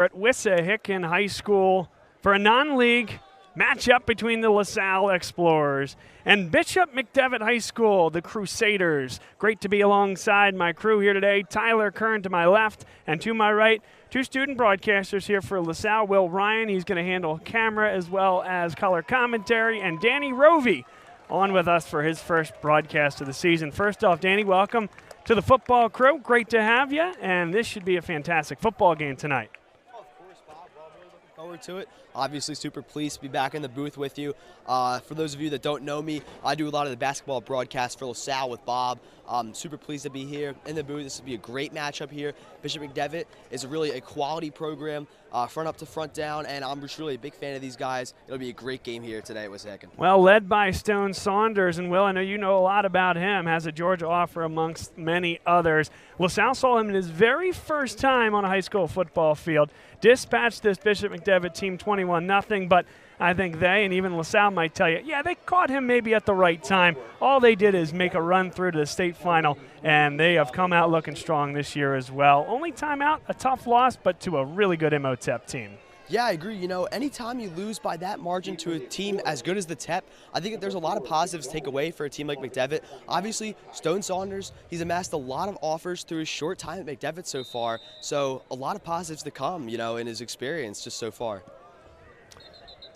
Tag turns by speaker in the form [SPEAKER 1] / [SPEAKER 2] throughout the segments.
[SPEAKER 1] at Wissahickon High School for a non-league matchup between the LaSalle Explorers and Bishop McDevitt High School, the Crusaders. Great to be alongside my crew here today. Tyler Kern to my left, and to my right, two student broadcasters here for LaSalle. Will Ryan, he's going to handle camera as well as color commentary, and Danny Rovey on with us for his first broadcast of the season. First off, Danny, welcome to the football crew. Great to have you, and this should be a fantastic football game tonight.
[SPEAKER 2] Of course, Bob. Well, we're looking forward to it. Obviously, super pleased to be back in the booth with you. For those of you that don't know me, I do a lot of the basketball broadcasts for LaSalle with Bob. I'm super pleased to be here in the booth. This will be a great matchup here. Bishop McDevitt is really a quality program, front up to front down, and I'm just really a big fan of these guys. It'll be a great game here today at Wissahickon.
[SPEAKER 1] Well, led by Stone Saunders, and Will, I know you know a lot about him, has a Georgia offer amongst many others. LaSalle saw him in his very first time on a high school football field. Dispatched this Bishop McDevitt team 21-0, but I think they, and even LaSalle might tell you, yeah, they caught him maybe at the right time. All they did is make a run through to the state final, and they have come out looking strong this year as well. Only time out, a tough loss, but to a really good MOTEP team.
[SPEAKER 2] Yeah, I agree. You know, anytime you lose by that margin to a team as good as the TEP, I think that there's a lot of positives to take away for a team like McDevitt. Obviously, Stone Saunders, he's amassed a lot of offers through his short time at McDevitt so far, so a lot of positives to come, you know, in his experience just so far.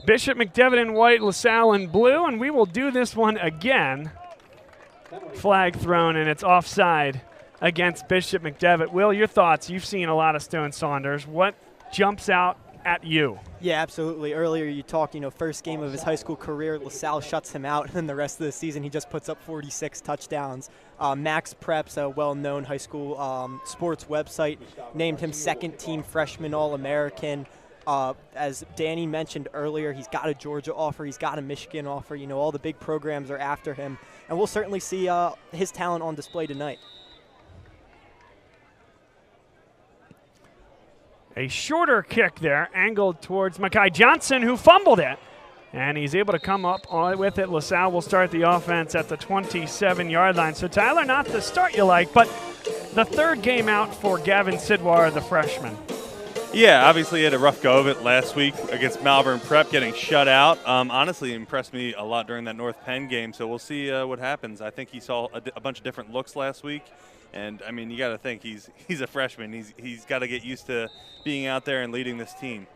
[SPEAKER 1] Bishop McDevitt in white, LaSalle in blue, and we will do this one again. Flag thrown, and it's offside against Bishop McDevitt. Will, your thoughts? You've seen a lot of Stone Saunders. What jumps out at you?
[SPEAKER 3] Yeah, absolutely. Earlier you talked, first game of his high school career, LaSalle shuts him out, and then the rest of the season he just puts up 46 touchdowns. Max Preps, a well-known high school sports website, named him second-team freshman All-American. As Danny mentioned earlier, he's got a Georgia offer, he's got a Michigan offer. All the big programs are after him, and we'll certainly see his talent on display tonight.
[SPEAKER 1] A shorter kick there, angled towards Makai Johnson, who fumbled it. And he's able to come up with it. LaSalle will start the offense at the 27-yard line. So, Tyler, not the start you like, but the third game out for Gavin Sidwar, the freshman.
[SPEAKER 4] Yeah, obviously he had a rough go of it last week against Malvern Prep, getting shut out. Honestly, impressed me a lot during that North Penn game, so we'll see what happens. I think he saw a bunch of different looks last week. And, I mean, you got to think he's a freshman. He's got to get used to being out there and leading this team.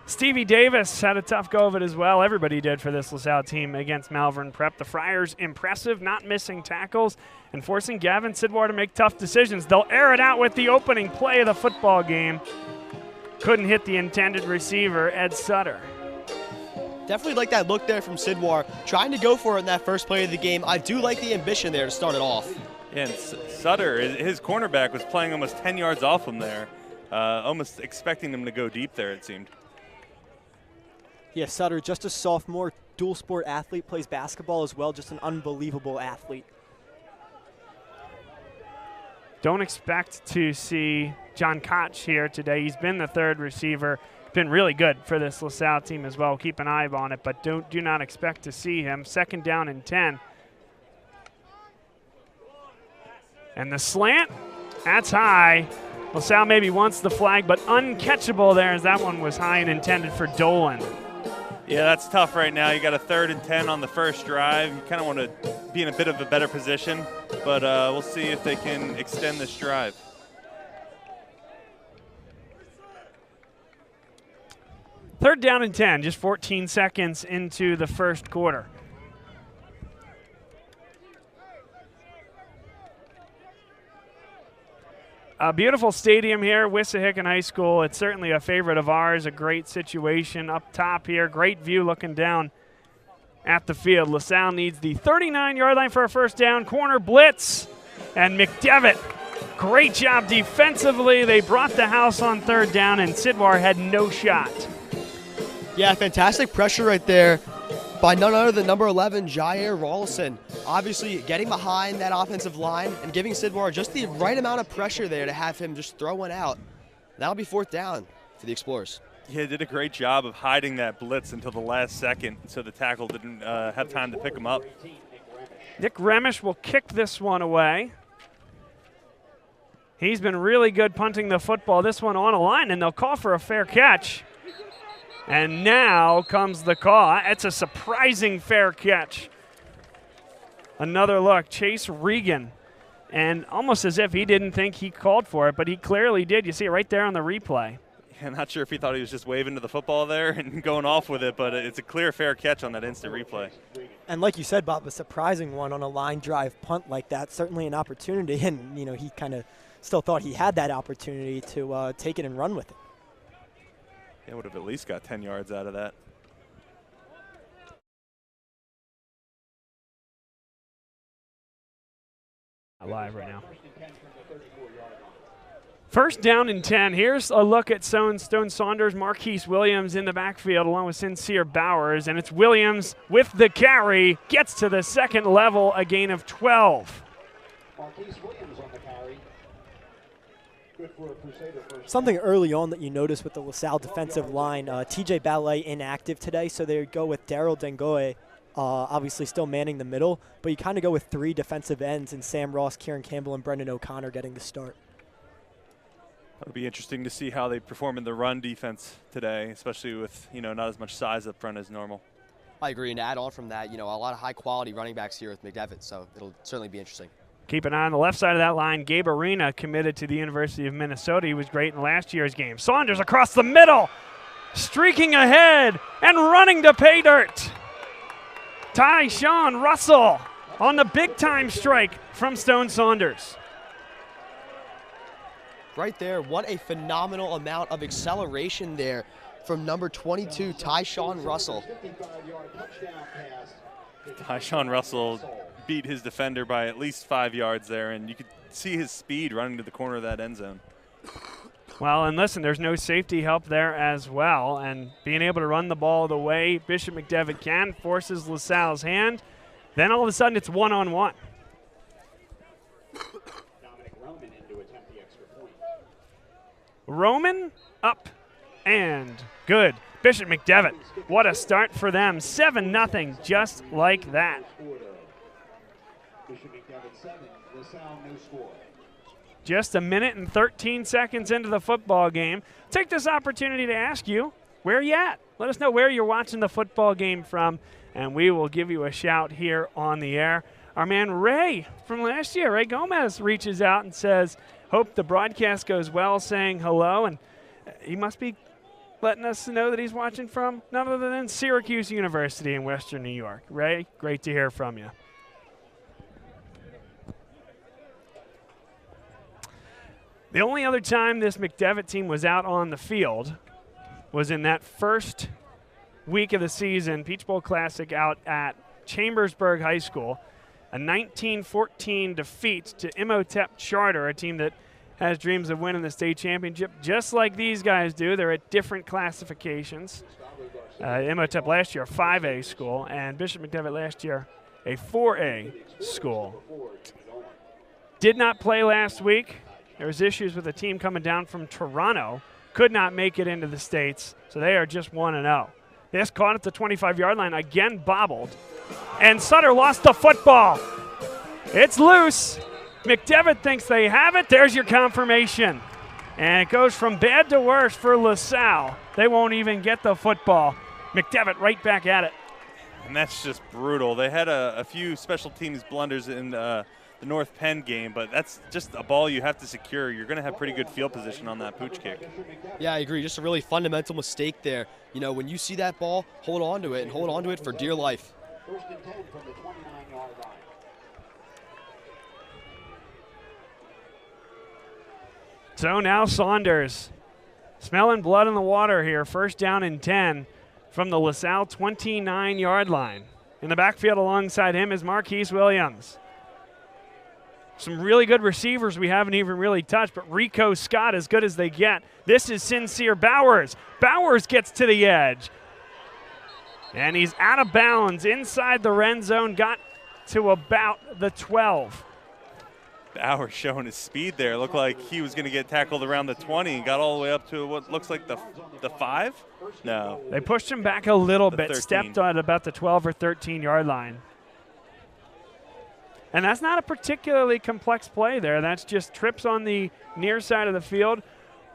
[SPEAKER 1] Stevie Davis had a tough go of it as well. Everybody did for this LaSalle team against Malvern Prep. The Friars impressive, not missing tackles and forcing Gavin Sidwar to make tough decisions. They'll air it out with the opening play of the football game. Couldn't hit the intended receiver, Ed Sutter.
[SPEAKER 2] Definitely like that look there from Sidwar, trying to go for it in that first play of the game. I do like the ambition there to start it off.
[SPEAKER 4] Yeah, and Sutter, his cornerback was playing almost 10 yards off him there, almost expecting him to go deep there, it seemed.
[SPEAKER 3] Yeah, Sutter, just a sophomore, dual sport athlete, plays basketball as well, just an unbelievable athlete.
[SPEAKER 1] Don't expect to see John Koch here today. He's been the third receiver. Been really good for this LaSalle team as well. Keep an eye on it, but do not expect to see him. Second down and 10. And the slant, that's high. LaSalle maybe wants the flag, but uncatchable there as that one was high and intended for Dolan.
[SPEAKER 4] Yeah, that's tough right now. You got a 3rd and 10 on the first drive. You kind of want to be in a bit of a better position, but we'll see if they can extend this drive.
[SPEAKER 1] Third down and 10, just 14 seconds into the first quarter. A beautiful stadium here, Wissahickon High School. It's certainly a favorite of ours, a great situation up top here. Great view looking down at the field. LaSalle needs the 39-yard line for a first down. Corner blitz, and McDevitt, great job defensively. They brought the house on third down, and Sidwar had no shot.
[SPEAKER 2] Yeah, fantastic pressure right there by none other than number 11, Jair Rawlson. Obviously getting behind that offensive line and giving Sidwar just the right amount of pressure there to have him just throw one out. That'll be fourth down for the Explorers.
[SPEAKER 4] Yeah, did a great job of hiding that blitz until the last second so the tackle didn't have time to pick him up.
[SPEAKER 1] Nick Remish will kick this one away. He's been really good punting the football. This one on a line, and they'll call for a fair catch. And now comes the call. It's a surprising fair catch. Another look, Chase Regan. And almost as if he didn't think he called for it, but he clearly did. You see it right there on the replay.
[SPEAKER 4] Yeah, not sure if he thought he was just waving to the football there and going off with it, but it's a clear fair catch on that instant replay.
[SPEAKER 3] And like you said, Bob, a surprising one on a line drive punt like that. Certainly an opportunity, and he kind of still thought he had that opportunity to take it and run with it.
[SPEAKER 4] Yeah, would have at least got 10 yards out of that.
[SPEAKER 1] Live right now. First down and 10. Here's a look at Stone Saunders, Marquise Williams in the backfield along with Sincere Bowers, and it's Williams with the carry, gets to the second level, a gain of 12.
[SPEAKER 5] Marquise Williams on the carry. Good for a Crusader first.
[SPEAKER 3] Something early on that you noticed with the LaSalle defensive line, TJ Ballet inactive today, so they would go with Daryl Dengoe, obviously still manning the middle, but you kind of go with 3 defensive ends, and Sam Ross, Kieran Campbell, and Brendan O'Connor getting the start.
[SPEAKER 4] It'll be interesting to see how they perform in the run defense today, especially with not as much size up front as normal.
[SPEAKER 2] I agree, and to add on from that, a lot of high-quality running backs here with McDevitt, so it'll certainly be interesting.
[SPEAKER 1] Keep an eye on the left side of that line. Gabe Arena committed to the University of Minnesota. He was great in last year's game. Saunders across the middle, streaking ahead and running to pay dirt. Tyshawn Russell on the big-time strike from Stone Saunders.
[SPEAKER 2] Right there, what a phenomenal amount of acceleration there from number 22, Tyshawn Russell.
[SPEAKER 4] Tyshawn Russell beat his defender by at least 5 yards there, and you could see his speed running to the corner of that end zone.
[SPEAKER 1] Well, and listen, there's no safety help there as well, and being able to run the ball the way Bishop McDevitt can forces LaSalle's hand. Then all of a sudden it's one-on-one. Roman up and good. Bishop McDevitt, what a start for them. 7-0, just like that.
[SPEAKER 5] Bishop McDevitt 7, LaSalle no score.
[SPEAKER 1] Just a minute and 13 seconds into the football game. Take this opportunity to ask you, where are you at? Let us know where you're watching the football game from, and we will give you a shout here on the air. Our man Ray from last year, Ray Gomez, reaches out and says, hope the broadcast goes well, saying hello, and he must be letting us know that he's watching from none other than Syracuse University in Western New York. Ray, great to hear from you. The only other time this McDevitt team was out on the field was in that first week of the season, Peach Bowl Classic out at Chambersburg High School, a 19-14 defeat to Imhotep Charter, a team that has dreams of winning the state championship, just like these guys do. They're at different classifications. Imhotep last year a 5A school, and Bishop McDevitt last year a 4A school. Did not play last week. There was issues with a team coming down from Toronto. Could not make it into the States, so they are just 1-0. This caught at the 25-yard line, again bobbled. And Sutter lost the football. It's loose. McDevitt thinks they have it. There's your confirmation. And it goes from bad to worse for LaSalle. They won't even get the football. McDevitt right back at it.
[SPEAKER 4] And that's just brutal. They had a few special teams blunders in the North Penn game, but that's just a ball you have to secure. You're going to have pretty good field position on that pooch kick.
[SPEAKER 2] Yeah, I agree. Just a really fundamental mistake there. When you see that ball, hold on to it, and hold on to it for dear life.
[SPEAKER 5] First and 10 from the 29-yard line.
[SPEAKER 1] So now Saunders smelling blood in the water here. First down and 10 from the LaSalle 29-yard line. In the backfield alongside him is Marquise Williams. Some really good receivers we haven't even really touched, but Rico Scott as good as they get. This is Sincere Bowers. Bowers gets to the edge. And he's out of bounds inside the red zone, got to about the 12.
[SPEAKER 4] Bowers showing his speed there. Looked like he was going to get tackled around the 20 and got all the way up to what looks like the 5? No.
[SPEAKER 1] They pushed him back a little bit,
[SPEAKER 4] 13.
[SPEAKER 1] stepped on about the 12 or 13-yard line. And that's not a particularly complex play there. That's just trips on the near side of the field,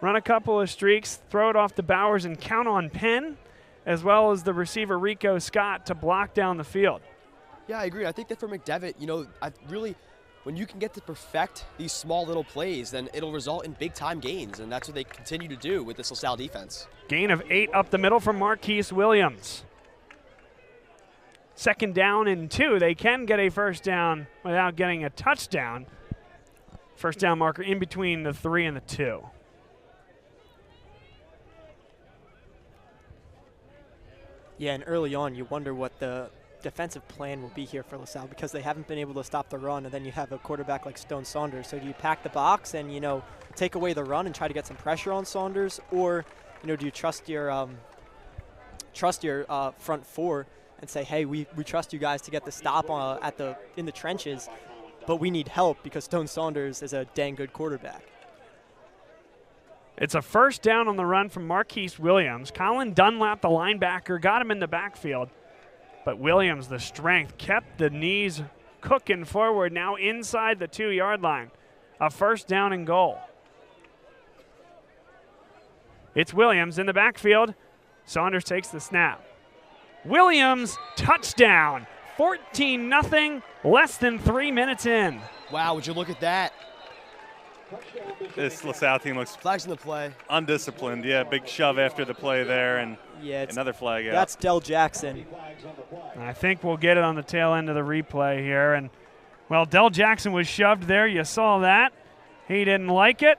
[SPEAKER 1] run a couple of streaks, throw it off to Bowers, and count on Penn, as well as the receiver Rico Scott to block down the field.
[SPEAKER 2] Yeah, I agree. I think that for McDevitt, when you can get to perfect these small little plays, then it'll result in big-time gains, and that's what they continue to do with this LaSalle defense.
[SPEAKER 1] Gain of 8 up the middle from Marquise Williams. 2nd down and 2. They can get a first down without getting a touchdown. First down marker in between the 3 and the 2.
[SPEAKER 3] Yeah, and early on, you wonder what the defensive plan will be here for LaSalle because they haven't been able to stop the run, and then you have a quarterback like Stone Saunders. So do you pack the box and, take away the run and try to get some pressure on Saunders, or, do you trust your front four and say, hey, we trust you guys to get the stop in the trenches, but we need help because Stone Saunders is a dang good quarterback.
[SPEAKER 1] It's a first down on the run from Marquise Williams. Colin Dunlap, the linebacker, got him in the backfield. But Williams, the strength, kept the knees cooking forward, now inside the 2-yard line. A first down and goal. It's Williams in the backfield. Saunders takes the snap. Williams, touchdown. 14-0, less than 3 minutes in.
[SPEAKER 2] Wow, would you look at that?
[SPEAKER 4] This LaSalle team looks
[SPEAKER 2] Flags in the play.
[SPEAKER 4] undisciplined. Yeah, big shove after the play there, and another flag out.
[SPEAKER 3] That's Del Jackson.
[SPEAKER 1] I think we'll get it on the tail end of the replay here. And, well, Del Jackson was shoved there. You saw that. He didn't like it.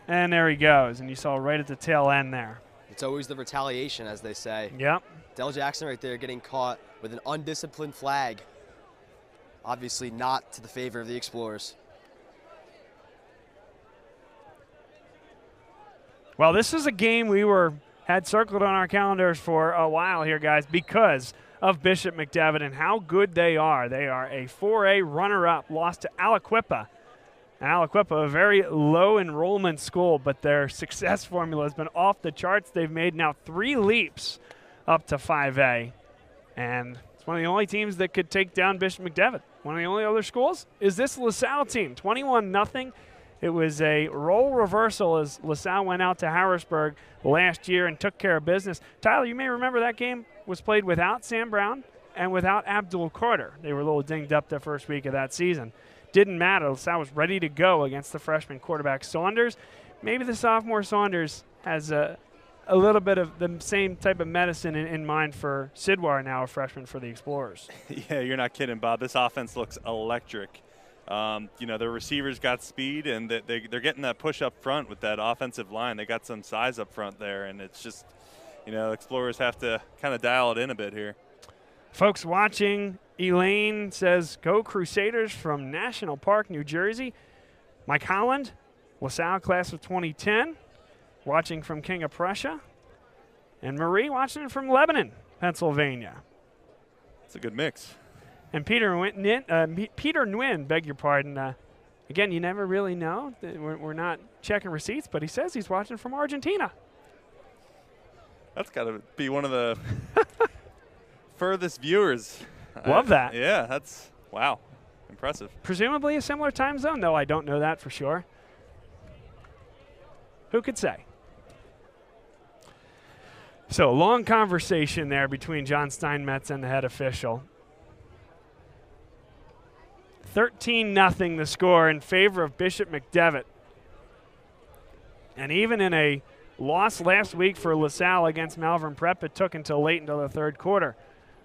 [SPEAKER 1] And there he goes. And you saw right at the tail end there.
[SPEAKER 2] It's always the retaliation, as they say.
[SPEAKER 1] Yep.
[SPEAKER 2] Del Jackson right there getting caught with an undisciplined flag. Obviously not to the favor of the Explorers.
[SPEAKER 1] Well, this is a game we had circled on our calendars for a while here, guys, because of Bishop McDevitt and how good they are. They are a 4A runner-up, lost to Aliquippa. And Aliquippa, a very low enrollment school, but their success formula has been off the charts. They've made now 3 leaps up to 5A. And it's one of the only teams that could take down Bishop McDevitt. One of the only other schools is this LaSalle team, 21-0. It was a role reversal as LaSalle went out to Harrisburg last year and took care of business. Tyler, you may remember that game was played without Sam Brown and without Abdul Carter. They were a little dinged up the first week of that season. Didn't matter. LaSalle was ready to go against the freshman quarterback Saunders. Maybe the sophomore Saunders has a little bit of the same type of medicine in mind for Sidwar, now a freshman for the Explorers.
[SPEAKER 4] Yeah, you're not kidding, Bob. This offense looks electric. Their receivers got speed, and they're getting that push up front with that offensive line. They got some size up front there, and it's just, Explorers have to kind of dial it in a bit here.
[SPEAKER 1] Folks watching, Elaine says, go Crusaders from National Park, New Jersey. Mike Holland, LaSalle class of 2010, watching from King of Prussia. And Marie watching from Lebanon, Pennsylvania.
[SPEAKER 4] It's a good mix.
[SPEAKER 1] And Peter Nguyen, beg your pardon. Again, you never really know. We're not checking receipts, but he says he's watching from Argentina.
[SPEAKER 4] That's got to be one of the furthest viewers.
[SPEAKER 1] Love that.
[SPEAKER 4] Yeah, that's, wow, impressive.
[SPEAKER 1] Presumably a similar time zone, though I don't know that for sure. Who could say? So, long conversation there between John Steinmetz and the head official. 13-0 the score in favor of Bishop McDevitt. And even in a loss last week for LaSalle against Malvern Prep, it took until late into the third quarter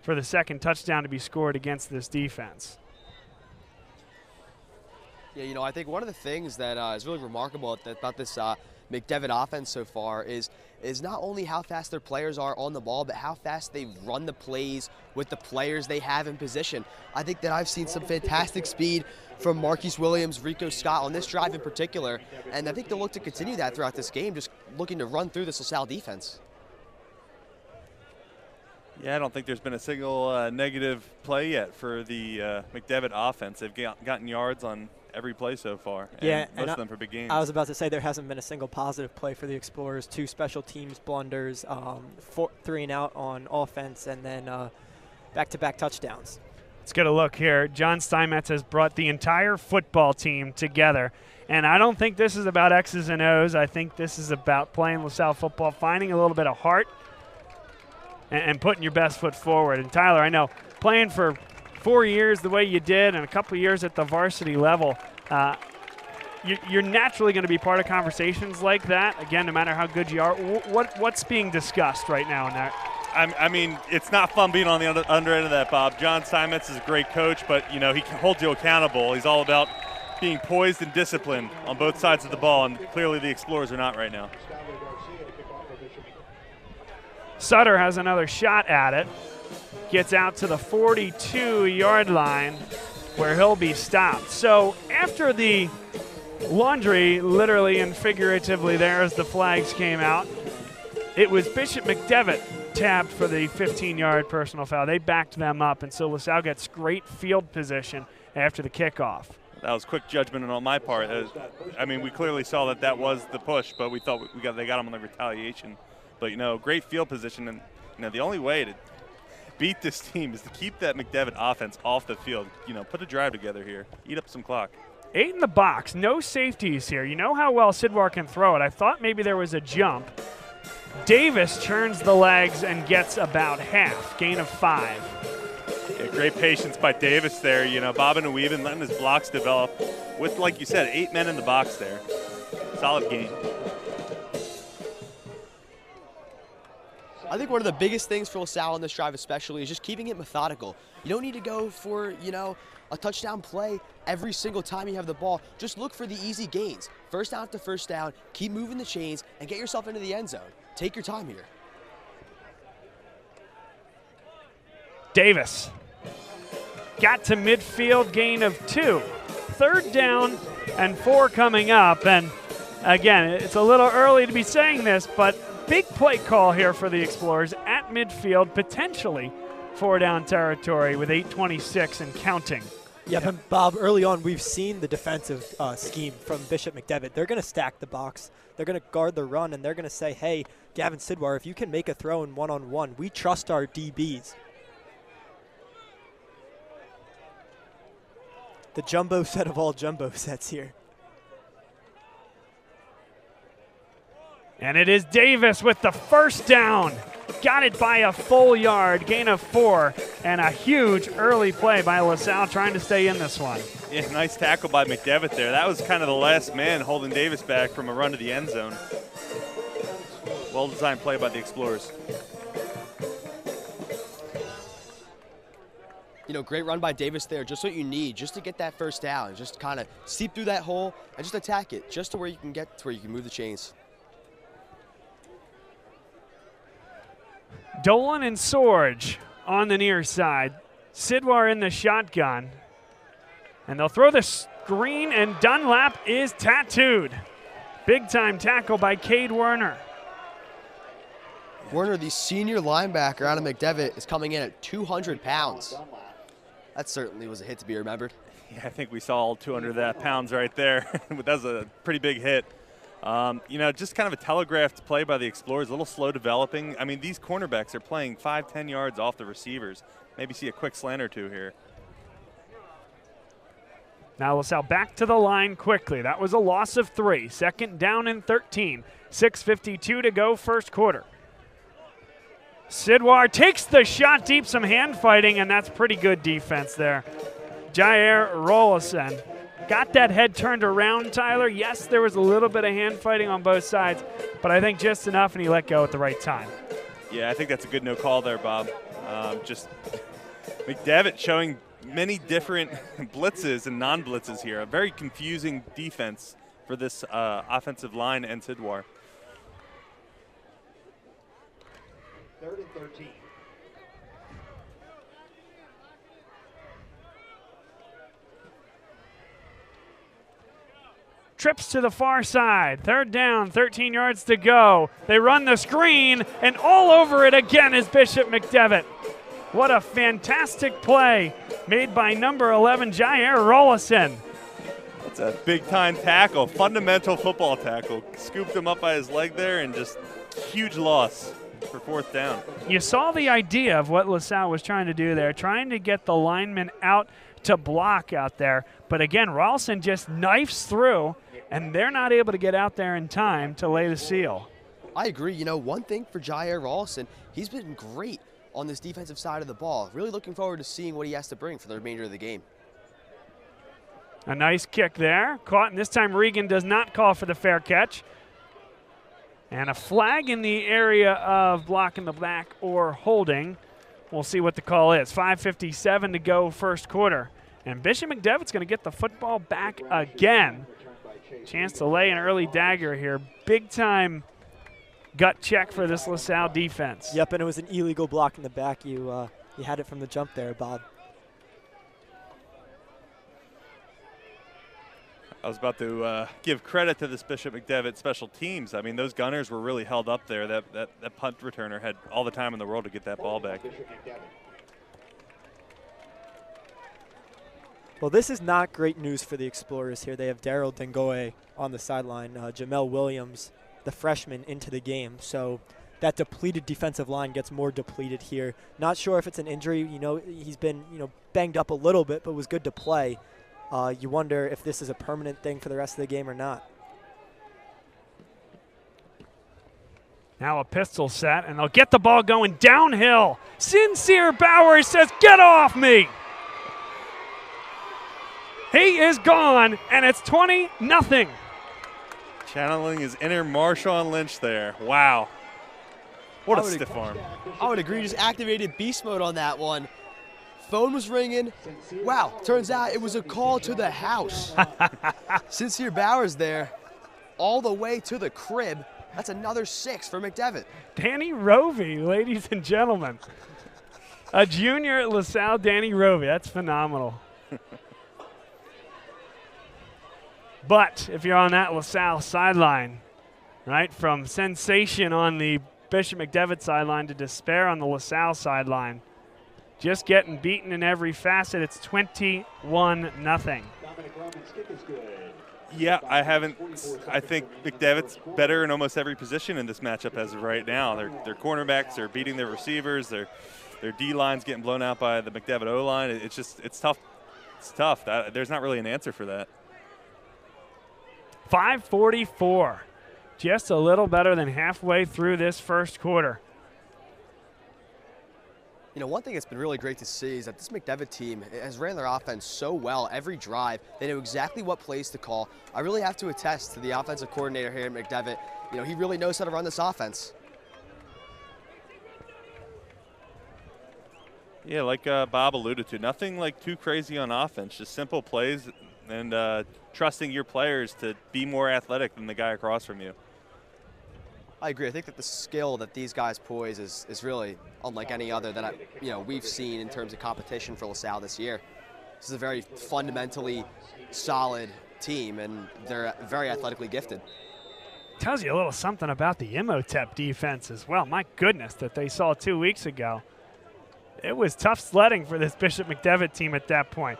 [SPEAKER 1] for the second touchdown to be scored against this defense.
[SPEAKER 2] Yeah, I think one of the things that is really remarkable about this McDevitt offense so far is not only how fast their players are on the ball, but how fast they run the plays with the players they have in position. I think that I've seen some fantastic speed from Marquise Williams, Rico Scott on this drive in particular, and I think they'll look to continue that throughout this game, just looking to run through this LaSalle defense.
[SPEAKER 4] Yeah, I don't think there's been a single negative play yet for the McDevitt offense. They've gotten yards on every play so far.
[SPEAKER 3] Yeah,
[SPEAKER 4] and most of them for big games.
[SPEAKER 3] I was about to say there hasn't been a single positive play for the Explorers. 2 special teams blunders, 3 and out on offense, and then back-to-back touchdowns.
[SPEAKER 1] Let's get a look here. John Steinmetz has brought the entire football team together. And I don't think this is about X's and O's. I think this is about playing LaSalle football, finding a little bit of heart, and putting your best foot forward. And Tyler, I know playing for 4 years the way you did and a couple of years at the varsity level, you're naturally going to be part of conversations like that. Again, no matter how good you are, what's being discussed right now in that?
[SPEAKER 4] I mean, it's not fun being on the under end of that, Bob. John Steinmetz is a great coach, but, you know, he holds you accountable. He's all about being poised and disciplined on both sides of the ball, and clearly the Explorers are not right now.
[SPEAKER 1] Sutter has another shot at it. Gets out to the 42-yard line where he'll be stopped. So after the laundry, literally and figuratively there as the flags came out, it was Bishop McDevitt tabbed for the 15-yard personal foul. They backed them up, and so LaSalle gets great field position after the kickoff.
[SPEAKER 4] That was quick judgment on my part. I mean, we clearly saw that was the push, but we thought they got him on the retaliation. But, you know, great field position, and, you know, the only way to beat this team is to keep that McDevitt offense off the field. You know, put a drive together here, eat up some clock.
[SPEAKER 1] 8 in the box, no safeties here. You know how well Sidwar can throw it. I thought maybe there was a jump. Davis churns the legs and gets about half, gain of 5.
[SPEAKER 4] Yeah, great patience by Davis there, you know, bobbing and weaving, letting his blocks develop with, like you said, 8 men in the box there. Solid game.
[SPEAKER 2] I think one of the biggest things for LaSalle in this drive especially is just keeping it methodical. You don't need to go for, you know, a touchdown play every single time you have the ball. Just look for the easy gains. First down after first down, keep moving the chains, and get yourself into the end zone. Take your time here.
[SPEAKER 1] Davis got to midfield, gain of 2. 3rd down and 4 coming up. And again, it's a little early to be saying this, but big play call here for the Explorers at midfield, potentially 4-down territory with 8:26 and counting.
[SPEAKER 3] Yeah, but Bob, early on we've seen the defensive scheme from Bishop McDevitt. They're going to stack the box. They're going to guard the run, and they're going to say, hey, Gavin Sidwar, if you can make a throw in one-on-one, we trust our DBs. The jumbo set of all jumbo sets here.
[SPEAKER 1] And it is Davis with the first down. Got it by a full yard, gain of 4, and a huge early play by LaSalle trying to stay in this one.
[SPEAKER 4] Yeah, nice tackle by McDevitt there. That was kind of the last man holding Davis back from a run to the end zone. Well-designed play by the Explorers.
[SPEAKER 2] You know, great run by Davis there. Just what you need, just to get that first down. Just kind of seep through that hole and just attack it, just to where you can get to where you can move the chains.
[SPEAKER 1] Dolan and Sorge on the near side. Sidwar in the shotgun. And they'll throw the screen, and Dunlap is tattooed. Big-time tackle by Cade Werner.
[SPEAKER 2] Werner, the senior linebacker out of McDevitt, is coming in at 200 pounds. That certainly was a hit to be remembered.
[SPEAKER 4] Yeah, I think we saw all 200 pounds right there. That was a pretty big hit. You know, just kind of a telegraphed play by the Explorers, a little slow developing. I mean, these cornerbacks are playing 5-10 yards off the receivers. Maybe see a quick slant or two here.
[SPEAKER 1] Now LaSalle back to the line quickly. That was a loss of 3. 2nd down and 13. 6:52 to go, first quarter. Sidwar takes the shot deep, some hand fighting, and that's pretty good defense there. Jair Rollison got that head turned around, Tyler. Yes, there was a little bit of hand fighting on both sides, but I think just enough, and he let go at the right time.
[SPEAKER 4] Yeah, I think that's a good no call there, Bob. Just McDevitt showing many different blitzes and non-blitzes here. A very confusing defense for this offensive line and Sidwar.
[SPEAKER 5] 3rd and 13.
[SPEAKER 1] Trips to the far side. 3rd down, 13 yards to go. They run the screen, and all over it again is Bishop McDevitt. What a fantastic play made by number 11, Jair Rollison.
[SPEAKER 4] It's a big-time tackle, fundamental football tackle. Scooped him up by his leg there, and just huge loss for 4th down.
[SPEAKER 1] You saw the idea of what LaSalle was trying to do there, trying to get the lineman out to block out there. But again, Ralston just knifes through, and they're not able to get out there in time to lay the seal.
[SPEAKER 2] I agree. You know, one thing for Jair Ralston, he's been great on this defensive side of the ball. Really looking forward to seeing what he has to bring for the remainder of the game.
[SPEAKER 1] A nice kick there. Caught, and this time Regan does not call for the fair catch. And a flag in the area of blocking the back or holding. We'll see what the call is. 5:57 to go, first quarter. And Bishop McDevitt's going to get the football back again. Chance to lay an early dagger here. Big time gut check for this LaSalle defense.
[SPEAKER 3] Yep, and it was an illegal block in the back. You had it from the jump there, Bob.
[SPEAKER 4] I was about to give credit to this Bishop McDevitt special teams. I mean, those gunners were really held up there. That punt returner had all the time in the world to get that ball back.
[SPEAKER 3] Well, this is not great news for the Explorers here. They have Daryl Dengoe on the sideline, Jamel Williams, the freshman, into the game. So that depleted defensive line gets more depleted here. Not sure if it's an injury. You know, he's been, banged up a little bit, but was good to play. You wonder if this is a permanent thing for the rest of the game or not.
[SPEAKER 1] Now a pistol set, and they'll get the ball going downhill. Sincere Bowers says, "Get off me!" He is gone, and it's 20-0.
[SPEAKER 4] Channeling his inner Marshawn Lynch there. Wow. What a stiff arm.
[SPEAKER 2] I would agree. Just activated beast mode on that one. Phone was ringing. Wow, turns out it was a call to the house. Sincere Bowers there, all the way to the crib. That's another 6 for McDevitt.
[SPEAKER 1] Danny Rovey, ladies and gentlemen. A junior at LaSalle, Danny Rovey. That's phenomenal. But if you're on that LaSalle sideline, right, from sensation on the Bishop McDevitt sideline to despair on the LaSalle sideline, just getting beaten in every facet. It's 21-0.
[SPEAKER 4] Yeah, I think McDevitt's better in almost every position in this matchup as of right now. Their cornerbacks are beating their receivers. Their D-line's getting blown out by the McDevitt O-line. It's tough. It's tough. There's not really an answer for that.
[SPEAKER 1] 5:44. Just a little better than halfway through this first quarter.
[SPEAKER 2] You know, one thing that's been really great to see is that this McDevitt team has ran their offense so well every drive. They know exactly what plays to call. I really have to attest to the offensive coordinator here at McDevitt. You know, he really knows how to run this offense.
[SPEAKER 4] Yeah, like Bob alluded to, nothing like too crazy on offense, just simple plays and trusting your players to be more athletic than the guy across from you.
[SPEAKER 2] I agree. I think that the skill that these guys poise is really unlike any other that we've seen in terms of competition for LaSalle this year. This is a very fundamentally solid team, and they're very athletically gifted.
[SPEAKER 1] Tells you a little something about the Imhotep defense as well. My goodness, that they saw 2 weeks ago. It was tough sledding for this Bishop McDevitt team at that point.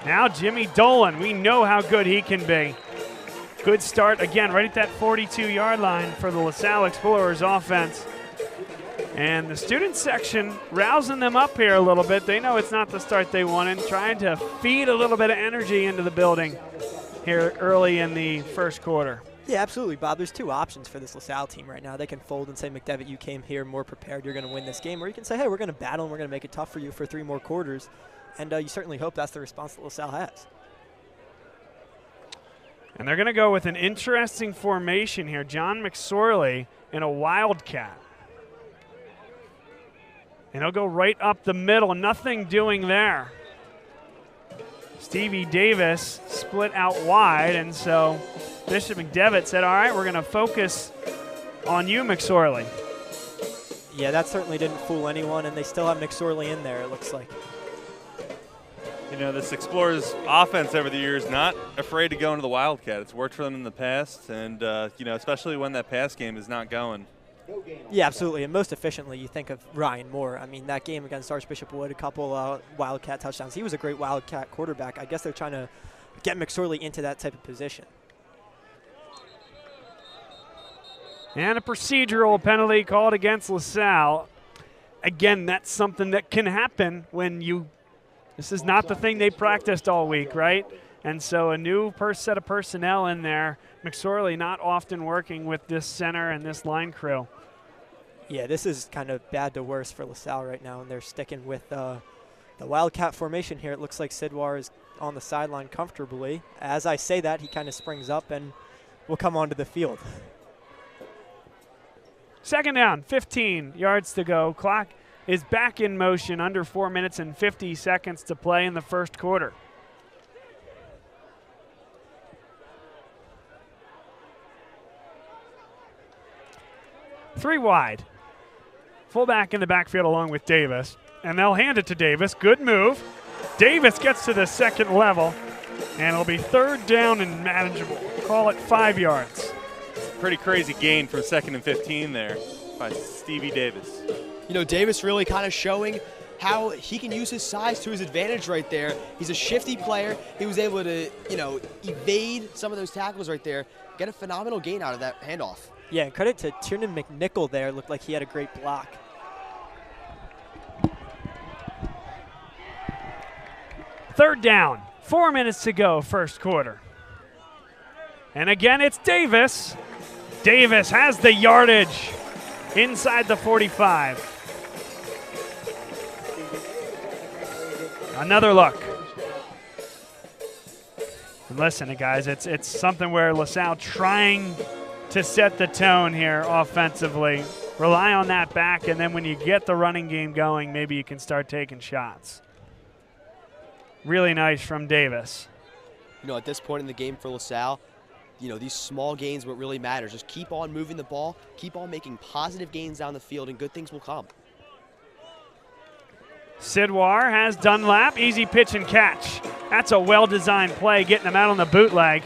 [SPEAKER 1] Now Jimmy Dolan, we know how good he can be. Good start, again, right at that 42-yard line for the LaSalle Explorers offense. And the student section rousing them up here a little bit. They know it's not the start they wanted, trying to feed a little bit of energy into the building here early in the first quarter.
[SPEAKER 3] Yeah, absolutely, Bob. There's two options for this LaSalle team right now. They can fold and say, McDevitt, you came here more prepared, you're going to win this game. Or you can say, hey, we're going to battle and we're going to make it tough for you for 3 more quarters. And you certainly hope that's the response that LaSalle has.
[SPEAKER 1] And they're going to go with an interesting formation here. John McSorley in a wildcat. And he'll go right up the middle. Nothing doing there. Stevie Davis split out wide, and so Bishop McDevitt said, all right, we're going to focus on you, McSorley.
[SPEAKER 3] Yeah, that certainly didn't fool anyone, and they still have McSorley in there, it looks like.
[SPEAKER 4] You know, this Explorers offense over the years, not afraid to go into the Wildcat. It's worked for them in the past, and, especially when that pass game is not going.
[SPEAKER 3] Yeah, absolutely, and most efficiently, you think of Ryan Moore. I mean, that game against Archbishop Wood, a couple Wildcat touchdowns. He was a great Wildcat quarterback. I guess they're trying to get McSorley into that type of position.
[SPEAKER 1] And a procedural penalty called against LaSalle. Again, that's something that can happen when this is not the thing they practiced all week, right? And so a new set of personnel in there. McSorley not often working with this center and this line crew.
[SPEAKER 3] Yeah, this is kind of bad to worse for LaSalle right now, and they're sticking with the Wildcat formation here. It looks like Sidwar is on the sideline comfortably. As I say that, he kind of springs up and will come onto the field.
[SPEAKER 1] Second down, 15 yards to go. Clock is back in motion, under 4 minutes and 50 seconds to play in the first quarter. Three wide. Fullback in the backfield along with Davis. And they'll hand it to Davis. Good move. Davis gets to the second level. And it'll be third down and manageable. Call it 5 yards.
[SPEAKER 4] Pretty crazy gain from 2nd and 15 there by Stevie Davis.
[SPEAKER 2] You know, Davis really kind of showing how he can use his size to his advantage right there. He's a shifty player. He was able to, evade some of those tackles right there, get a phenomenal gain out of that handoff.
[SPEAKER 3] Yeah, and credit to Tiernan McNichol there. Looked like he had a great block.
[SPEAKER 1] Third down, 4 minutes to go, first quarter. And again, it's Davis. Davis has the yardage inside the 45. Another look. And listen, guys, it's something where LaSalle trying to set the tone here offensively. Rely on that back, and then when you get the running game going, maybe you can start taking shots. Really nice from Davis.
[SPEAKER 2] At this point in the game for LaSalle, these small gains what really matters. Just keep on moving the ball, keep on making positive gains down the field, and good things will come.
[SPEAKER 1] Sidwar has Dunlap, easy pitch and catch. That's a well-designed play, getting him out on the bootleg.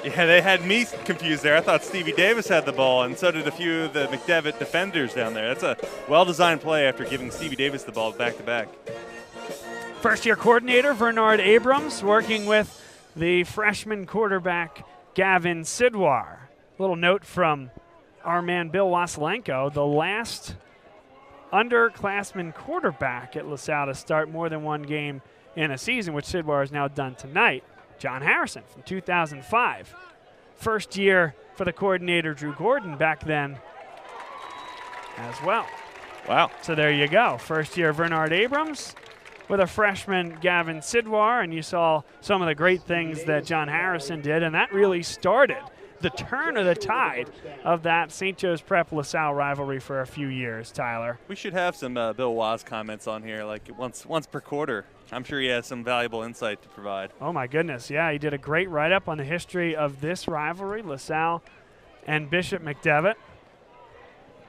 [SPEAKER 4] Yeah, they had me confused there. I thought Stevie Davis had the ball, and so did a few of the McDevitt defenders down there. That's a well-designed play after giving Stevie Davis the ball back-to-back.
[SPEAKER 1] First-year coordinator Bernard Abrams working with the freshman quarterback Gavin Sidwar. Little note from our man Bill Wasilenko, the last underclassman quarterback at LaSalle to start more than one game in a season, which Sidwar has now done tonight. John Harrison from 2005. First year for the coordinator Drew Gordon back then as well.
[SPEAKER 4] Wow.
[SPEAKER 1] So there you go. First year Bernard Abrams with a freshman Gavin Sidwar, and you saw some of the great things that John Harrison did, and that really started the turn of the tide of that St. Joe's Prep LaSalle rivalry for a few years, Tyler.
[SPEAKER 4] We should have some Bill Waz comments on here, like once per quarter. I'm sure he has some valuable insight to provide.
[SPEAKER 1] Oh, my goodness. Yeah, he did a great write-up on the history of this rivalry, LaSalle and Bishop McDevitt.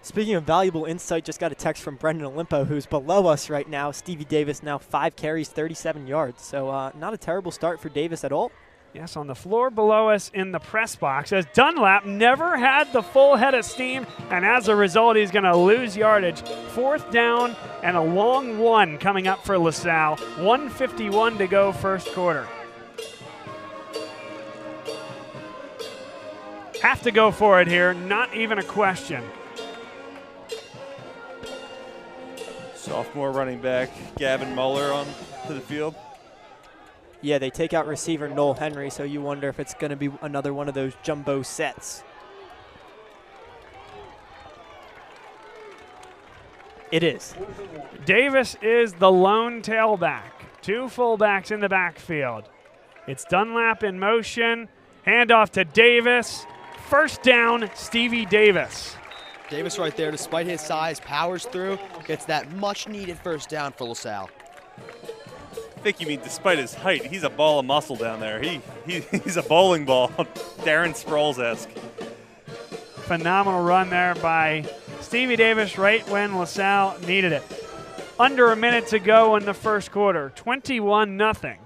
[SPEAKER 3] Speaking of valuable insight, just got a text from Brendan Olimpo, who's below us right now. Stevie Davis now 5 carries, 37 yards. So not a terrible start for Davis at all.
[SPEAKER 1] Yes, on the floor below us in the press box, as Dunlap never had the full head of steam, and as a result, he's going to lose yardage. Fourth down and a long one coming up for LaSalle. 1:51 to go, first quarter. Have to go for it here, not even a question.
[SPEAKER 4] Sophomore running back Gavin Muller on to the field.
[SPEAKER 3] Yeah, they take out receiver Noel Henry, so you wonder if it's going to be another one of those jumbo sets. It is.
[SPEAKER 1] Davis is the lone tailback. 2 fullbacks in the backfield. It's Dunlap in motion. Handoff to Davis. First down, Stevie Davis.
[SPEAKER 2] Davis right there, despite his size, powers through, gets that much-needed first down for LaSalle.
[SPEAKER 4] I think you mean despite his height. He's a ball of muscle down there. He's a bowling ball, Darren Sproles-esque.
[SPEAKER 1] Phenomenal run there by Stevie Davis right when LaSalle needed it. Under a minute to go in the first quarter, 21-0.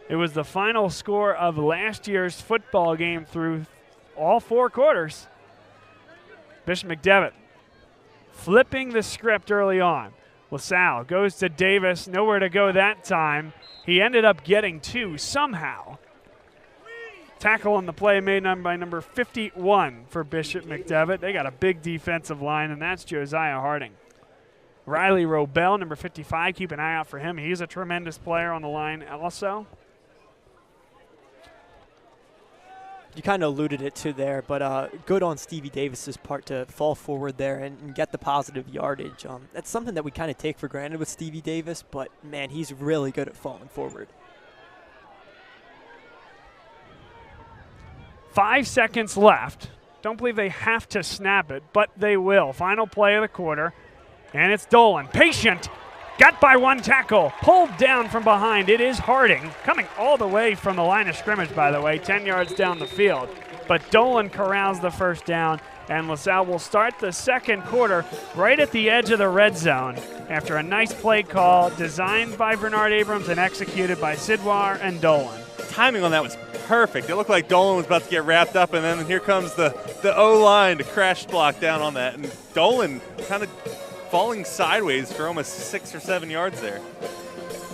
[SPEAKER 1] It was the final score of last year's football game through all 4 quarters. Bishop McDevitt flipping the script early on. LaSalle goes to Davis, nowhere to go that time. He ended up getting 2 somehow. Tackle on the play made by number 51 for Bishop McDevitt. They got a big defensive line, and that's Josiah Harding. Riley Robel, number 55, keep an eye out for him. He's a tremendous player on the line also.
[SPEAKER 3] You kind of alluded it to there, but good on Stevie Davis's part to fall forward there and get the positive yardage. That's something that we kind of take for granted with Stevie Davis, but, man, he's really good at falling forward.
[SPEAKER 1] 5 seconds left. Don't believe they have to snap it, but they will. Final play of the quarter, and it's Dolan. Patient. Got by one tackle, pulled down from behind. It is Harding, coming all the way from the line of scrimmage, by the way, 10 yards down the field. But Dolan corrals the first down, and LaSalle will start the second quarter right at the edge of the red zone after a nice play call designed by Bernard Abrams and executed by Sidwar and Dolan.
[SPEAKER 4] Timing on that was perfect. It looked like Dolan was about to get wrapped up, and then here comes the O-line to crash block down on that. And Dolan kind of falling sideways for almost 6 or 7 yards there.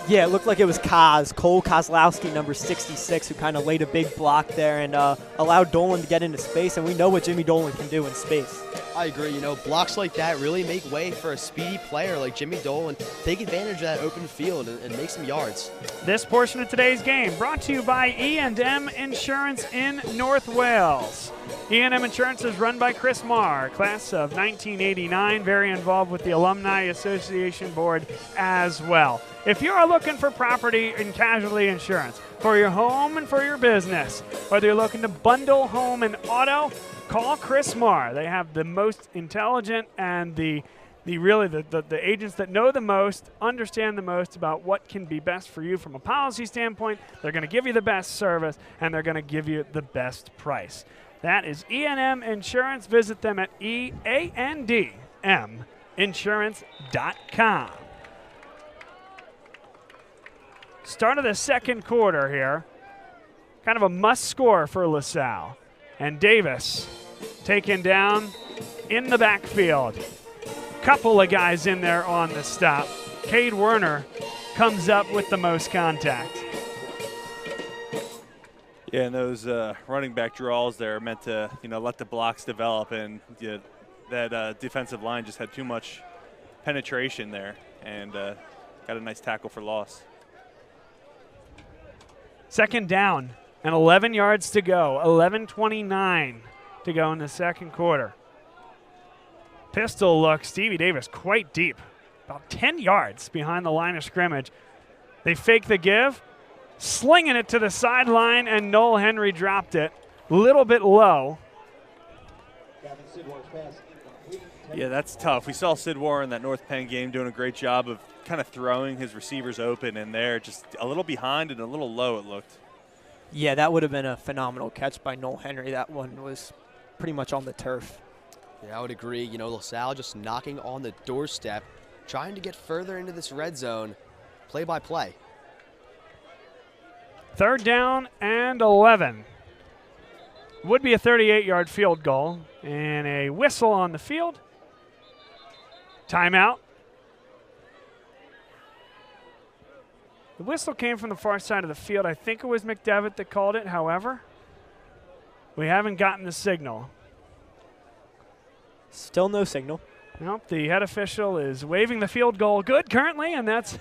[SPEAKER 3] Yeah, it looked like it was Cole Kozlowski, number 66, who kind of laid a big block there and allowed Dolan to get into space, and we know what Jimmy Dolan can do in space.
[SPEAKER 2] I agree. You know, blocks like that really make way for a speedy player like Jimmy Dolan. Take advantage of that open field and make some yards.
[SPEAKER 1] This portion of today's game brought to you by E&M Insurance in North Wales. E&M Insurance is run by Chris Marr, class of 1989, very involved with the Alumni Association Board as well. If you are looking for property and casualty insurance for your home and for your business, whether you're looking to bundle home and auto, call Chris Marr. They have the most intelligent and the agents that know the most, understand the most about what can be best for you from a policy standpoint. They're going to give you the best service, and they're going to give you the best price. That is E&M Insurance. Visit them at eandminsurance.com. Start of the second quarter here. Kind of a must score for LaSalle. And Davis taken down in the backfield. Couple of guys in there on the stop. Cade Werner comes up with the most contact.
[SPEAKER 4] Yeah, and those running back draws there are meant to, let the blocks develop, and that defensive line just had too much penetration there, and got a nice tackle for loss.
[SPEAKER 1] Second down and 11 yards to go. 11:29 to go in the second quarter. Pistol look, Stevie Davis quite deep, about 10 yards behind the line of scrimmage. They fake the give, slinging it to the sideline, and Noel Henry dropped it a little bit low.
[SPEAKER 4] Yeah, that's tough. We saw Sidwar in that North Penn game doing a great job of kind of throwing his receivers open, and they're just a little behind and a little low, it looked.
[SPEAKER 3] Yeah, that would have been a phenomenal catch by Noel Henry. That one was pretty much on the turf.
[SPEAKER 2] Yeah, I would agree. LaSalle just knocking on the doorstep, trying to get further into this red zone, play by play.
[SPEAKER 1] Third down and 11. Would be a 38-yard field goal, and a whistle on the field. Timeout. The whistle came from the far side of the field. I think it was McDevitt that called it. However, we haven't gotten the signal.
[SPEAKER 3] Still no signal.
[SPEAKER 1] Nope, the head official is waving the field goal good currently, and that's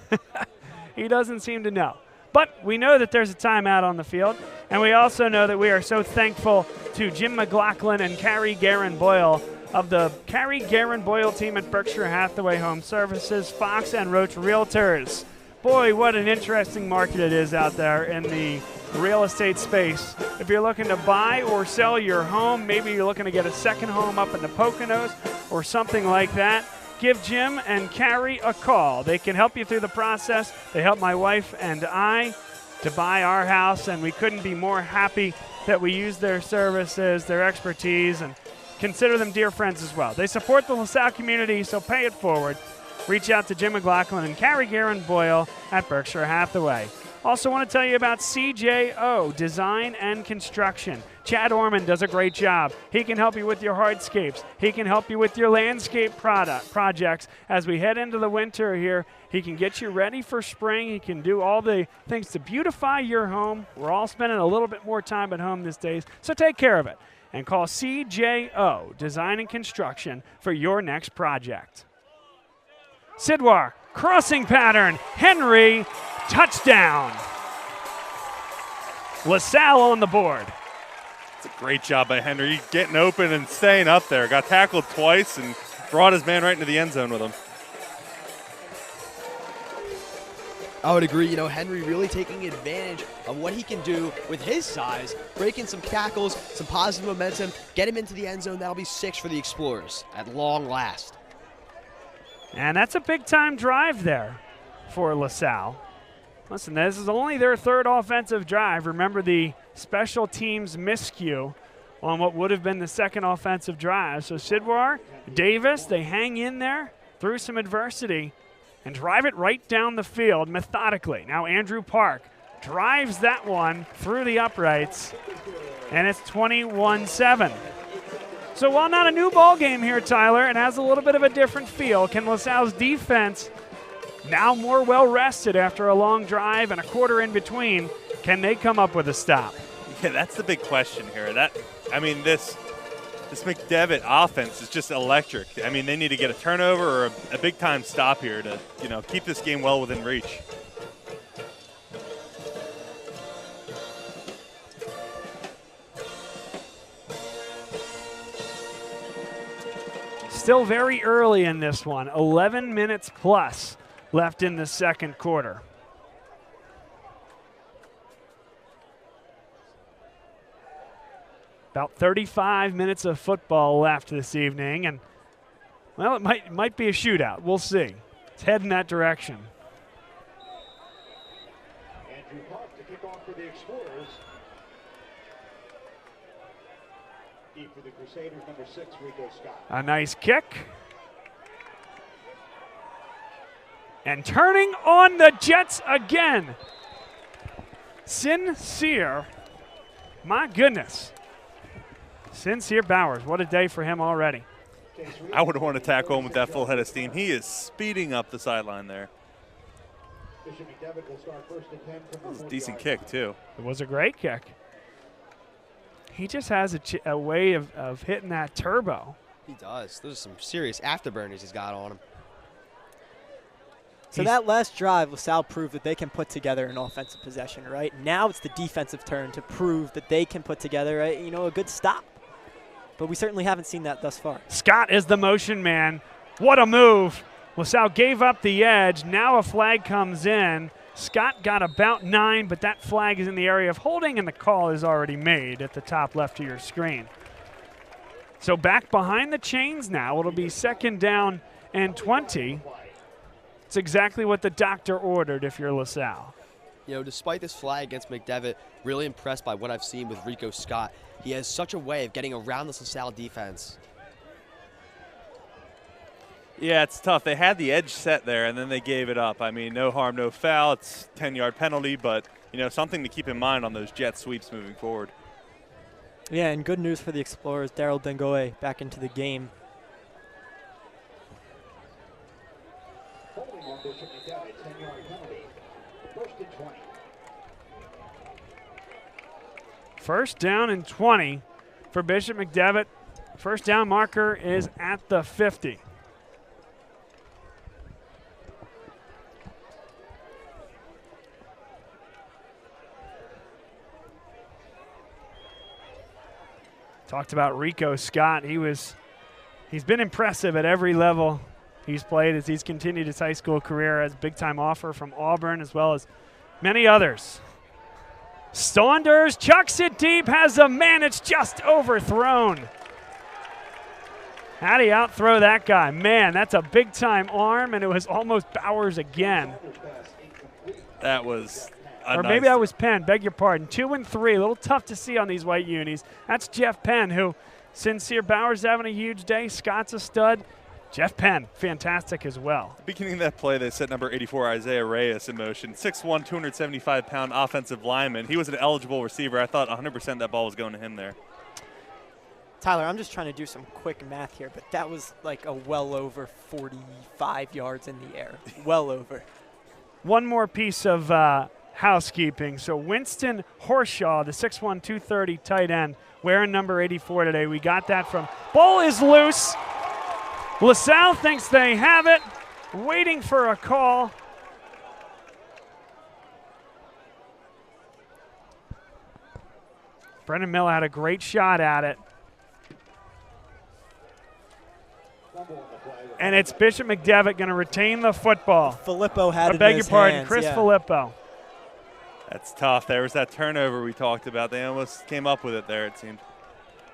[SPEAKER 1] he doesn't seem to know. But we know that there's a timeout on the field, and we also know that we are so thankful to Jim McLaughlin and Carrie Guerin Boyle of the Carrie Guerin Boyle team at Berkshire Hathaway Home Services, Fox and Roach Realtors. Boy, what an interesting market it is out there in the real estate space. If you're looking to buy or sell your home, maybe you're looking to get a second home up in the Poconos or something like that, give Jim and Carrie a call. They can help you through the process. They helped my wife and I to buy our house, and we couldn't be more happy that we use their services, their expertise, and consider them dear friends as well. They support the LaSalle community, so pay it forward. Reach out to Jim McLaughlin and Carrie Guerin Boyle at Berkshire Hathaway. Also want to tell you about CJO, Design and Construction. Chad Orman does a great job. He can help you with your hardscapes. He can help you with your landscape projects. As we head into the winter here, he can get you ready for spring. He can do all the things to beautify your home. We're all spending a little bit more time at home these days, so take care of it. And call CJO, Design and Construction, for your next project. Sidwar, crossing pattern, Henry, touchdown. LaSalle on the board.
[SPEAKER 4] It's a great job by Henry, getting open and staying up there. Got tackled twice and brought his man right into the end zone with him.
[SPEAKER 2] I would agree. Henry really taking advantage of what he can do with his size, breaking some tackles, some positive momentum, get him into the end zone. That'll be 6 for the Explorers at long last.
[SPEAKER 1] And that's a big-time drive there for LaSalle. Listen, this is only their 3rd offensive drive. Remember the special teams miscue on what would have been the 2nd offensive drive. So Sidwar, Davis, they hang in there through some adversity and drive it right down the field methodically. Now Andrew Park drives that one through the uprights, and it's 21-7. So while not a new ball game here, Tyler, it has a little bit of a different feel. Can LaSalle's defense, now more well-rested after a long drive and a quarter in between, can they come up with a stop?
[SPEAKER 4] Yeah, that's the big question here. This McDevitt offense is just electric. They need to get a turnover or a big-time stop here to, keep this game well within reach.
[SPEAKER 1] Still very early in this one. 11 minutes plus left in the 2nd quarter. About 35 minutes of football left this evening, and, well, it might be a shootout. We'll see. It's heading that direction.
[SPEAKER 5] Andrew Park to kick off for the Explorers. Deep for the Crusaders, number 6, Rico Scott.
[SPEAKER 1] A nice kick. And turning on the Jets again. Sincere. My goodness. Sincere Bowers. What a day for him already.
[SPEAKER 4] I would want to tackle him with that full head of steam. He is speeding up the sideline there.
[SPEAKER 5] McDevitt will start 1st and 10 from the 40-yard
[SPEAKER 4] Decent kick, too.
[SPEAKER 1] It was a great kick. He just has a way of hitting that turbo.
[SPEAKER 2] He does. Those are some serious afterburners he's got on him.
[SPEAKER 3] So that last drive, LaSalle proved that they can put together an offensive possession, right? Now it's the defensive turn to prove that they can put together, a good stop. But we certainly haven't seen that thus far.
[SPEAKER 1] Scott is the motion man. What a move. LaSalle gave up the edge. Now a flag comes in. Scott got about 9, but that flag is in the area of holding, and the call is already made at the top left of your screen. So back behind the chains now. It'll be 2nd down and 20. It's exactly what the doctor ordered if you're LaSalle.
[SPEAKER 2] Despite this flag against McDevitt, really impressed by what I've seen with Rico Scott. He has such a way of getting around this LaSalle defense.
[SPEAKER 4] Yeah, it's tough. They had the edge set there, and then they gave it up. No harm, no foul. It's a 10-yard penalty, but, something to keep in mind on those jet sweeps moving forward.
[SPEAKER 3] Yeah, and good news for the Explorers. Daryl Dengoe back into the game.
[SPEAKER 5] Holding on Bishop McDevitt, 10-yard penalty. 1st and 20.
[SPEAKER 1] 1st down and 20 for Bishop McDevitt. 1st down marker is at the 50. Talked about Rico Scott. He's been impressive at every level he's played as he's continued his high school career, as a big-time offer from Auburn as well as many others. Saunders chucks it deep, has a man, it's just overthrown. How'd he outthrow that guy? Man, that's a big-time arm, and it was almost Bowers again.
[SPEAKER 4] That was
[SPEAKER 1] or maybe that was Penn, beg your pardon. 2 and 3, a little tough to see on these white unis. That's Jeff Penn, who, Sincere Bowers having a huge day. Scott's a stud. Jeff Penn, fantastic as well.
[SPEAKER 4] Beginning of that play, they set number 84, Isaiah Reyes, in motion. 6'1", 275-pound offensive lineman. He was an eligible receiver. I thought 100% that ball was going to him there.
[SPEAKER 3] Tyler, I'm just trying to do some quick math here, but that was like a well over 45 yards in the air. Well over.
[SPEAKER 1] One more piece of housekeeping. So Winston Horshaw, the 6'1", 230 tight end, wearing number 84 today. We got that from. Ball is loose. LaSalle thinks they have it, waiting for a call. Brendan Miller had a great shot at it. And it's Bishop McDevitt going to retain the football.
[SPEAKER 3] Filippo had it in his
[SPEAKER 1] I beg your pardon,
[SPEAKER 3] hands,
[SPEAKER 1] Chris
[SPEAKER 3] yeah.
[SPEAKER 1] Filippo.
[SPEAKER 4] That's tough. There was that turnover we talked about. They almost came up with it there, it seemed.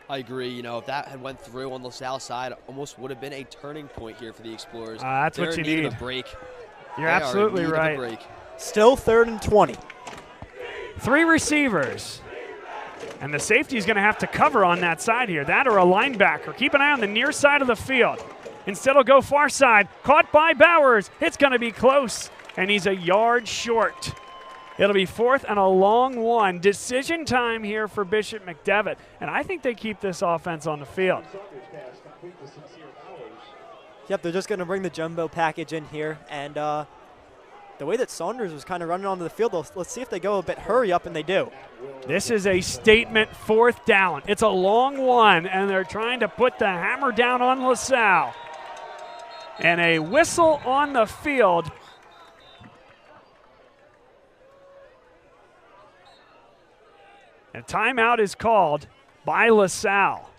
[SPEAKER 2] I agree. You know, if that had went through on the LaSalle side, almost would have been a turning point here for the Explorers.
[SPEAKER 1] That's what you need.
[SPEAKER 2] A break.
[SPEAKER 1] You're absolutely right.
[SPEAKER 2] Break.
[SPEAKER 3] Still 3rd and 20.
[SPEAKER 1] 3 receivers. And the safety is going to have to cover on that side here. That or a linebacker. Keep an eye on the near side of the field. Instead, he'll go far side. Caught by Bowers. It's going to be close. And he's a yard short. It'll be 4th and a long one. Decision time here for Bishop McDevitt. And I think they keep this offense on the field.
[SPEAKER 3] Yep, they're just going to bring the jumbo package in here. And the way that Saunders was kind of running onto the field, let's see if they go a bit hurry up, and they do.
[SPEAKER 1] This is a statement 4th down. It's a long one, and they're trying to put the hammer down on LaSalle. And a whistle on the field. And timeout is called by LaSalle.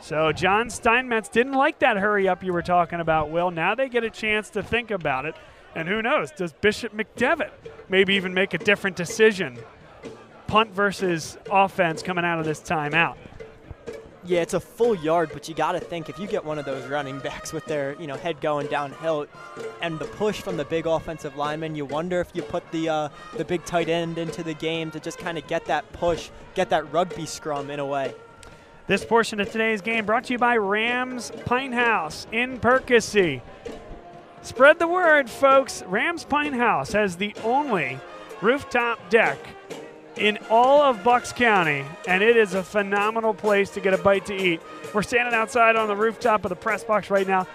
[SPEAKER 1] So John Steinmetz didn't like that hurry up you were talking about, Will. Now they get a chance to think about it. And who knows, does Bishop McDevitt maybe even make a different decision? Punt versus offense coming out of this timeout.
[SPEAKER 3] Yeah, it's a full yard, but you got to think if you get one of those running backs with their head going downhill and the push from the big offensive lineman, you wonder if you put the big tight end into the game to just kind of get that push, get that rugby scrum in a way.
[SPEAKER 1] This portion of today's game brought to you by Rams Pine House in Percy. Spread the word, folks. Rams Pine House has the only rooftop deck in all of Bucks County, and it is a phenomenal place to get a bite to eat. We're standing outside on the rooftop of the press box right now.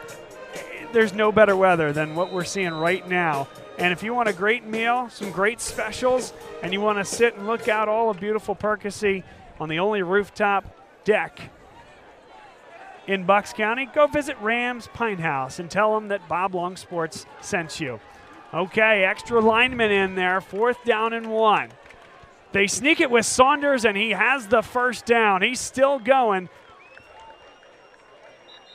[SPEAKER 1] There's no better weather than what we're seeing right now. And if you want a great meal, some great specials, and you want to sit and look out all of beautiful Percy on the only rooftop deck in Bucks County, go visit Rams Pine House and tell them that Bob Long Sports sent you. Okay, extra lineman in there, 4th down and 1. They sneak it with Saunders, and he has the 1st down. He's still going.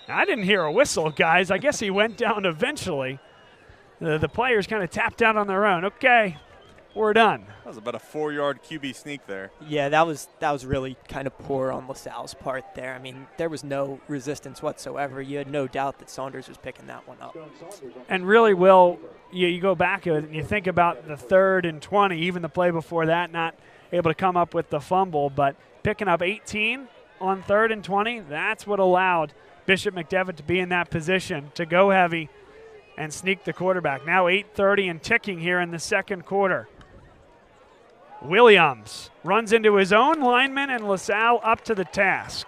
[SPEAKER 1] I didn't hear a whistle, guys. I guess he went down eventually. The players kind of tapped out on their own. Okay, we're done.
[SPEAKER 4] That was about a 4-yard QB sneak there.
[SPEAKER 3] Yeah, that was really kind of poor on LaSalle's part there. I mean, there was no resistance whatsoever. You had no doubt that Saunders was picking that one up.
[SPEAKER 1] And really, Will, you go back and you think about the 3rd and 20, even the play before that, not able to come up with the fumble, but picking up 18 on 3rd and 20, that's what allowed Bishop McDevitt to be in that position to go heavy and sneak the quarterback. Now 8:30 and ticking here in the 2nd quarter. Williams runs into his own lineman, and LaSalle up to the task.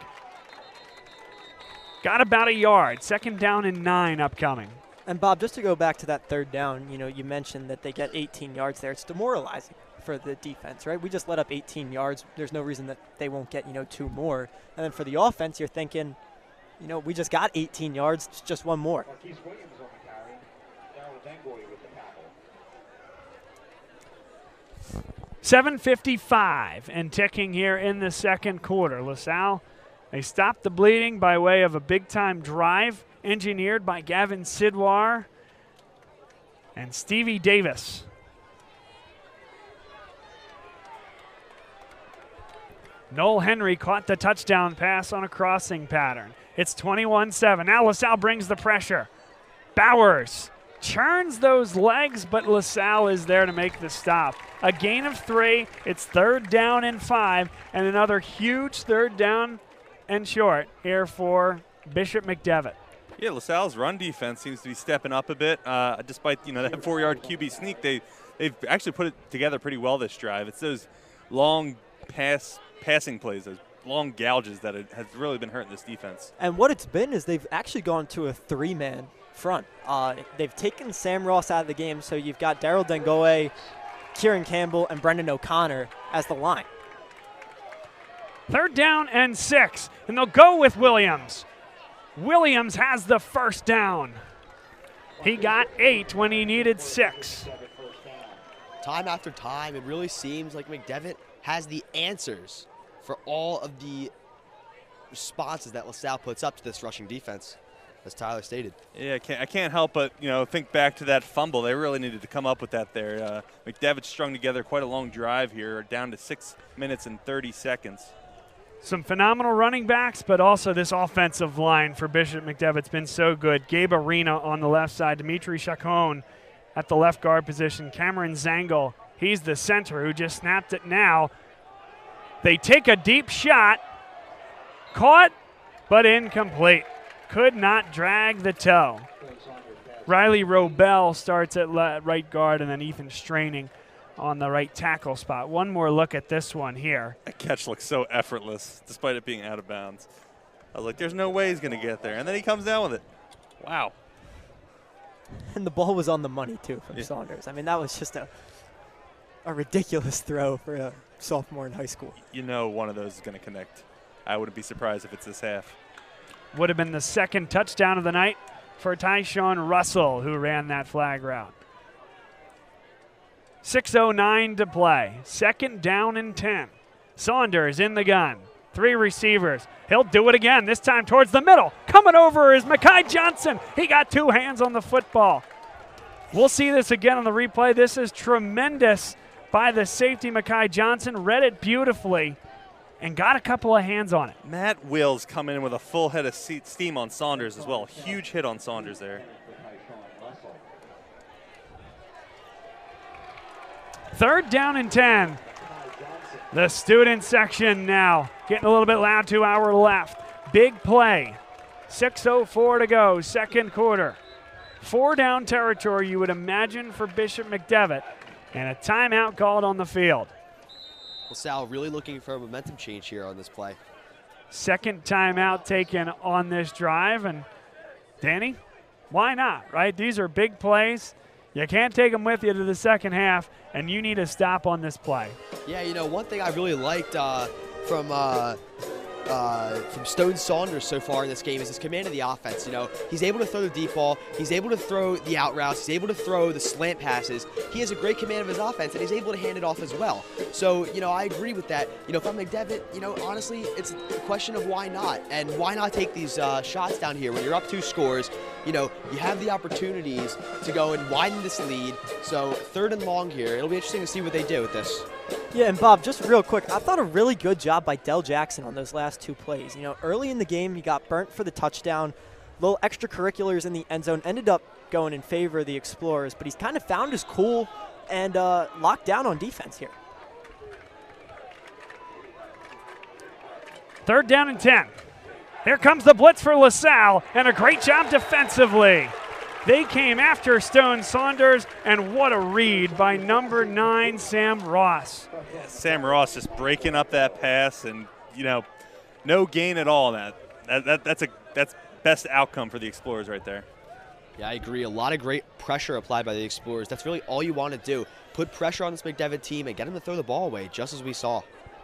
[SPEAKER 1] Got about a yard. 2nd down and 9 upcoming.
[SPEAKER 3] And, Bob, just to go back to that 3rd down, you mentioned that they get 18 yards there. It's demoralizing for the defense, right? We just let up 18 yards. There's no reason that they won't get, 2 more. And then for the offense, you're thinking, we just got 18 yards, it's just 1 more.
[SPEAKER 1] 7:55 and ticking here in the 2nd quarter. LaSalle, they stopped the bleeding by way of a big-time drive engineered by Gavin Sidwar and Stevie Davis. Noel Henry caught the touchdown pass on a crossing pattern. It's 21-7. Now LaSalle brings the pressure. Bowers churns those legs, but LaSalle is there to make the stop. A gain of 3. It's 3rd down and 5, and another huge 3rd down and short here for Bishop McDevitt.
[SPEAKER 4] Yeah, LaSalle's run defense seems to be stepping up a bit. Despite that 4-yard QB sneak, they've actually put it together pretty well this drive. It's those long passing plays, those long gouges that has really been hurting this defense.
[SPEAKER 3] And what it's been is they've actually gone to a 3-man front. They've taken Sam Ross out of the game, so you've got Daryl Dengoe, Kieran Campbell, and Brendan O'Connor as the line.
[SPEAKER 1] 3rd down and 6, and they'll go with Williams. Williams has the first down. He got 8 when he needed 6.
[SPEAKER 2] Time after time, it really seems like McDevitt has the answers for all of the responses that LaSalle puts up to this rushing defense, as Tyler stated.
[SPEAKER 4] Yeah, I can't help but think back to that fumble. They really needed to come up with that there. McDevitt strung together quite a long drive here, down to 6 minutes and 30 seconds.
[SPEAKER 1] Some phenomenal running backs, but also this offensive line for Bishop McDevitt's been so good. Gabe Arena on the left side, Dimitri Chacon at the left guard position, Cameron Zangle, he's the center who just snapped it now. They take a deep shot, caught, but incomplete. Could not drag the toe. Riley Robel starts at right guard, and then Ethan Straining on the right tackle spot. One more look at this one here.
[SPEAKER 4] That catch looks so effortless, despite it being out of bounds. I was like, there's no way he's going to get there. And then he comes down with it. Wow.
[SPEAKER 3] And the ball was on the money, too, from Saunders. I mean, that was just a ridiculous throw for a sophomore in high school.
[SPEAKER 4] One of those is going to connect. I wouldn't be surprised if it's this half.
[SPEAKER 1] Would have been the 2nd touchdown of the night for Tyshawn Russell, who ran that flag route. 6:09 to play. 2nd down and 10. Saunders in the gun. 3 receivers. He'll do it again, this time towards the middle. Coming over is Mekhi Johnson. He got 2 hands on the football. We'll see this again on the replay. This is tremendous by the safety, Mekhi Johnson. Read it beautifully and got a couple of hands on it.
[SPEAKER 4] Matt Wills coming in with a full head of steam on Saunders as well. Huge hit on Saunders there.
[SPEAKER 1] 3rd down and 10. The student section now getting a little bit loud to our left. Big play. 6:04 to go, 2nd quarter. 4-down territory, you would imagine, for Bishop McDevitt, and a timeout called on the field.
[SPEAKER 2] LaSalle really looking for a momentum change here on this play.
[SPEAKER 1] 2nd timeout taken on this drive, and Danny, why not, right? These are big plays. You can't take them with you to the 2nd half, and you need a stop on this play.
[SPEAKER 2] Yeah, one thing I really liked from Stone Saunders so far in this game is his command of the offense. He's able to throw the deep ball. He's able to throw the out routes. He's able to throw the slant passes. He has a great command of his offense, and he's able to hand it off as well. So, I agree with that. If I'm McDevitt, honestly, it's a question of why not. And why not take these shots down here when you're up 2 scores? You have the opportunities to go and widen this lead. So 3rd and long here. It'll be interesting to see what they do with this.
[SPEAKER 3] Yeah, and Bob, just real quick, I thought a really good job by Del Jackson on those last 2 plays. Early in the game, he got burnt for the touchdown. Little extracurriculars in the end zone ended up going in favor of the Explorers, but he's kind of found his cool and locked down on defense here.
[SPEAKER 1] 3rd down and 10. Here comes the blitz for LaSalle, and a great job defensively. They came after Stone Saunders, and what a read by number 9, Sam Ross.
[SPEAKER 4] Yeah, Sam Ross just breaking up that pass, and no gain at all. That's best outcome for the Explorers right there.
[SPEAKER 2] Yeah, I agree. A lot of great pressure applied by the Explorers. That's really all you want to do. Put pressure on this McDevitt team and get them to throw the ball away, just as we saw.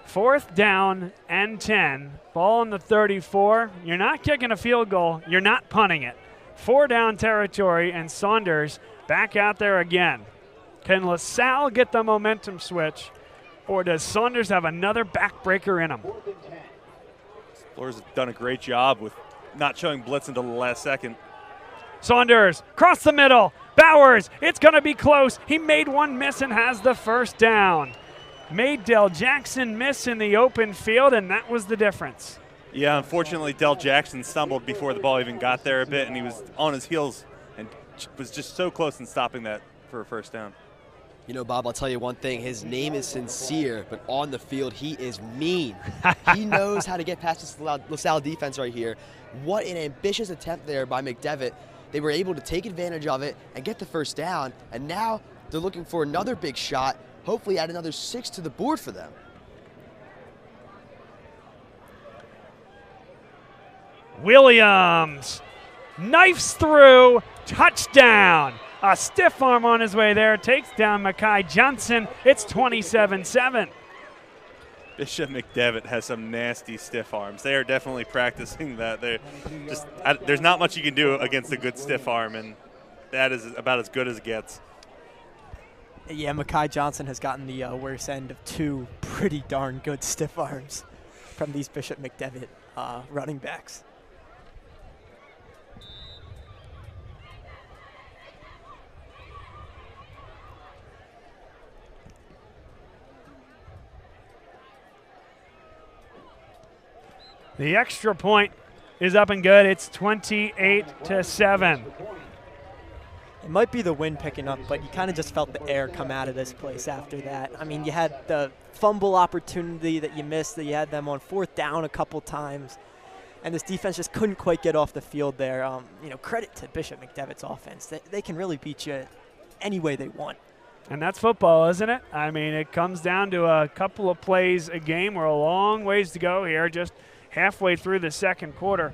[SPEAKER 1] 4th down and 10. Ball on the 34. You're not kicking a field goal. You're not punting it. 4-down territory, and Saunders back out there again. Can LaSalle get the momentum switch, or does Saunders have another backbreaker in him?
[SPEAKER 4] Explorers have done a great job with not showing blitz until the last second.
[SPEAKER 1] Saunders, cross the middle. Bowers, it's going to be close. He made one miss and has the first down. Made Del Jackson miss in the open field, and that was the difference.
[SPEAKER 4] Yeah, unfortunately, Del Jackson stumbled before the ball even got there a bit, and he was on his heels and was just so close in stopping that for a first down.
[SPEAKER 2] You know, Bob, I'll tell you one thing. His name is sincere, but on the field, he is mean. He knows how to get past this LaSalle defense right here. What an ambitious attempt there by McDevitt. They were able to take advantage of it and get the first down, and now they're looking for another big shot, hopefully add another 6 to the board for them.
[SPEAKER 1] Williams knifes through, touchdown. A stiff arm on his way there, takes down Mekhi Johnson. It's 27-7.
[SPEAKER 4] Bishop McDevitt has some nasty stiff arms. They are definitely practicing that. There's not much you can do against a good stiff arm, and that is about as good as it gets.
[SPEAKER 3] Yeah, Mekhi Johnson has gotten the worst end of 2 pretty darn good stiff arms from these Bishop McDevitt running backs.
[SPEAKER 1] The extra point is up and good. It's 28-7.
[SPEAKER 3] It might be the wind picking up, but you kind of just felt the air come out of this place after that. I mean, you had the fumble opportunity that you missed, that you had them on 4th down a couple times, and this defense just couldn't quite get off the field there. You know, credit to Bishop McDevitt's offense. They can really beat you any way they want.
[SPEAKER 1] And that's football, isn't it? I mean, it comes down to a couple of plays a game. We're a long ways to go here, just halfway through the second quarter.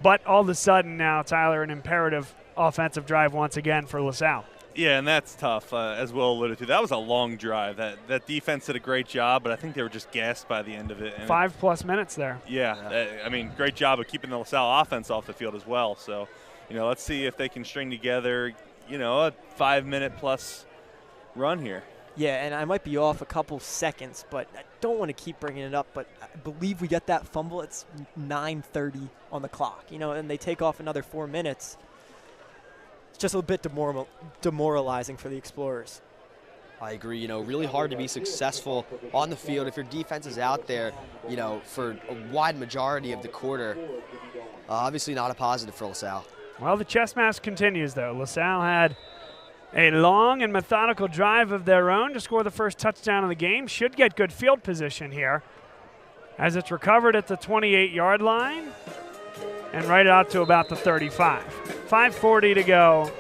[SPEAKER 1] But all of a sudden now, Tyler, an imperative offensive drive once again for LaSalle.
[SPEAKER 4] Yeah, and that's tough, as Will alluded to. That was a long drive. That defense did a great job, but I think they were just gassed by the end of it. And
[SPEAKER 1] 5+ minutes there.
[SPEAKER 4] Yeah, I mean, great job of keeping the LaSalle offense off the field as well. So, you know, let's see if they can string together, you know, a 5-minute-plus run here.
[SPEAKER 3] Yeah, and I might be off a couple seconds, but I don't want to keep bringing it up, but I believe we get that fumble. It's 9:30 on the clock, you know, and they take off another 4 minutes. It's just a bit demoralizing for the Explorers.
[SPEAKER 2] I agree. You know, really hard to be successful on the field if your defense is out there, you know, for a wide majority of the quarter. Obviously not a positive for LaSalle.
[SPEAKER 1] Well, the chess match continues, though. LaSalle had a long and methodical drive of their own to score the first touchdown of the game. Should get good field position here as it's recovered at the 28-yard line and right out to about the 35. 5:40 to go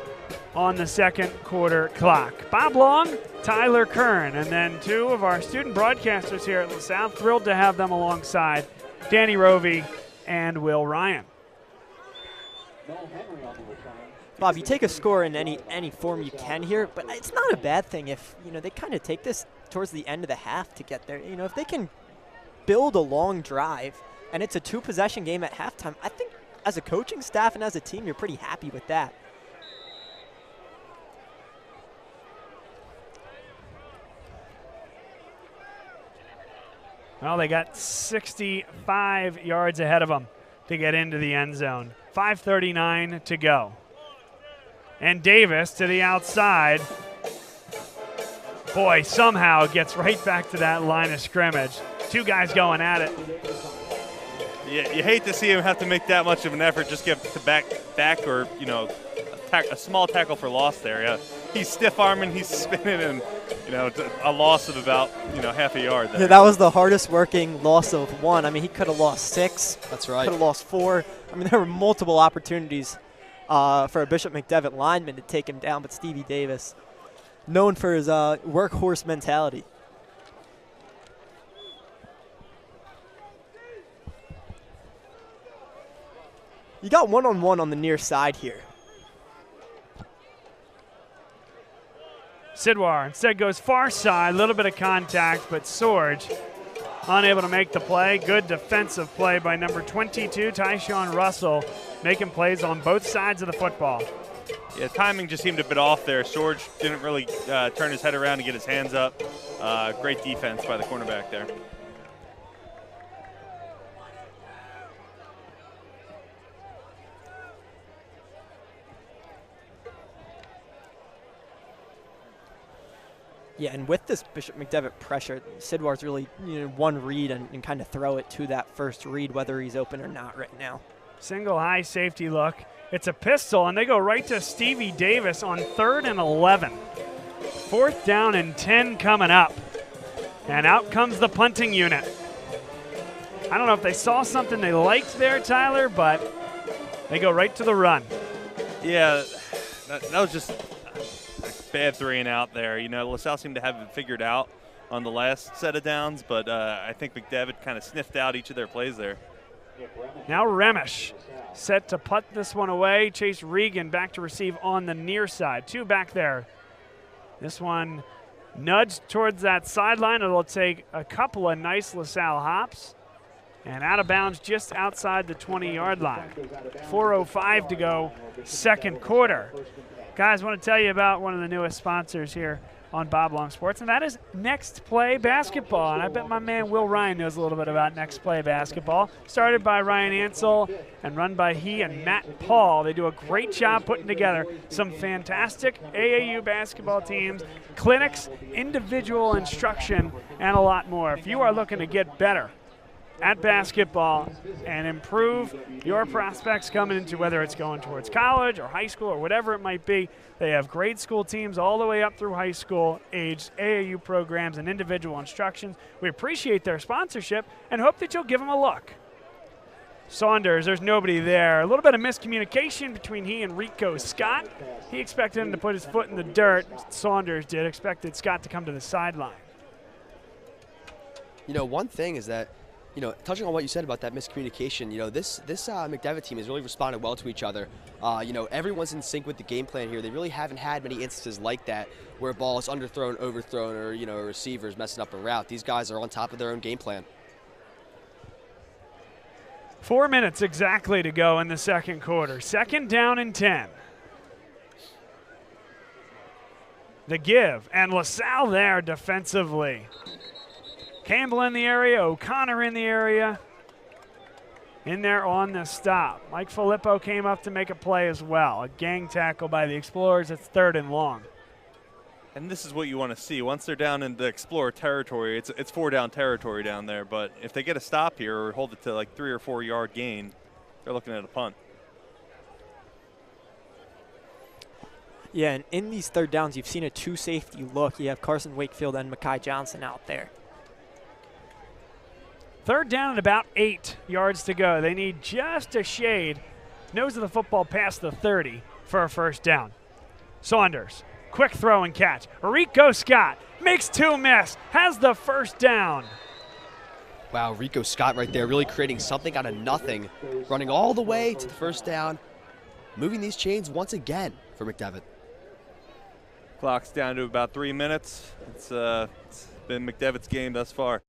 [SPEAKER 1] on the second quarter clock. Bob Long, Tyler Kern, and then 2 of our student broadcasters here at LaSalle. Thrilled to have them alongside Danny Rovey and Will Ryan.
[SPEAKER 3] Bob, you take a score in any form you can here, but it's not a bad thing if, you know, they kind of take this towards the end of the half to get there. You know, if they can build a long drive and it's a 2-possession game at halftime, I think as a coaching staff and as a team, you're pretty happy with that.
[SPEAKER 1] Well, they got 65 yards ahead of them to get into the end zone. 5:39 to go. And Davis to the outside. Boy, somehow gets right back to that line of scrimmage. 2 guys going at it.
[SPEAKER 4] Yeah, you hate to see him have to make that much of an effort, just get to back or, you know, a small tackle for loss there. Yeah. He's stiff-arming, he's spinning, and, you know, a loss of about, you know, half a yard there.
[SPEAKER 3] Yeah, that was the hardest working loss of 1. I mean, he could have lost 6.
[SPEAKER 2] That's right.
[SPEAKER 3] Could have lost 4. I mean, there were multiple opportunities for a Bishop McDevitt lineman to take him down, but Stevie Davis, known for his workhorse mentality. You got one-on-one on the near side here.
[SPEAKER 1] Sidwar instead goes far side, a little bit of contact, but Sorge unable to make the play. Good defensive play by number 22, Tyshawn Russell, making plays on both sides of the football.
[SPEAKER 4] Yeah, timing just seemed a bit off there. Sorge didn't really turn his head around and get his hands up. Great defense by the cornerback there.
[SPEAKER 3] Yeah, and with this Bishop McDevitt pressure, Sidwar's really, you know, one read and kind of throw it to that first read, whether he's open or not right now.
[SPEAKER 1] Single high safety look. It's a pistol, and they go right to Stevie Davis on 3rd and 11. 4th down and 10 coming up. And out comes the punting unit. I don't know if they saw something they liked there, Tyler, but they go right to the run.
[SPEAKER 4] Yeah, that was just a bad 3-and-out there. You know, LaSalle seemed to have it figured out on the last set of downs, but I think McDevitt kind of sniffed out each of their plays there.
[SPEAKER 1] Now Remish set to punt this one away. Chase Regan back to receive on the near side. 2 back there. This one nudged towards that sideline. It'll take a couple of nice LaSalle hops. And out of bounds just outside the 20-yard line. 4:05 to go, 2nd quarter. Guys, I want to tell you about one of the newest sponsors here on Bob Long Sports, and that is Next Play Basketball. And I bet my man Will Ryan knows a little bit about Next Play Basketball. Started by Ryan Ansel and run by he and Matt Paul. They do a great job putting together some fantastic AAU basketball teams, clinics, individual instruction, and a lot more. If you are looking to get better at basketball and improve your prospects coming into whether it's going towards college or high school or whatever it might be, they have grade school teams all the way up through high school aged AAU programs and individual instructions. We appreciate their sponsorship and hope that you'll give them a look. Saunders, there's nobody there. A little bit of miscommunication between he and Rico Scott. He expected him to put his foot in the dirt. Saunders did, expected Scott to come to the sideline.
[SPEAKER 2] You know, one thing is that, you know, touching on what you said about that miscommunication, you know, this McDevitt team has really responded well to each other. You know, everyone's in sync with the game plan here. They really haven't had many instances like that where a ball is underthrown, overthrown, or, you know, a receiver's messing up a route. These guys are on top of their own game plan.
[SPEAKER 1] 4 minutes exactly to go in the 2nd quarter. 2nd down and 10. The give, and LaSalle there defensively. Campbell in the area, O'Connor in the area. In there on the stop. Mike Filippo came up to make a play as well. A gang tackle by the Explorers. It's 3rd and long.
[SPEAKER 4] And this is what you want to see. Once they're down in the Explorer territory, it's 4-down territory down there. But if they get a stop here or hold it to like 3 or 4 yard gain, they're looking at a punt.
[SPEAKER 3] Yeah, and in these 3rd downs, you've seen a 2-safety look. You have Carson Wakefield and Makai Johnson out there.
[SPEAKER 1] 3rd down and about 8 yards to go. They need just a shade. Nose of the football past the 30 for a 1st down. Saunders, quick throw and catch. Rico Scott makes 2 miss, has the 1st down.
[SPEAKER 2] Wow, Rico Scott right there really creating something out of nothing, running all the way to the 1st down, moving these chains once again for McDevitt.
[SPEAKER 4] Clock's down to about 3 minutes. It's been McDevitt's game thus far.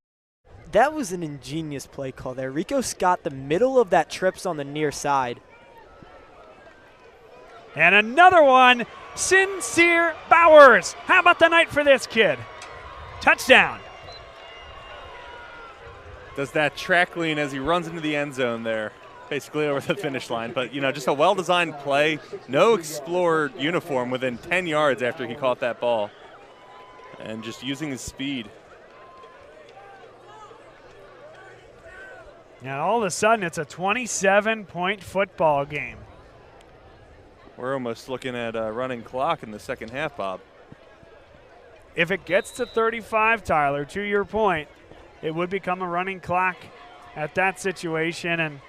[SPEAKER 3] That was an ingenious play call there. Rico Scott, the middle of that trips on the near side.
[SPEAKER 1] And another one, Sincere Bowers. How about the night for this kid? Touchdown.
[SPEAKER 4] Does that track lean as he runs into the end zone there, basically over the finish line. But, you know, just a well-designed play. No Explorer uniform within 10 yards after he caught that ball. And just using his speed.
[SPEAKER 1] And all of a sudden, it's a 27-point football game.
[SPEAKER 4] We're almost looking at a running clock in the 2nd half, Bob.
[SPEAKER 1] If it gets to 35, Tyler, to your point, it would become a running clock at that situation. And,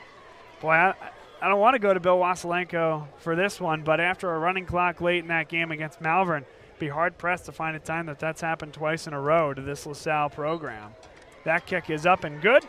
[SPEAKER 1] boy, I don't want to go to Bill Wasilenko for this one, but after a running clock late in that game against Malvern, be hard-pressed to find a time that's happened twice in a row to this LaSalle program. That kick is up and good.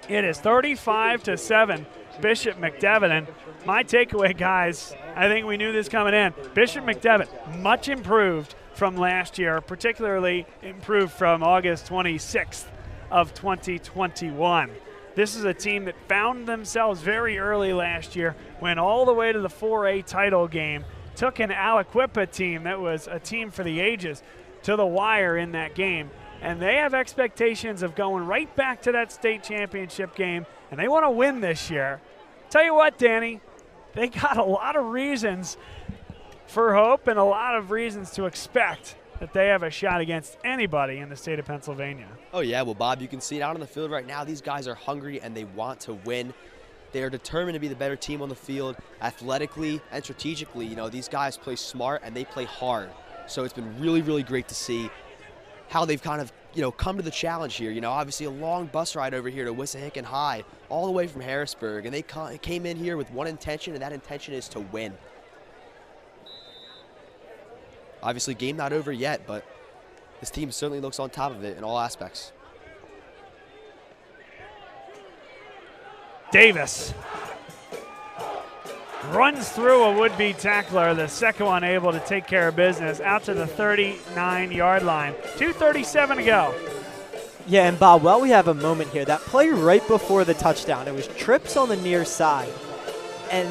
[SPEAKER 1] It is 35-7, Bishop McDevitt. And my takeaway, guys, I think we knew this coming in. Bishop McDevitt, much improved from last year, particularly improved from August 26th of 2021. This is a team that found themselves very early last year, went all the way to the 4A title game, took an Aliquippa team that was a team for the ages to the wire in that game. And they have expectations of going right back to that state championship game, and they want to win this year. Tell you what, Danny, they got a lot of reasons for hope and a lot of reasons to expect that they have a shot against anybody in the state of Pennsylvania.
[SPEAKER 2] Oh, yeah. Well, Bob, you can see it out on the field right now. These guys are hungry, and they want to win. They are determined to be the better team on the field, athletically and strategically. You know, these guys play smart, and they play hard. So it's been really, really great to see how they've kind of, come to the challenge here. Obviously a long bus ride over here to Wissahickon High, all the way from Harrisburg, and they came in here with one intention, and that intention is to win. Obviously, game not over yet, but this team certainly looks on top of it in all aspects.
[SPEAKER 1] Davis runs through a would-be tackler, the second one able to take care of business out to the 39-yard line. 2:37 to go.
[SPEAKER 3] Yeah, and Bob, while we have a moment here, that play right before the touchdown, it was trips on the near side. And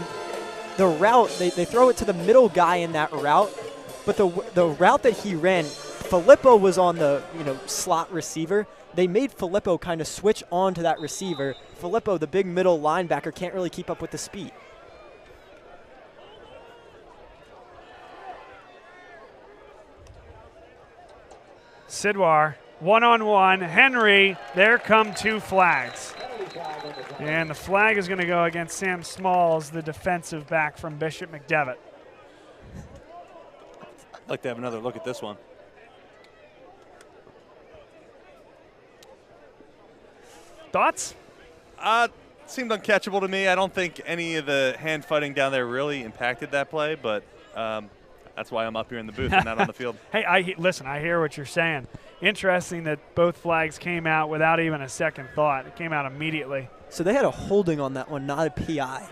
[SPEAKER 3] the route, they throw it to the middle guy in that route, but the route that he ran, Filippo was on the slot receiver. They made Filippo kind of switch on to that receiver. Filippo, the big middle linebacker, can't really keep up with the speed.
[SPEAKER 1] Sidwar, one-on-one. Henry, there come 2 flags. And the flag is going to go against Sam Smalls, the defensive back from Bishop McDevitt.
[SPEAKER 4] I'd like to have another look at this one.
[SPEAKER 1] Thoughts?
[SPEAKER 4] Seemed uncatchable to me. I don't think any of the hand fighting down there really impacted that play, but that's why I'm up here in the booth and not on the field.
[SPEAKER 1] Hey, listen, I hear what you're saying. Interesting that both flags came out without even a second thought. It came out immediately.
[SPEAKER 3] So they had a holding on that one, not a PI.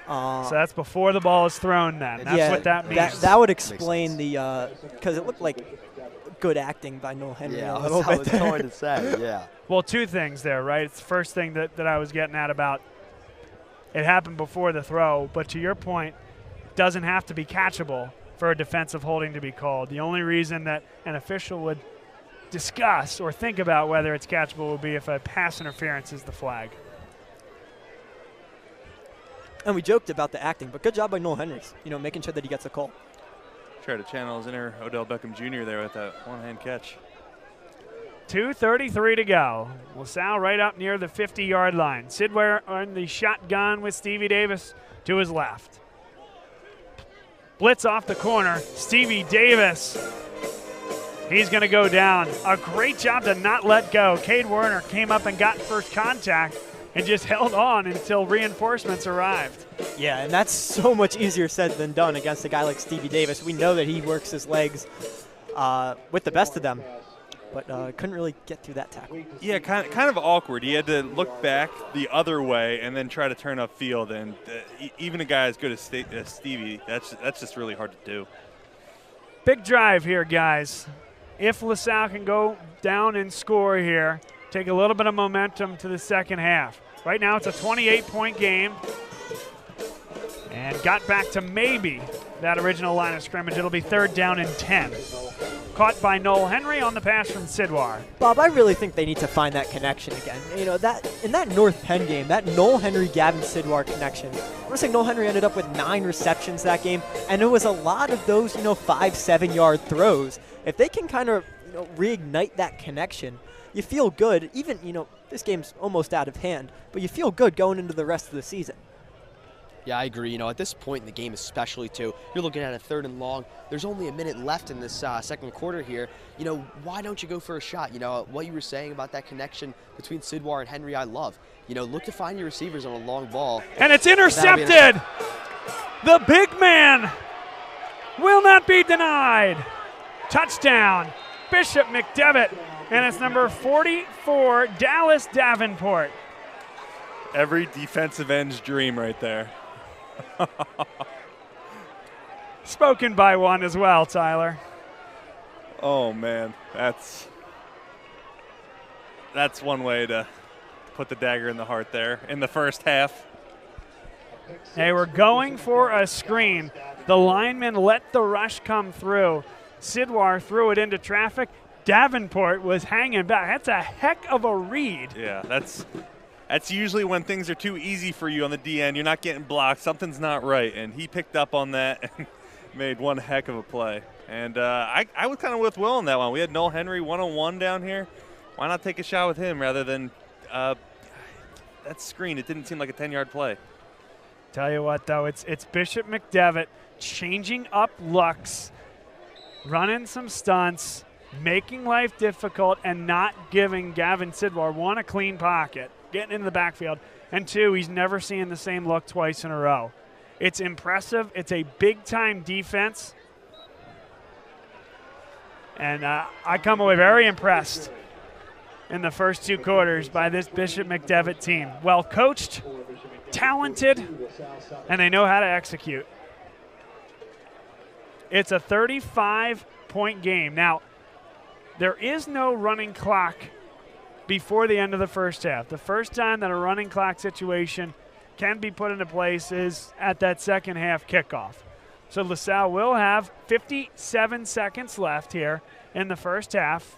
[SPEAKER 1] So that's before the ball is thrown then. That's what that means.
[SPEAKER 3] That would explain the because it looked like good acting by Noel Henry a little bit there.
[SPEAKER 2] I was going to say, yeah.
[SPEAKER 1] Well, 2 things there, right? It's the first thing that I was getting at about it happened before the throw, but to your point, it doesn't have to be catchable for a defensive holding to be called. The only reason that an official would discuss or think about whether it's catchable would be if a pass interference is the flag.
[SPEAKER 3] And we joked about the acting, but good job by Noel Henry, making sure that he gets a call.
[SPEAKER 4] Try to channel his inner Odell Beckham Jr. there with that one-hand catch.
[SPEAKER 1] 2:33 to go. LaSalle right up near the 50-yard line. Sidwar on the shotgun with Stevie Davis to his left. Blitz off the corner. Stevie Davis. He's going to go down. A great job to not let go. Cade Werner came up and got first contact and just held on until reinforcements arrived.
[SPEAKER 3] Yeah, and that's so much easier said than done against a guy like Stevie Davis. We know that he works his legs with the best of them, but couldn't really get through that tackle.
[SPEAKER 4] Yeah, kind of awkward. He had to look back the other way and then try to turn upfield. And even a guy as good as Stevie, that's just really hard to do.
[SPEAKER 1] Big drive here, guys. If LaSalle can go down and score here, take a little bit of momentum to the second half. Right now it's a 28-point game. And got back to maybe that original line of scrimmage. It'll be 3rd down and 10. Caught by Noel Henry on the pass from Sidwar.
[SPEAKER 3] Bob, I really think they need to find that connection again. That in that North Penn game, that Noel Henry, Gavin Sidwar connection. I want to say Noel Henry ended up with 9 receptions that game, and it was a lot of those, 5-7 yard throws. If they can kind of, reignite that connection, you feel good. Even, this game's almost out of hand, but you feel good going into the rest of the season.
[SPEAKER 2] Yeah, I agree. At this point in the game especially, too, you're looking at a 3rd and long. There's only a minute left in this second quarter here. Why don't you go for a shot? What you were saying about that connection between Sidwar and Henry, I love. Look to find your receivers on a long ball.
[SPEAKER 1] And it's intercepted. The big man will not be denied. Touchdown, Bishop McDevitt. And it's number 44, Dallas Davenport.
[SPEAKER 4] Every defensive end's dream right there.
[SPEAKER 1] Spoken by one as well, Tyler.
[SPEAKER 4] Oh, man. That's one way to put the dagger in the heart there in the first half.
[SPEAKER 1] They were going for a screen. The lineman let the rush come through. Sidwar threw it into traffic. Davenport was hanging back. That's a heck of a read.
[SPEAKER 4] Yeah, that's usually when things are too easy for you on the D end. You're not getting blocked. Something's not right. And he picked up on that and made one heck of a play. And I was kind of with Will on that one. We had Noel Henry one-on-one down here. Why not take a shot with him rather than that screen? It didn't seem like a 10-yard play.
[SPEAKER 1] Tell you what, though, it's Bishop McDevitt changing up looks. running some stunts, making life difficult, and not giving Gavin Sidwar, one, a clean pocket, getting into the backfield, and two, he's never seeing the same look twice in a row. It's impressive. It's a big-time defense. And I come away very impressed in the first 2 quarters by this Bishop McDevitt team. Well coached, talented, and they know how to execute. It's a 35-point game. Now, there is no running clock before the end of the first half. The first time that a running clock situation can be put into place is at that second half kickoff. So LaSalle will have 57 seconds left here in the first half,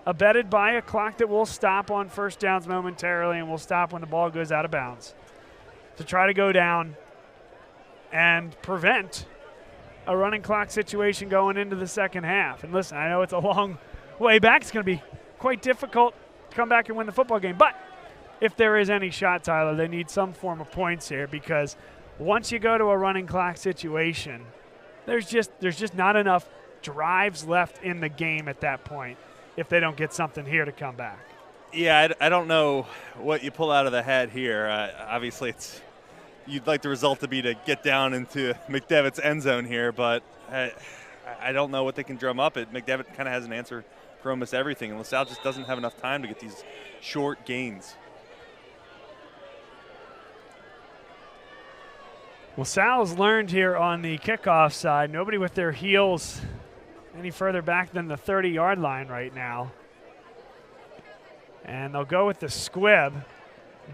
[SPEAKER 1] abetted by a clock that will stop on first downs momentarily and will stop when the ball goes out of bounds to try to go down and prevent a running clock situation going into the second half. And listen, I know it's a long way back. It's going to be quite difficult to come back and win the football game. But if there is any shot, Tyler, they need some form of points here, because once you go to a running clock situation, there's just not enough drives left in the game at that point if they don't get something here to come back.
[SPEAKER 4] Yeah, I don't know what you pull out of the hat here. Obviously, you'd like the result to be to get down into McDevitt's end zone here, but I don't know what they can drum up. McDevitt kind of has an answer for almost everything, and LaSalle just doesn't have enough time to get these short gains.
[SPEAKER 1] Well, Sal's learned here on the kickoff side. Nobody with their heels any further back than the 30-yard line right now. And they'll go with the squib.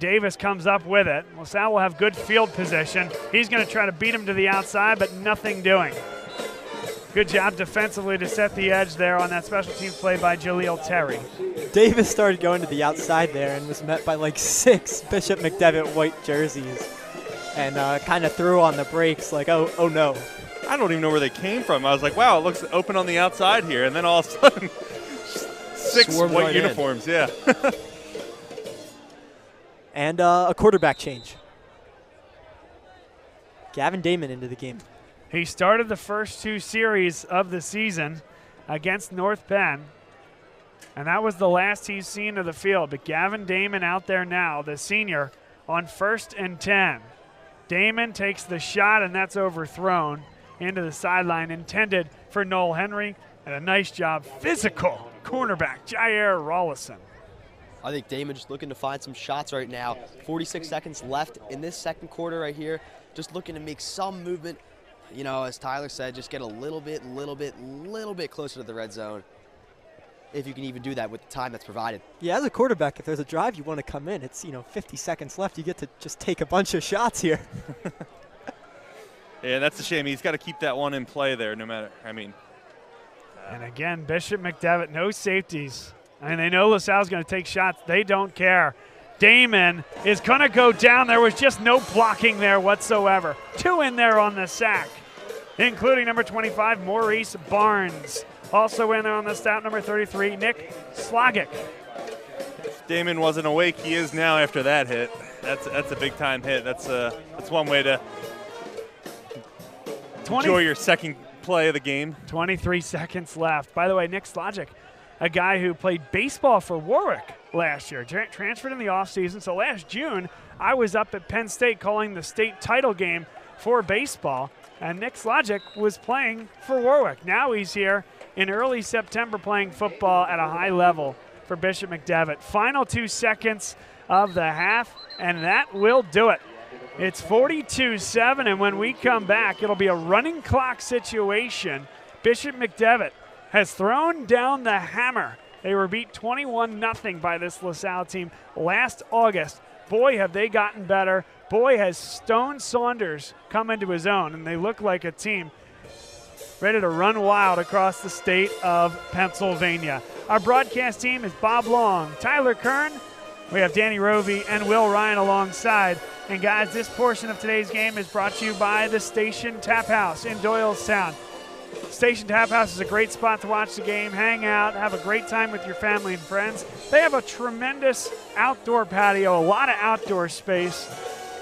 [SPEAKER 1] Davis comes up with it. LaSalle will have good field position. He's going to try to beat him to the outside, but nothing doing. Good job defensively to set the edge there on that special teams play by Jaleel Terry.
[SPEAKER 3] Davis started going to the outside there and was met by like 6 Bishop McDevitt white jerseys, and kind of threw on the brakes like, oh no.
[SPEAKER 4] I don't even know where they came from. I was like, wow, it looks open on the outside here. And then all of a sudden, 6
[SPEAKER 2] Swarmed
[SPEAKER 4] white
[SPEAKER 2] right
[SPEAKER 4] uniforms, yeah.
[SPEAKER 3] And a quarterback change. Gavin Damon into the game.
[SPEAKER 1] He started the first 2 series of the season against North Penn, and that was the last he's seen of the field. But Gavin Damon out there now, the senior, on 1st and 10. Damon takes the shot, and that's overthrown into the sideline, intended for Noel Henry, and a nice job, physical cornerback Jair Rollison.
[SPEAKER 2] I think Damon just looking to find some shots right now. 46 seconds left in this second quarter right here. Just looking to make some movement. You know, as Tyler said, just get a little bit closer to the red zone, if you can even do that with the time that's provided.
[SPEAKER 3] Yeah, as a quarterback, if there's a drive you want to come in, it's 50 seconds left. You get to just take a bunch of shots here.
[SPEAKER 4] Yeah, that's a shame. He's got to keep that one in play there no matter,
[SPEAKER 1] And again, Bishop McDevitt, no safeties. I mean, they know LaSalle's going to take shots. They don't care. Damon is going to go down. There was just no blocking there whatsoever. 2 in there on the sack, including number 25, Maurice Barnes. Also in there on the stout, number 33, Nick Slogic.
[SPEAKER 4] If Damon wasn't awake, he is now after that hit. That's a big-time hit. That's one way to enjoy your second play of the game. 23
[SPEAKER 1] seconds left. By the way, Nick Slogic, a guy who played baseball for Warwick last year, transferred in the offseason. So last June, I was up at Penn State calling the state title game for baseball, and Nick Slogic was playing for Warwick. Now he's here in early September playing football at a high level for Bishop McDevitt. Final 2 seconds of the half, and that will do it. It's 42-7, and when we come back, it'll be a running clock situation. Bishop McDevitt has thrown down the hammer. They were beat 21-0 by this LaSalle team last August. Boy, have they gotten better. Boy, has Stone Saunders come into his own, and they look like a team ready to run wild across the state of Pennsylvania. Our broadcast team is Bob Long, Tyler Kern. We have Danny Rovey and Will Ryan alongside. And guys, this portion of today's game is brought to you by the Station Tap House in Doylestown. Station Tap House is a great spot to watch the game, hang out, have a great time with your family and friends. They have a tremendous outdoor patio, a lot of outdoor space,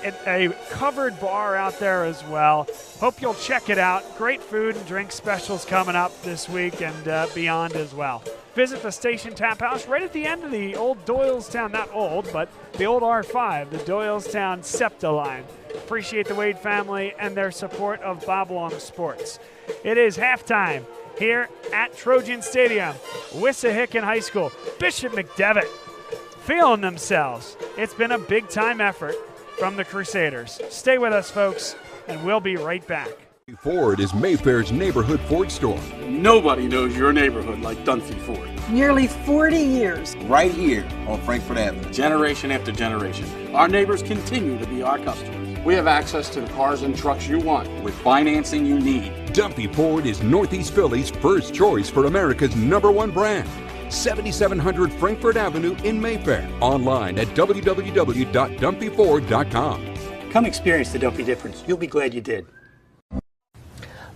[SPEAKER 1] a covered bar out there as well. Hope you'll check it out. Great food and drink specials coming up this week and beyond as well. Visit the Station Tap House right at the end of the old Doylestown, not old, but the old R5, the Doylestown SEPTA line. Appreciate the Wade family and their support of Bob Long Sports. It is halftime here at Trojan Stadium. Wissahickon High School, Bishop McDevitt feeling themselves. It's been a big-time effort from the Crusaders. Stay with us, folks, and we'll be right back.
[SPEAKER 6] Ford is Mayfair's neighborhood Ford store.
[SPEAKER 7] Nobody knows your neighborhood like Dunphy Ford.
[SPEAKER 8] Nearly 40 years.
[SPEAKER 9] Right here on Frankfort Avenue.
[SPEAKER 7] Generation after generation. Our neighbors continue to be our customers. We have access to the cars and trucks you want with financing you need.
[SPEAKER 6] Dunphy Ford is Northeast Philly's first choice for America's #1 brand. 7700 Frankfort Avenue in Mayfair. Online at www.dunphyford.com.
[SPEAKER 10] Come experience the Dunphy difference. You'll be glad you did.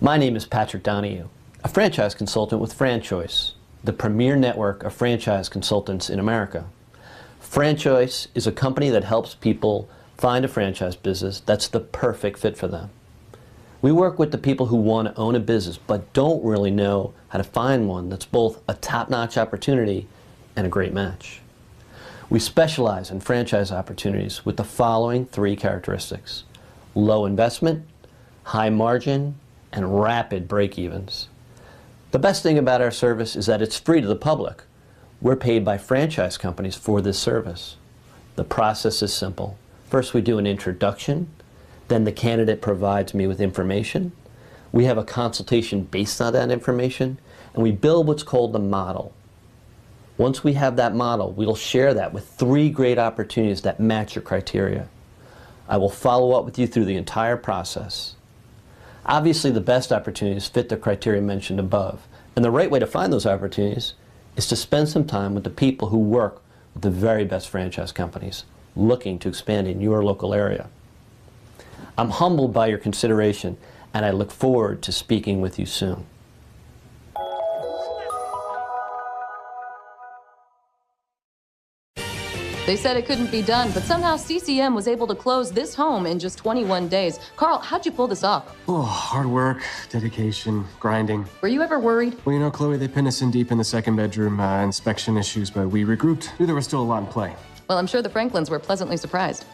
[SPEAKER 11] My name is Patrick Donahue, a franchise consultant with FranChoice, the premier network of franchise consultants in America. FranChoice is a company that helps people find a franchise business that's the perfect fit for them. We work with the people who want to own a business but don't really know how to find one that's both a top-notch opportunity and a great match. We specialize in franchise opportunities with the following 3 characteristics: low investment, high margin, and rapid break-evens. The best thing about our service is that it's free to the public. We're paid by franchise companies for this service. The process is simple. First, we do an introduction. Then the candidate provides me with information. We have a consultation based on that information, and we build what's called the model. Once we have that model, we'll share that with 3 great opportunities that match your criteria. I will follow up with you through the entire process. Obviously, the best opportunities fit the criteria mentioned above, and the right way to find those opportunities is to spend some time with the people who work with the very best franchise companies looking to expand in your local area. I'm humbled by your consideration, and I look forward to speaking with you soon.
[SPEAKER 12] They said it couldn't be done, but somehow CCM was able to close this home in just 21 days. Carl, how'd you pull this off?
[SPEAKER 13] Oh, hard work, dedication, grinding.
[SPEAKER 12] Were you ever worried?
[SPEAKER 13] Well, you know, Chloe, they pinned us in deep in the second bedroom, inspection issues, but we regrouped. Knew there was still a lot in play.
[SPEAKER 12] Well, I'm sure the Franklins were pleasantly surprised.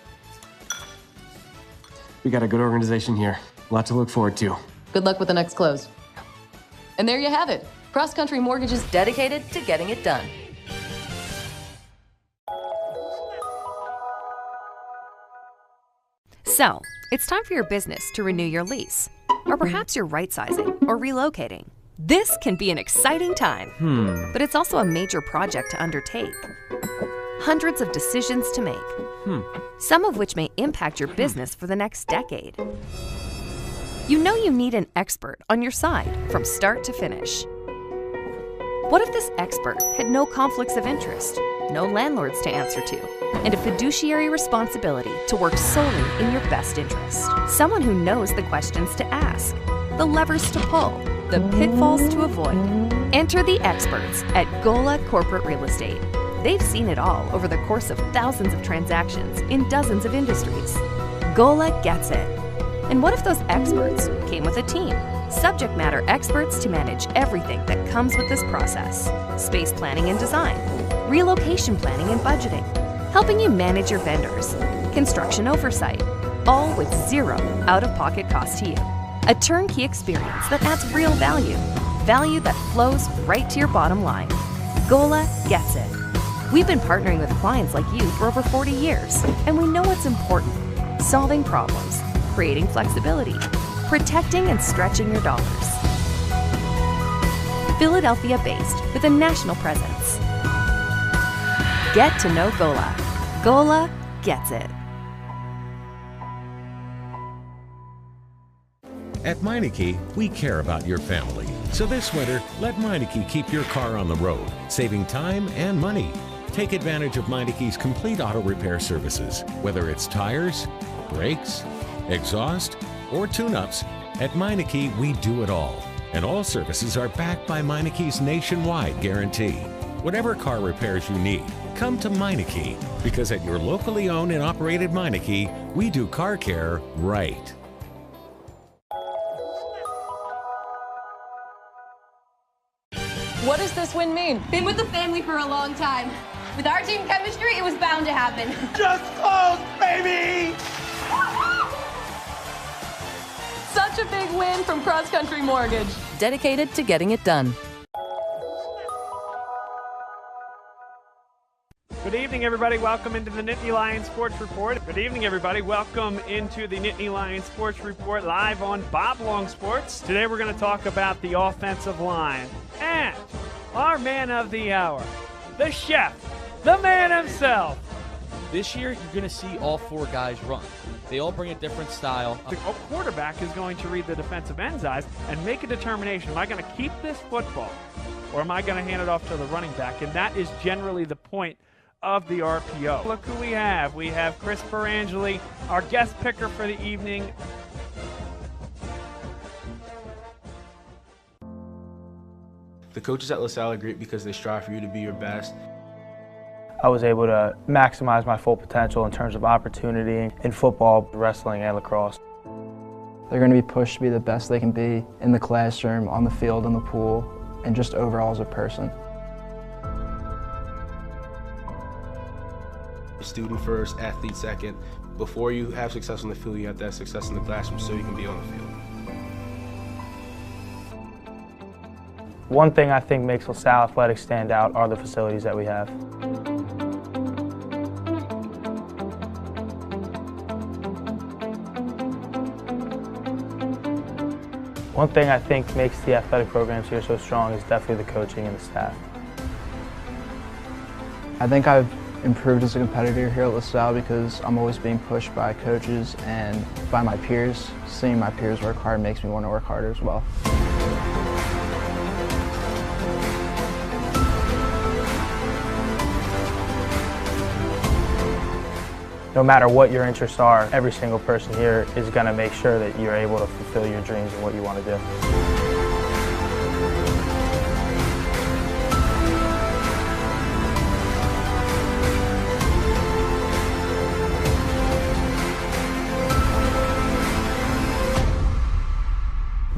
[SPEAKER 13] We got a good organization here. A lot to look forward to.
[SPEAKER 12] Good luck with the next close. And there you have it. Cross Country Mortgage is dedicated to getting it done.
[SPEAKER 14] So, it's time for your business to renew your lease. Or perhaps you're right-sizing or relocating. This can be an exciting time, but it's also a major project to undertake. Hundreds of decisions to make, some of which may impact your business for the next decade. You know you need an expert on your side from start to finish. What if this expert had no conflicts of interest, no landlords to answer to, and a fiduciary responsibility to work solely in your best interest? Someone who knows the questions to ask, the levers to pull, the pitfalls to avoid. Enter the experts at Gola Corporate Real Estate. They've seen it all over the course of thousands of transactions in dozens of industries. Gola gets it. And what if those experts came with a team? Subject matter experts to manage everything that comes with this process. Space planning and design, relocation planning and budgeting, helping you manage your vendors, construction oversight, all with zero out-of-pocket cost to you. A turnkey experience that adds real value, value that flows right to your bottom line. Gola gets it. We've been partnering with clients like you for over 40 years, and we know what's important: solving problems, creating flexibility, protecting and stretching your dollars. Philadelphia-based with a national presence. Get to know Gola. Gola gets it.
[SPEAKER 15] At Meineke, we care about your family. So this winter, let Meineke keep your car on the road, saving time and money. Take advantage of Meineke's complete auto repair services, whether it's tires, brakes, exhaust, or tune-ups. At Meineke, we do it all. And all services are backed by Meineke's nationwide guarantee. Whatever car repairs you need, come to Meineke, because at your locally owned and operated Meineke, We do car care right.
[SPEAKER 12] What does this win mean?
[SPEAKER 16] Been with the family for a long time. With our team chemistry, it was bound to happen.
[SPEAKER 17] Just close, baby!
[SPEAKER 12] Such a big win from Cross Country Mortgage. Dedicated to getting it done.
[SPEAKER 1] Good evening, everybody. Welcome into the Nittany Lions Sports Report. Good evening, everybody. Welcome into the Nittany Lions Sports Report live on Bob Long Sports. Today we're going to talk about the offensive line and our man of the hour, the chef, the man himself.
[SPEAKER 18] This year, you're going to see all four guys run. They all bring a different style.
[SPEAKER 1] The quarterback is going to read the defensive end's eyes and make a determination. Am I going to keep this football or am I going to hand it off to the running back? And that is generally the point of the RPO. Look who we have. We have Chris Perangeli, our guest picker for the evening.
[SPEAKER 19] The coaches at LaSalle are great because they strive for you to be your best.
[SPEAKER 20] I was able to maximize my full potential in terms of opportunity in football, wrestling, and lacrosse.
[SPEAKER 21] They're going to be pushed to be the best they can be in the classroom, on the field, in the pool, and just overall as a person.
[SPEAKER 19] Student first, athlete second. Before you have success on the field, you have to have success in the classroom so you can be on the field.
[SPEAKER 20] One thing I think makes LaSalle Athletics stand out are the facilities that we have. One thing I think makes the athletic programs here so strong is definitely the coaching and the staff.
[SPEAKER 21] I think I've improved as a competitor here at LaSalle because I'm always being pushed by coaches and by my peers. Seeing my peers work hard makes me want to work harder as well.
[SPEAKER 20] No matter what your interests are, every single person here is going to make sure that you're able to fulfill your dreams and what you want to do.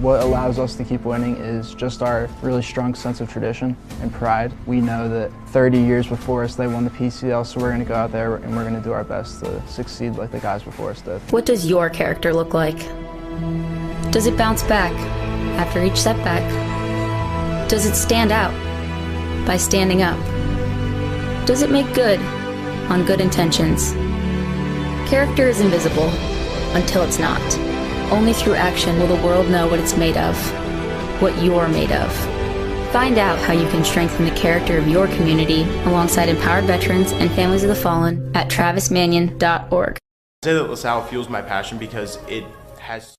[SPEAKER 21] What allows us to keep winning is just our really strong sense of tradition and pride. We know that 30 years before us they won the PCL, so we're going to go out there and we're going to do our best to succeed like the guys before us did.
[SPEAKER 22] What does your character look like? Does it bounce back after each setback? Does it stand out by standing up? Does it make good on good intentions? Character is invisible until it's not. Only through action will the world know what it's made of, what you're made of. Find out how you can strengthen the character of your community alongside empowered veterans and families of the fallen at travismanion.org.
[SPEAKER 23] I say that LaSalle fuels my passion because it has...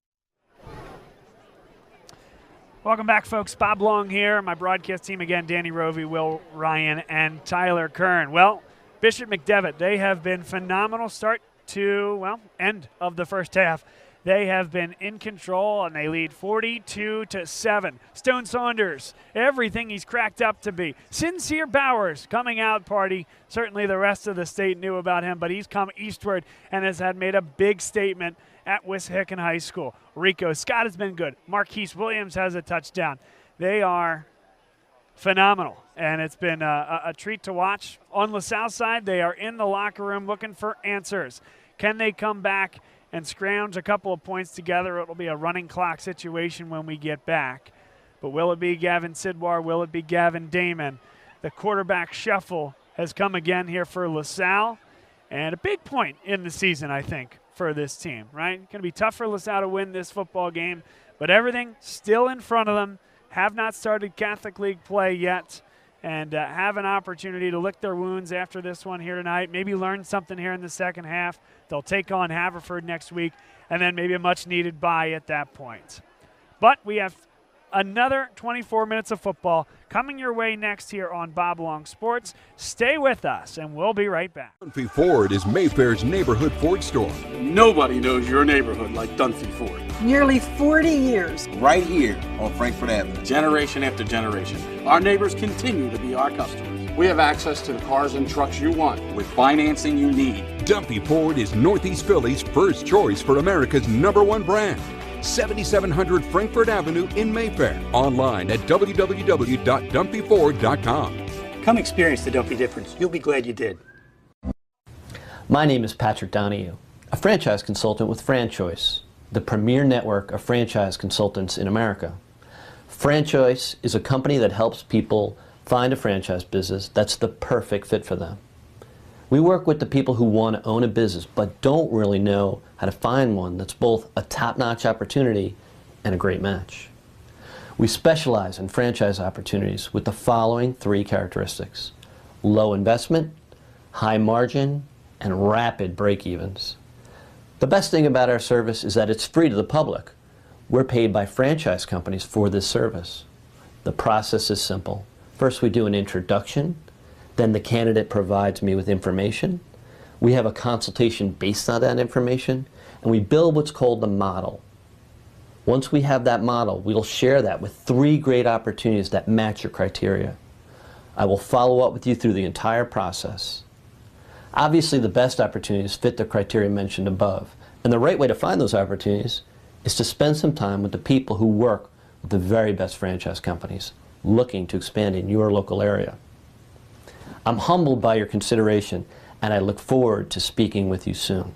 [SPEAKER 1] Welcome back, folks. Bob Long here. My broadcast team again, Danny Rovey, Will Ryan, and Tyler Kern. Well, Bishop McDevitt, they have been phenomenal start to, well, end of the first half. They have been in control, and they lead 42-7. Stone Saunders, everything he's cracked up to be. Sincere Bowers, coming out party. Certainly the rest of the state knew about him, but he's come eastward and has made a big statement at Wissahickon High School. Rico Scott has been good. Marquise Williams has a touchdown. They are phenomenal, and it's been a treat to watch. On LaSalle side, they are in the locker room looking for answers. Can they come back and scrounge a couple of points together? It'll be a running clock situation when we get back. But will it be Gavin Sidwar? Will it be Gavin Damon? The quarterback shuffle has come again here for LaSalle, and a big point in the season, I think, for this team, right? Going to be tough for LaSalle to win this football game, but everything still in front of them. Have not started Catholic League play yet, and have an opportunity to lick their wounds after this one here tonight, maybe learn something here in the second half. They'll take on Haverford next week, and then maybe a much-needed bye at that point. But we have another 24 minutes of football coming your way next here on Bob Long Sports. Stay with us, and we'll be right back.
[SPEAKER 6] Dunphy Ford is Mayfair's neighborhood Ford store.
[SPEAKER 7] Nobody knows your neighborhood like Dunphy Ford.
[SPEAKER 8] Nearly 40 years.
[SPEAKER 9] Right here on Frankfurt Avenue.
[SPEAKER 7] Generation after generation. Our neighbors continue to be our customers. We have access to the cars and trucks you want with financing you need.
[SPEAKER 6] Dumpy Ford is Northeast Philly's first choice for America's #1 brand. 7700 Frankfurt Avenue in Mayfair. Online at www.dumpyford.com.
[SPEAKER 10] Come experience the Dumpy difference. You'll be glad you did.
[SPEAKER 11] My name is Patrick Donahue, a franchise consultant with FranChoice, the premier network of franchise consultants in America. FranChoice is a company that helps people find a franchise business that's the perfect fit for them. We work with the people who want to own a business but don't really know how to find one that's both a top-notch opportunity and a great match. We specialize in franchise opportunities with the following 3 characteristics: low investment, high margin, and rapid break-evens. The best thing about our service is that it's free to the public. We're paid by franchise companies for this service. The process is simple. First, we do an introduction. Then the candidate provides me with information. We have a consultation based on that information, and we build what's called the model. Once we have that model, we'll share that with 3 great opportunities that match your criteria. I will follow up with you through the entire process. Obviously, the best opportunities fit the criteria mentioned above, and the right way to find those opportunities is to spend some time with the people who work with the very best franchise companies looking to expand in your local area. I'm humbled by your consideration, and I look forward to speaking with you soon.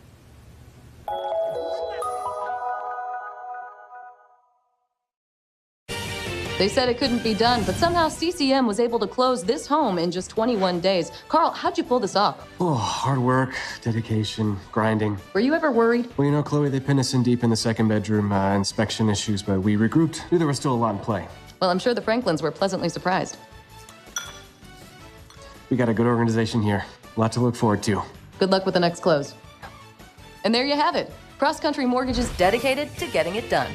[SPEAKER 12] They said it couldn't be done, but somehow CCM was able to close this home in just 21 days. Carl, how'd you pull this off?
[SPEAKER 13] Oh, hard work, dedication, grinding.
[SPEAKER 12] Were you ever worried?
[SPEAKER 13] Well, you know, Chloe, they pinned us in deep in the second bedroom, inspection issues, but we regrouped. Knew there was still a lot in play.
[SPEAKER 12] Well, I'm sure the Franklins were pleasantly surprised.
[SPEAKER 13] We got a good organization here. A lot to look forward to.
[SPEAKER 12] Good luck with the next close. And there you have it. Cross Country Mortgage is dedicated to getting it done.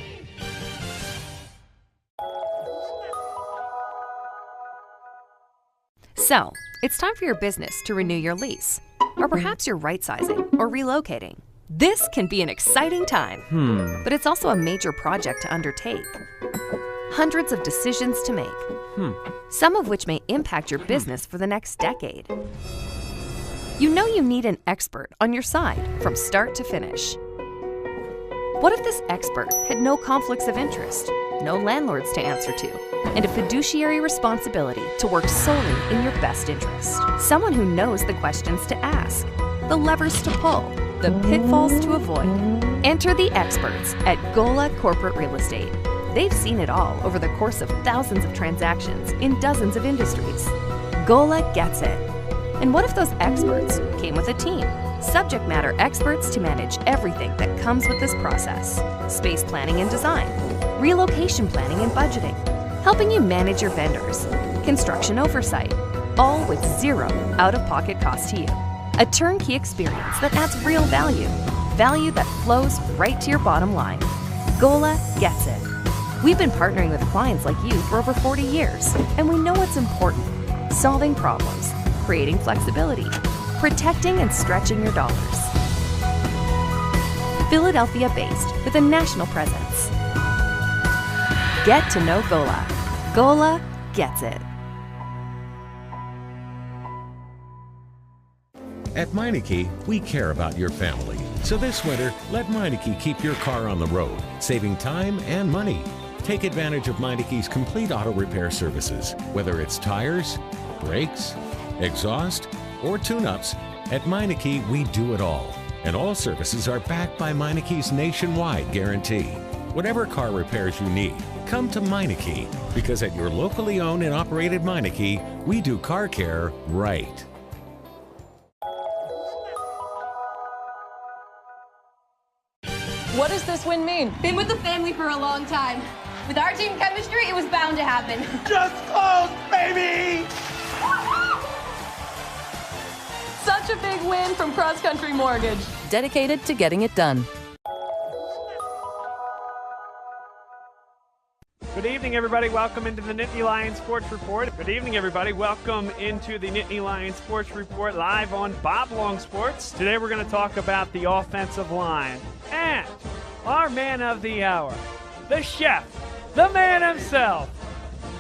[SPEAKER 14] So, it's time for your business to renew your lease. Or perhaps you're right-sizing or relocating. This can be an exciting time, but it's also a major project to undertake. Hundreds of decisions to make, some of which may impact your business for the next decade. You know you need an expert on your side from start to finish. What if this expert had no conflicts of interest, no landlords to answer to, and a fiduciary responsibility to work solely in your best interest? Someone who knows the questions to ask, the levers to pull, the pitfalls to avoid. Enter the experts at Gola Corporate Real Estate. They've seen it all over the course of thousands of transactions in dozens of industries. Gola gets it. And what if those experts came with a team? Subject matter experts to manage everything that comes with this process. Space planning and design, relocation planning and budgeting, helping you manage your vendors, construction oversight, all with 0 out-of-pocket cost to you. A turnkey experience that adds real value, value that flows right to your bottom line. Gola gets it. We've been partnering with clients like you for over 40 years, and we know what's important: solving problems, creating flexibility, protecting and stretching your dollars. Philadelphia-based with a national presence. Get to know Gola. Gola gets it.
[SPEAKER 15] At Meineke, we care about your family. So this winter, let Meineke keep your car on the road, saving time and money. Take advantage of Meineke's complete auto repair services, whether it's tires, brakes, exhaust, or tune-ups. At Meineke, we do it all. And all services are backed by Meineke's nationwide guarantee. Whatever car repairs you need, come to Meineke, because at your locally owned and operated Meineke, we do car care right.
[SPEAKER 16] What does this win mean? Been with the family for a long time. With our team chemistry, it was bound to happen.
[SPEAKER 17] Just close, baby!
[SPEAKER 12] Such a big win from Cross Country Mortgage, dedicated to getting it done.
[SPEAKER 1] Good evening, everybody. Welcome into the Nittany Lions Sports Report. Good evening, everybody. Welcome into the Nittany Lions Sports Report live on Bob Long Sports. Today we're going to talk about the offensive line and our man of the hour, the chef, the man himself,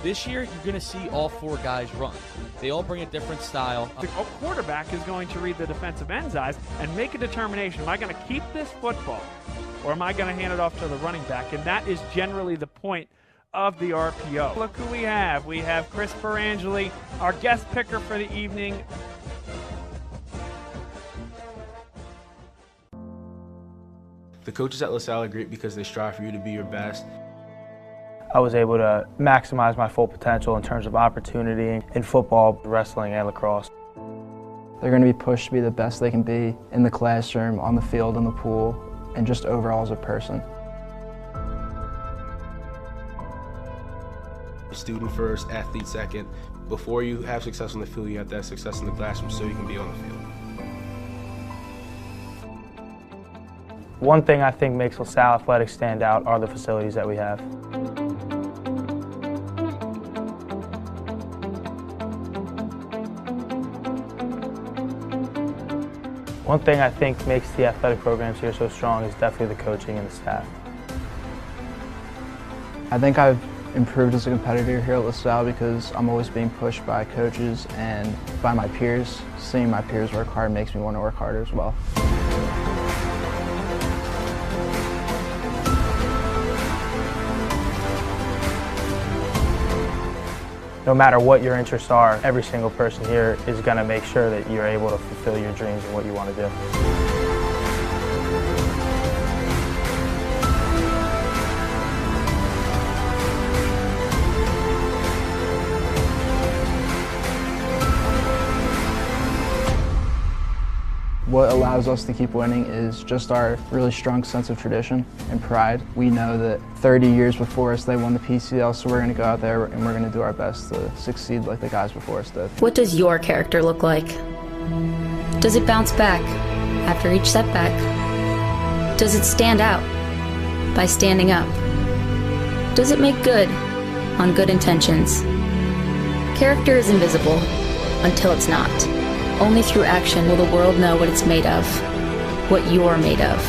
[SPEAKER 18] This year, you're going to see all 4 guys run. They all bring a different style.
[SPEAKER 1] The quarterback is going to read the defensive end's eyes and make a determination. Am I going to keep this football or am I going to hand it off to the running back? And that is generally the point of the RPO. Look who we have. We have Chris Perangeli, our guest picker for the evening.
[SPEAKER 19] The coaches at LaSalle are great because they strive for you to be your best.
[SPEAKER 20] I was able to maximize my full potential in terms of opportunity in football, wrestling, and lacrosse.
[SPEAKER 21] They're going to be pushed to be the best they can be in the classroom, on the field, in the pool, and just overall as a person.
[SPEAKER 19] Student first, athlete second. Before you have success on the field, you have to have success in the classroom so you can be on the field.
[SPEAKER 20] One thing I think makes LaSalle Athletics stand out are the facilities that we have. One thing I think makes the athletic programs here so strong is definitely the coaching and the staff.
[SPEAKER 21] I think I've improved as a competitor here at LaSalle because I'm always being pushed by coaches and by my peers. Seeing my peers work hard makes me want to work harder as well.
[SPEAKER 20] No matter what your interests are, every single person here is going to make sure that you're able to fulfill your dreams and what you want to do.
[SPEAKER 21] What allows us to keep winning is just our really strong sense of tradition and pride. We know that 30 years before us, they won the PCL, so we're going to go out there and we're going to do our best to succeed like the guys before us did.
[SPEAKER 22] What does your character look like? Does it bounce back after each setback? Does it stand out by standing up? Does it make good on good intentions? Character is invisible until it's not. Only through action will the world know what it's made of, what you're made of.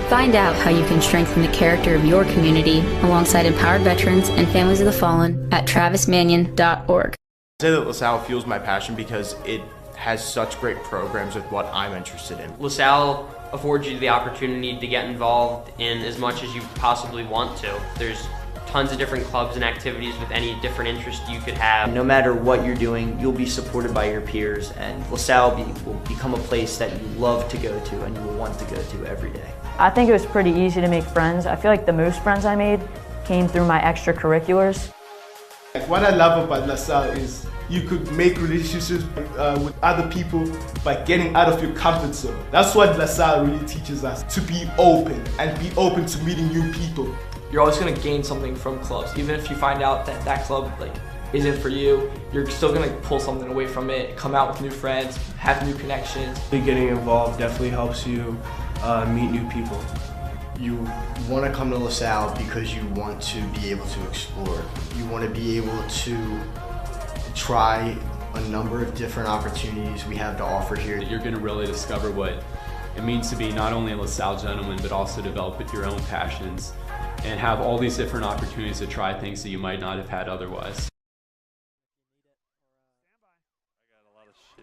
[SPEAKER 22] Find out how you can strengthen the character of your community alongside empowered veterans and families of the fallen at travismanion.org.
[SPEAKER 23] I say that LaSalle fuels my passion because it has such great programs with what I'm interested in.
[SPEAKER 2] LaSalle affords you the opportunity to get involved in as much as you possibly want to. There's tons of different clubs and activities with any different interest you could have.
[SPEAKER 3] No matter what you're doing, you'll be supported by your peers, and LaSalle will become a place that you love to go to and you will want to go to every day.
[SPEAKER 5] I think it was pretty easy to make friends. I feel like the most friends I made came through my extracurriculars.
[SPEAKER 24] What I love about LaSalle is you could make relationships with other people by getting out of your comfort zone. That's what LaSalle really teaches us, to be open and be open to meeting new people.
[SPEAKER 25] You're always going to gain something from clubs. Even if you find out that that club isn't for you, you're still going to pull something away from it, come out with new friends, have new connections.
[SPEAKER 19] Getting involved definitely helps you meet new people.
[SPEAKER 26] You want to come to LaSalle because you want to be able to explore. You want to be able to try a number of different opportunities we have to offer here.
[SPEAKER 27] You're going to really discover what it means to be not only a LaSalle gentleman, but also develop with your own passions and have all these different opportunities to try things that you might not have had otherwise.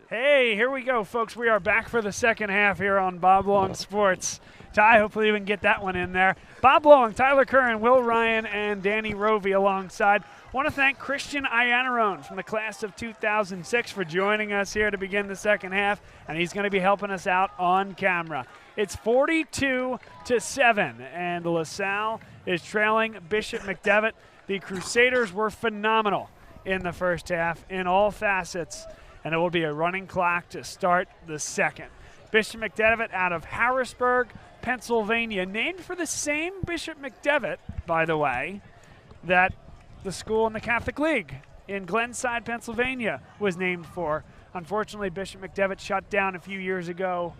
[SPEAKER 1] Hey, here we go, folks. We are back for the second half here on Bob Long Sports. Ty, hopefully we can get that one in there. Bob Long, Tyler Curran, Will Ryan, and Danny Rovey alongside. Want to thank Christian Iannarone from the class of 2006 for joining us here to begin the second half, and he's going to be helping us out on camera. It's 42-7, and LaSalle is trailing Bishop McDevitt. The Crusaders were phenomenal in the first half in all facets, and it will be a running clock to start the second. Bishop McDevitt out of Harrisburg, Pennsylvania, named for the same Bishop McDevitt, by the way, that the school in the Catholic League in Glenside, Pennsylvania was named for. Unfortunately, Bishop McDevitt shut down a few years ago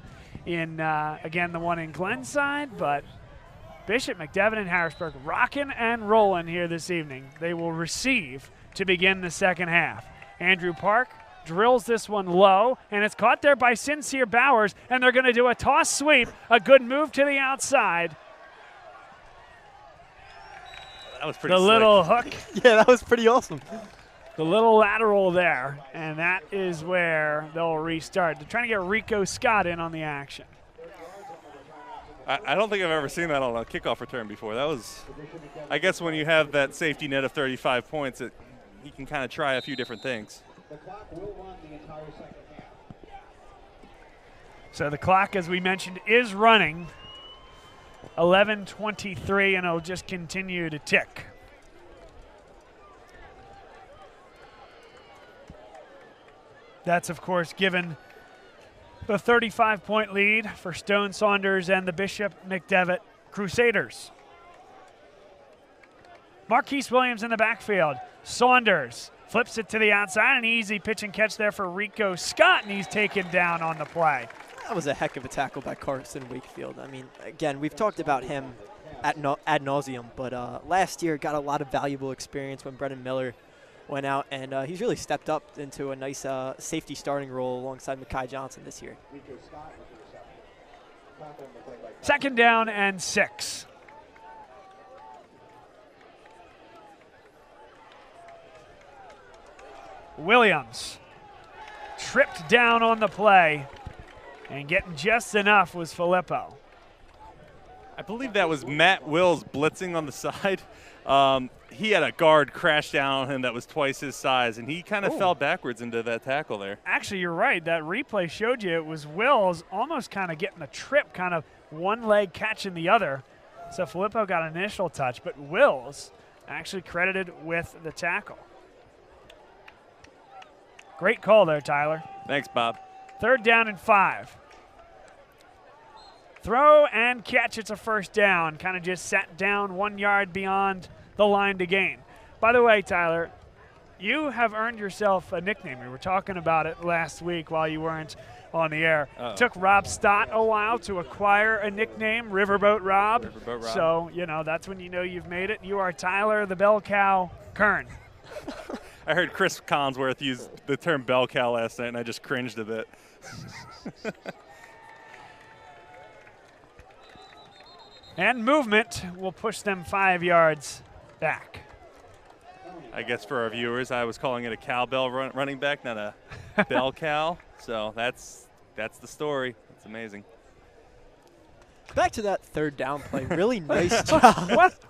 [SPEAKER 1] in, again, the one in Glenside, but Bishop McDevitt and Harrisburg rocking and rolling here this evening. They will receive to begin the second half. Andrew Park drills this one low, and it's caught there by Sincere Bowers, and they're going to do a toss sweep, a good move to the outside.
[SPEAKER 4] That was pretty
[SPEAKER 1] The
[SPEAKER 4] slick.
[SPEAKER 1] little hook.
[SPEAKER 6] Yeah, that was pretty awesome.
[SPEAKER 1] The little lateral there, and that is where they'll restart. They're trying to get Rico Scott in on the action.
[SPEAKER 4] I don't think I've ever seen that on a kickoff return before. That was, I guess when you have that safety net of 35 points, you can kind of try a few different things.
[SPEAKER 1] So the clock, as we mentioned, is running. 11:23, and it'll just continue to tick. That's, of course, given the 35-point lead for Stone Saunders and the Bishop McDevitt Crusaders. Marquise Williams in the backfield. Saunders flips it to the outside, an easy pitch and catch there for Rico Scott, and he's taken down on the play.
[SPEAKER 6] That was a heck of a tackle by Carson Wakefield. I mean, again, we've talked about him ad nauseum, but last year got a lot of valuable experience when Brennan Miller went out, and he's really stepped up into a nice safety starting role alongside Mekhi Johnson this year.
[SPEAKER 1] 2nd down and 6. Williams tripped down on the play, and getting just enough was Filippo.
[SPEAKER 4] I believe that was Matt Wills blitzing on the side. He had a guard crash down on him that was twice his size, and he kind of fell backwards into that tackle there.
[SPEAKER 1] Actually, you're right. That replay showed you it was Wills almost kind of getting a trip, kind of one leg catching the other. So Filippo got an initial touch, but Wills actually credited with the tackle. Great call there, Tyler.
[SPEAKER 4] Thanks, Bob.
[SPEAKER 1] 3rd down and 5. Throw and catch. It's a 1st down. Kind of just sat down 1 yard beyond the line to gain. By the way, Tyler, you have earned yourself a nickname. We were talking about it last week while you weren't on the air. Took Rob Stott a while to acquire a nickname, Riverboat Rob.
[SPEAKER 4] Riverboat Rob.
[SPEAKER 1] So, you know, that's when you know you've made it. You are Tyler the Bell Cow Kern.
[SPEAKER 4] I heard Chris Collinsworth use the term bell cow last night, and I just cringed a bit.
[SPEAKER 1] And movement will push them 5 yards back.
[SPEAKER 4] I guess for our viewers, I was calling it a cowbell running back, not a bell cow. So that's the story. It's amazing.
[SPEAKER 6] Back to that 3rd down play. Really nice job.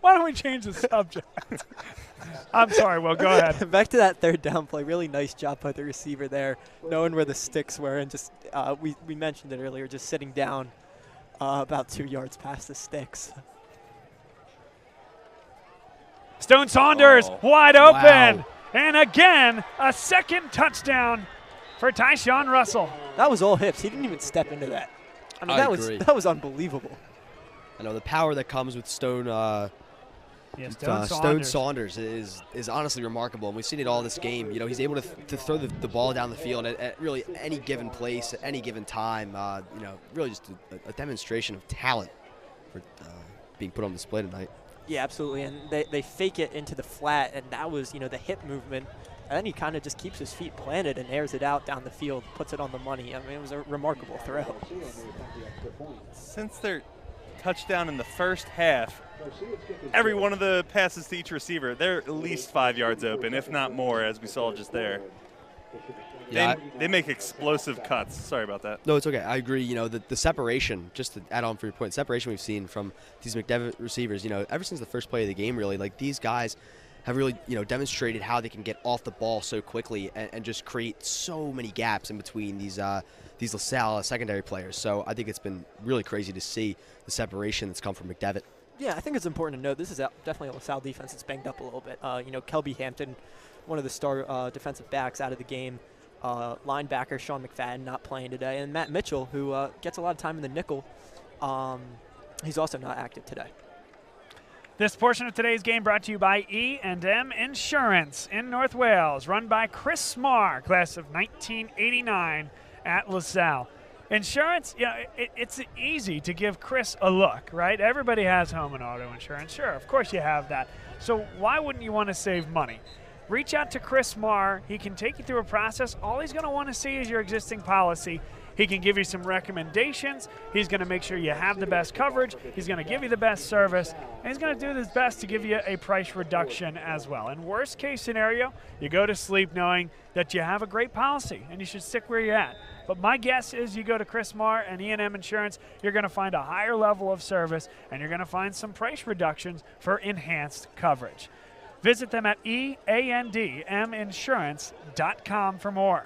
[SPEAKER 1] Why don't we change the subject? I'm sorry, Will, go ahead.
[SPEAKER 6] Back to that 3rd down play. Really nice job by the receiver there, knowing where the sticks were, and just we mentioned it earlier, just sitting down about 2 yards past the sticks.
[SPEAKER 1] Stone Saunders wide open. Wow. And again, a 2nd touchdown for Tyshawn Russell.
[SPEAKER 6] That was all hips. He didn't even step into that. I mean, that was unbelievable.
[SPEAKER 7] I know the power that comes with Stone Saunders is honestly remarkable, and we've seen it all this game. You know, he's able to throw the ball down the field at really any given place, at any given time. You know, really just a demonstration of talent for being put on display tonight.
[SPEAKER 6] Yeah, absolutely, and they fake it into the flat, and that was, you know, the hip movement. And then he kind of just keeps his feet planted and airs it out down the field, puts it on the money. I mean, it was a remarkable throw.
[SPEAKER 4] Since their touchdown in the first half, every one of the passes to each receiver, they're at least 5 yards open, if not more, as we saw just there. Yeah, they make explosive cuts. Sorry about that.
[SPEAKER 7] No, it's okay. I agree. You know, the separation, just to add on for your point, separation we've seen from these McDevitt receivers, you know, ever since the first play of the game, really, like these guys have really, you know, demonstrated how they can get off the ball so quickly and just create so many gaps in between these LaSalle secondary players. So I think it's been really crazy to see the separation that's come from McDevitt.
[SPEAKER 6] Yeah, I think it's important to note this is definitely a LaSalle defense that's banged up a little bit. You know, Kelby Hampton, one of the star defensive backs out of the game. Linebacker Sean McFadden not playing today. And Matt Mitchell, who gets a lot of time in the nickel, he's also not active today.
[SPEAKER 1] This portion of today's game brought to you by E&M Insurance in North Wales, run by Chris Smarr, class of 1989 at LaSalle. Insurance, yeah, it's easy to give Chris a look, right? Everybody has home and auto insurance. Sure, of course you have that. So why wouldn't you want to save money? Reach out to Chris Smarr. He can take you through a process. All he's going to want to see is your existing policy. He can give you some recommendations. He's going to make sure you have the best coverage. He's going to give you the best service. And he's going to do his best to give you a price reduction as well. In worst case scenario, you go to sleep knowing that you have a great policy and you should stick where you're at. But my guess is you go to Chris Marr and E&M Insurance, you're going to find a higher level of service and you're going to find some price reductions for enhanced coverage. Visit them at eandminsurance.com for more.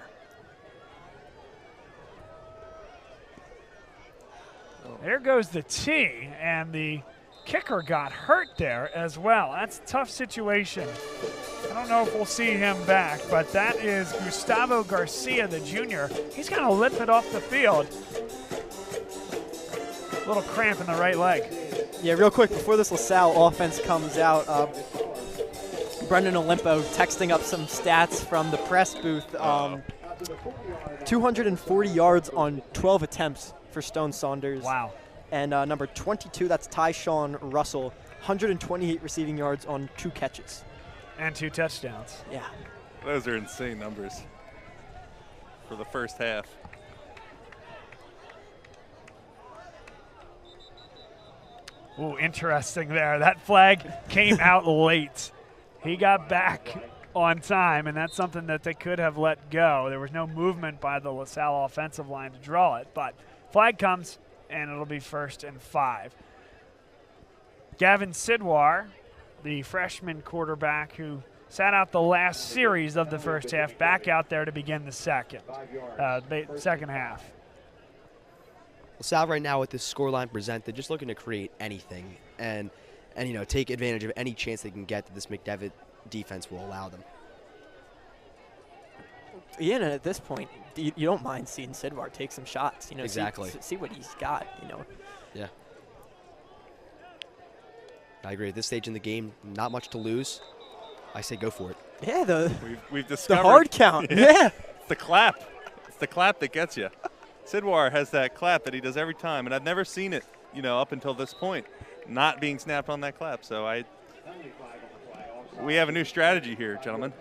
[SPEAKER 1] There goes the tee, and the kicker got hurt there as well. That's a tough situation. I don't know if we'll see him back, but that is Gustavo Garcia, the junior. He's going to limp it off the field. A little cramp in the right leg.
[SPEAKER 6] Yeah, real quick, before this LaSalle offense comes out, Brendan Olimpo texting up some stats from the press booth. 240 yards on 12 attempts for Stone Saunders.
[SPEAKER 1] Wow.
[SPEAKER 6] And number 22, that's Tyshawn Russell, 128 receiving yards on 2 catches.
[SPEAKER 1] And 2 touchdowns.
[SPEAKER 6] Yeah.
[SPEAKER 4] Those are insane numbers for the first half.
[SPEAKER 1] Ooh, interesting there. That flag came out late. He got back on time, and that's something that they could have let go. There was no movement by the LaSalle offensive line to draw it, but flag comes, and it'll be 1st and 5. Gavin Sidwar, the freshman quarterback who sat out the last series of the first half, back out there to begin the second half.
[SPEAKER 7] LaSalle right now with this scoreline presented, just looking to create anything and you know, take advantage of any chance they can get that this McDevitt defense will allow them.
[SPEAKER 6] Yeah, and at this point, you don't mind seeing Sidwar take some shots. You know,
[SPEAKER 7] exactly.
[SPEAKER 6] See what he's got. You know.
[SPEAKER 7] Yeah. I agree. At this stage in the game, not much to lose. I say go for it.
[SPEAKER 6] Yeah,
[SPEAKER 4] we've discovered
[SPEAKER 6] the hard count. Yeah.
[SPEAKER 4] It's the clap. It's the clap that gets you. Sidwar has that clap that he does every time, and I've never seen it, you know, up until this point, not being snapped on that clap. So we have a new strategy here, gentlemen.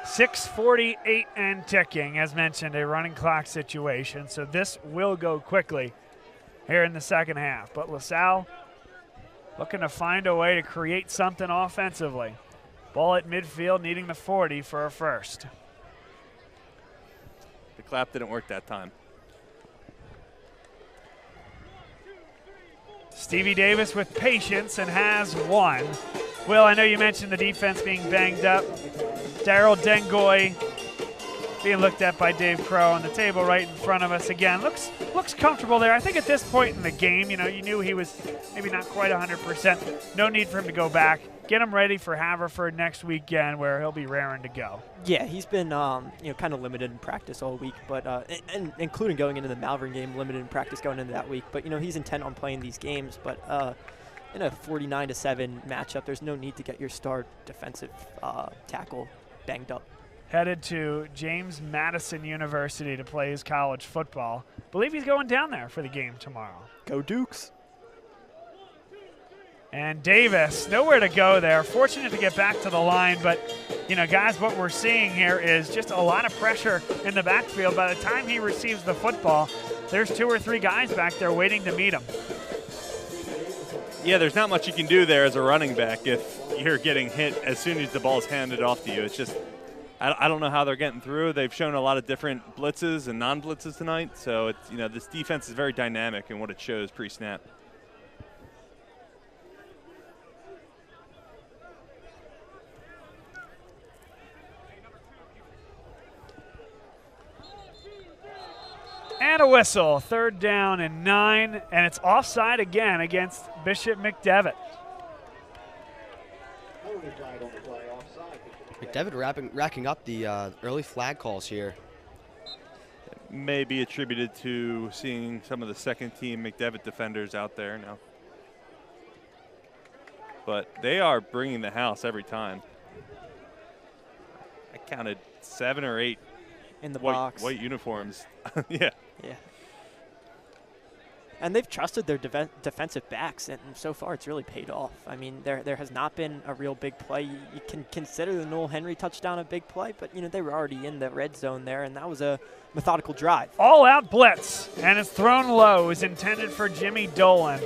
[SPEAKER 1] 6:48 and ticking, as mentioned, a running clock situation. So this will go quickly here in the second half. But LaSalle looking to find a way to create something offensively. Ball at midfield, needing the 40 for a first.
[SPEAKER 4] The clap didn't work that time.
[SPEAKER 1] Stevie Davis with patience and has one. Will, I know you mentioned the defense being banged up. Daryl Dengoy being looked at by Dave Crow on the table right in front of us again. Looks comfortable there. I think at this point in the game, you know, you knew he was maybe not quite 100%. No need for him to go back. Get him ready for Haverford next weekend where he'll be raring to go.
[SPEAKER 6] Yeah, he's been you know, kind of limited in practice all week, but and including going into the Malvern game, limited in practice going into that week. But you know, he's intent on playing these games. But in a 49-7 matchup, there's no need to get your star defensive tackle banged up.
[SPEAKER 1] Headed to James Madison University to play his college football. Believe he's going down there for the game tomorrow.
[SPEAKER 6] Go Dukes.
[SPEAKER 1] And Davis, nowhere to go there. Fortunate to get back to the line, but, you know, guys, what we're seeing here is just a lot of pressure in the backfield. By the time he receives the football, there's 2 or 3 guys back there waiting to meet him.
[SPEAKER 4] Yeah, there's not much you can do there as a running back if you're getting hit as soon as the ball's handed off to you. It's just, I don't know how they're getting through. They've shown a lot of different blitzes and non-blitzes tonight, so it's, you know, this defense is very dynamic in what it shows pre-snap.
[SPEAKER 1] And a whistle, 3rd down and 9, and it's offside again against Bishop McDevitt.
[SPEAKER 7] McDevitt racking up the early flag calls here.
[SPEAKER 4] It may be attributed to seeing some of the second-team McDevitt defenders out there now. But they are bringing the house every time. I counted 7 or 8
[SPEAKER 6] in the
[SPEAKER 4] white,
[SPEAKER 6] box.
[SPEAKER 4] white uniforms. Yeah.
[SPEAKER 6] Yeah. And they've trusted their defensive backs, and so far it's really paid off. I mean, there has not been a real big play. You can consider the Noel Henry touchdown a big play, but, they were already in the red zone there, and that was a methodical drive.
[SPEAKER 1] All-out blitz, and it's thrown low. Is intended for Jimmy Dolan.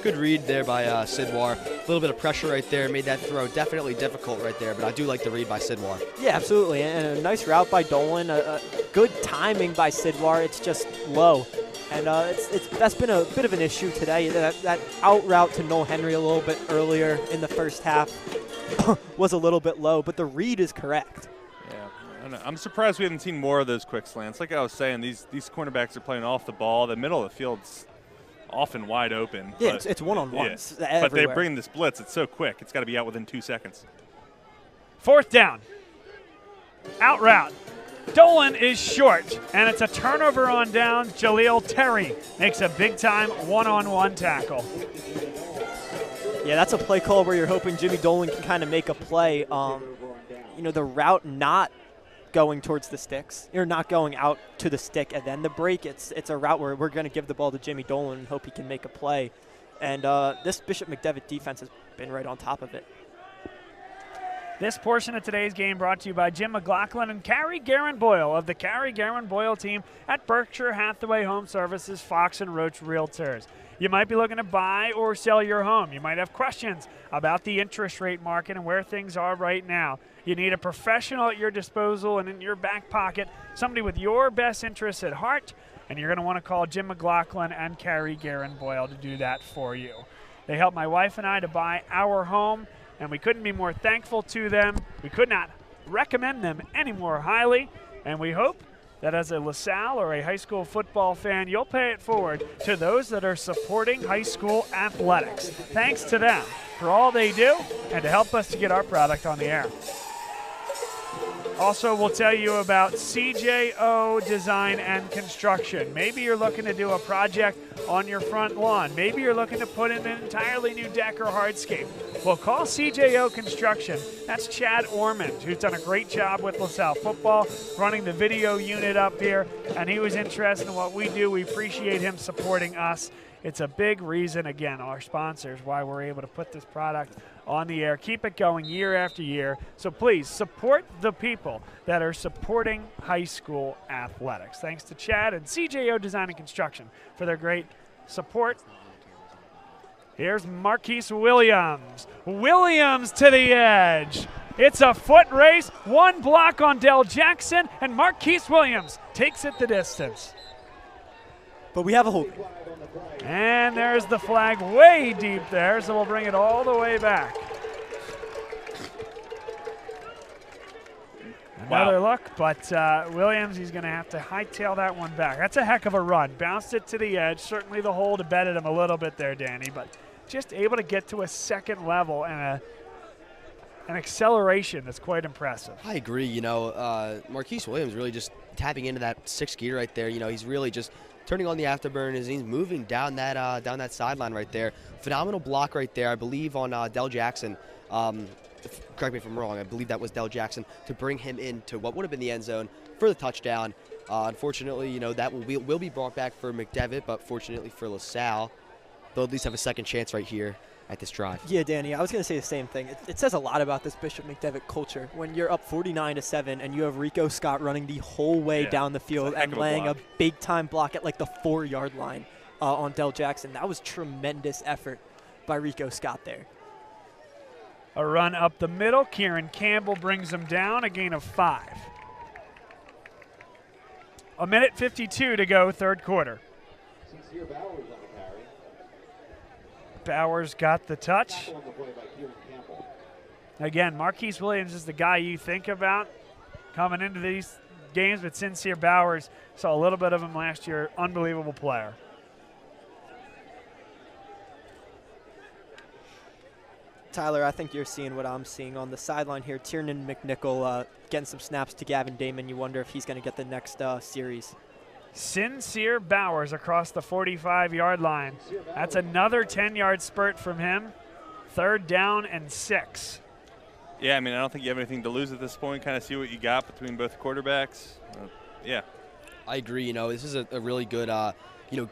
[SPEAKER 7] Good read there by Sidwar. A little bit of pressure right there. Made that throw definitely difficult right there, but I do like the read by Sidwar.
[SPEAKER 6] Yeah, absolutely. And a nice route by Dolan. A good timing by Sidwar. It's just low. And that's been a bit of an issue today. That out route to Noel Henry a little bit earlier in the first half was a little bit low, but the read is correct.
[SPEAKER 4] Yeah, I'm surprised we haven't seen more of those quick slants. Like I was saying, these cornerbacks are playing off the ball. The middle of the field's often wide open.
[SPEAKER 6] Yeah, it's one-on-ones everywhere.
[SPEAKER 4] But they bring this blitz. It's so quick. It's got to be out within 2 seconds.
[SPEAKER 1] 4th down. Out route. Dolan is short, and it's a turnover on downs. Jaleel Terry makes a big-time one-on-one tackle.
[SPEAKER 6] Yeah, that's a play call where you're hoping Jimmy Dolan can kind of make a play. The route not going towards the sticks. You're not going out to the stick and then the break. It's a route where we're going to give the ball to Jimmy Dolan and hope he can make a play. And this Bishop McDevitt defense has been right on top of it.
[SPEAKER 1] This portion of today's game brought to you by Jim McLaughlin and Carrie Guerin Boyle of the Carrie Guerin Boyle team at Berkshire Hathaway Home Services, Fox and Roach Realtors. You might be looking to buy or sell your home. You might have questions about the interest rate market and where things are right now. You need a professional at your disposal and in your back pocket, somebody with your best interests at heart, and you're going to want to call Jim McLaughlin and Carrie Guerin Boyle to do that for you. They helped my wife and I to buy our home, and we couldn't be more thankful to them. We could not recommend them any more highly, and we hope that as a LaSalle or a high school football fan, you'll pay it forward to those that are supporting high school athletics. Thanks to them for all they do and to help us to get our product on the air. Also, we'll tell you about CJO Design and Construction. Maybe you're looking to do a project on your front lawn. Maybe you're looking to put in an entirely new deck or hardscape. Well, call CJO Construction. That's Chad Ormond, who's done a great job with LaSalle football, running the video unit up here, and he was interested in what we do. We appreciate him supporting us. It's a big reason, again, our sponsors, why we're able to put this product on the air. Keep it going year after year. So please support the people that are supporting high school athletics. Thanks to Chad and CJO Design and Construction for their great support. Here's Marquise Williams. Williams to the edge. It's a foot race. One block on Del Jackson, and Marquise Williams takes it the distance.
[SPEAKER 6] But we have a holding.
[SPEAKER 1] And there's the flag way deep there, so we'll bring it all the way back. Another look, but Williams, he's going to have to hightail that one back. That's a heck of a run. Bounced it to the edge. Certainly the hold abetted him a little bit there, Danny, but just able to get to a second level and an acceleration that's quite impressive.
[SPEAKER 7] I agree. Marquise Williams really just tapping into that sixth gear right there. He's really just turning on the afterburners, and he's moving down that sideline right there. Phenomenal block right there, I believe, on Del Jackson. Correct me if I'm wrong. I believe that was Del Jackson to bring him into what would have been the end zone for the touchdown. Unfortunately, that will be brought back for McDevitt, but fortunately for LaSalle, they'll at least have a second chance right here at this drive.
[SPEAKER 6] Yeah, Danny, I was going to say the same thing. It says a lot about this Bishop McDevitt culture when you're up 49-7 and you have Rico Scott running the whole way down the field and laying a big-time block at like the 4-yard line on Del Jackson. That was tremendous effort by Rico Scott there.
[SPEAKER 1] A run up the middle. Kieran Campbell brings him down, a gain of 5. 1:52 to go, third quarter. Bowers got the touch. Again, Marquise Williams is the guy you think about coming into these games, but Sincere Bowers, saw a little bit of him last year. Unbelievable player.
[SPEAKER 6] Tyler, I think you're seeing what I'm seeing on the sideline here. Tiernan McNichol getting some snaps to Gavin Damon. You wonder if he's going to get the next series.
[SPEAKER 1] Sincere Bowers across the 45-yard line. That's another 10-yard spurt from him. 3rd down and 6.
[SPEAKER 4] Yeah, I don't think you have anything to lose at this point. Kind of see what you got between both quarterbacks. Yeah.
[SPEAKER 7] I agree. This is a really good,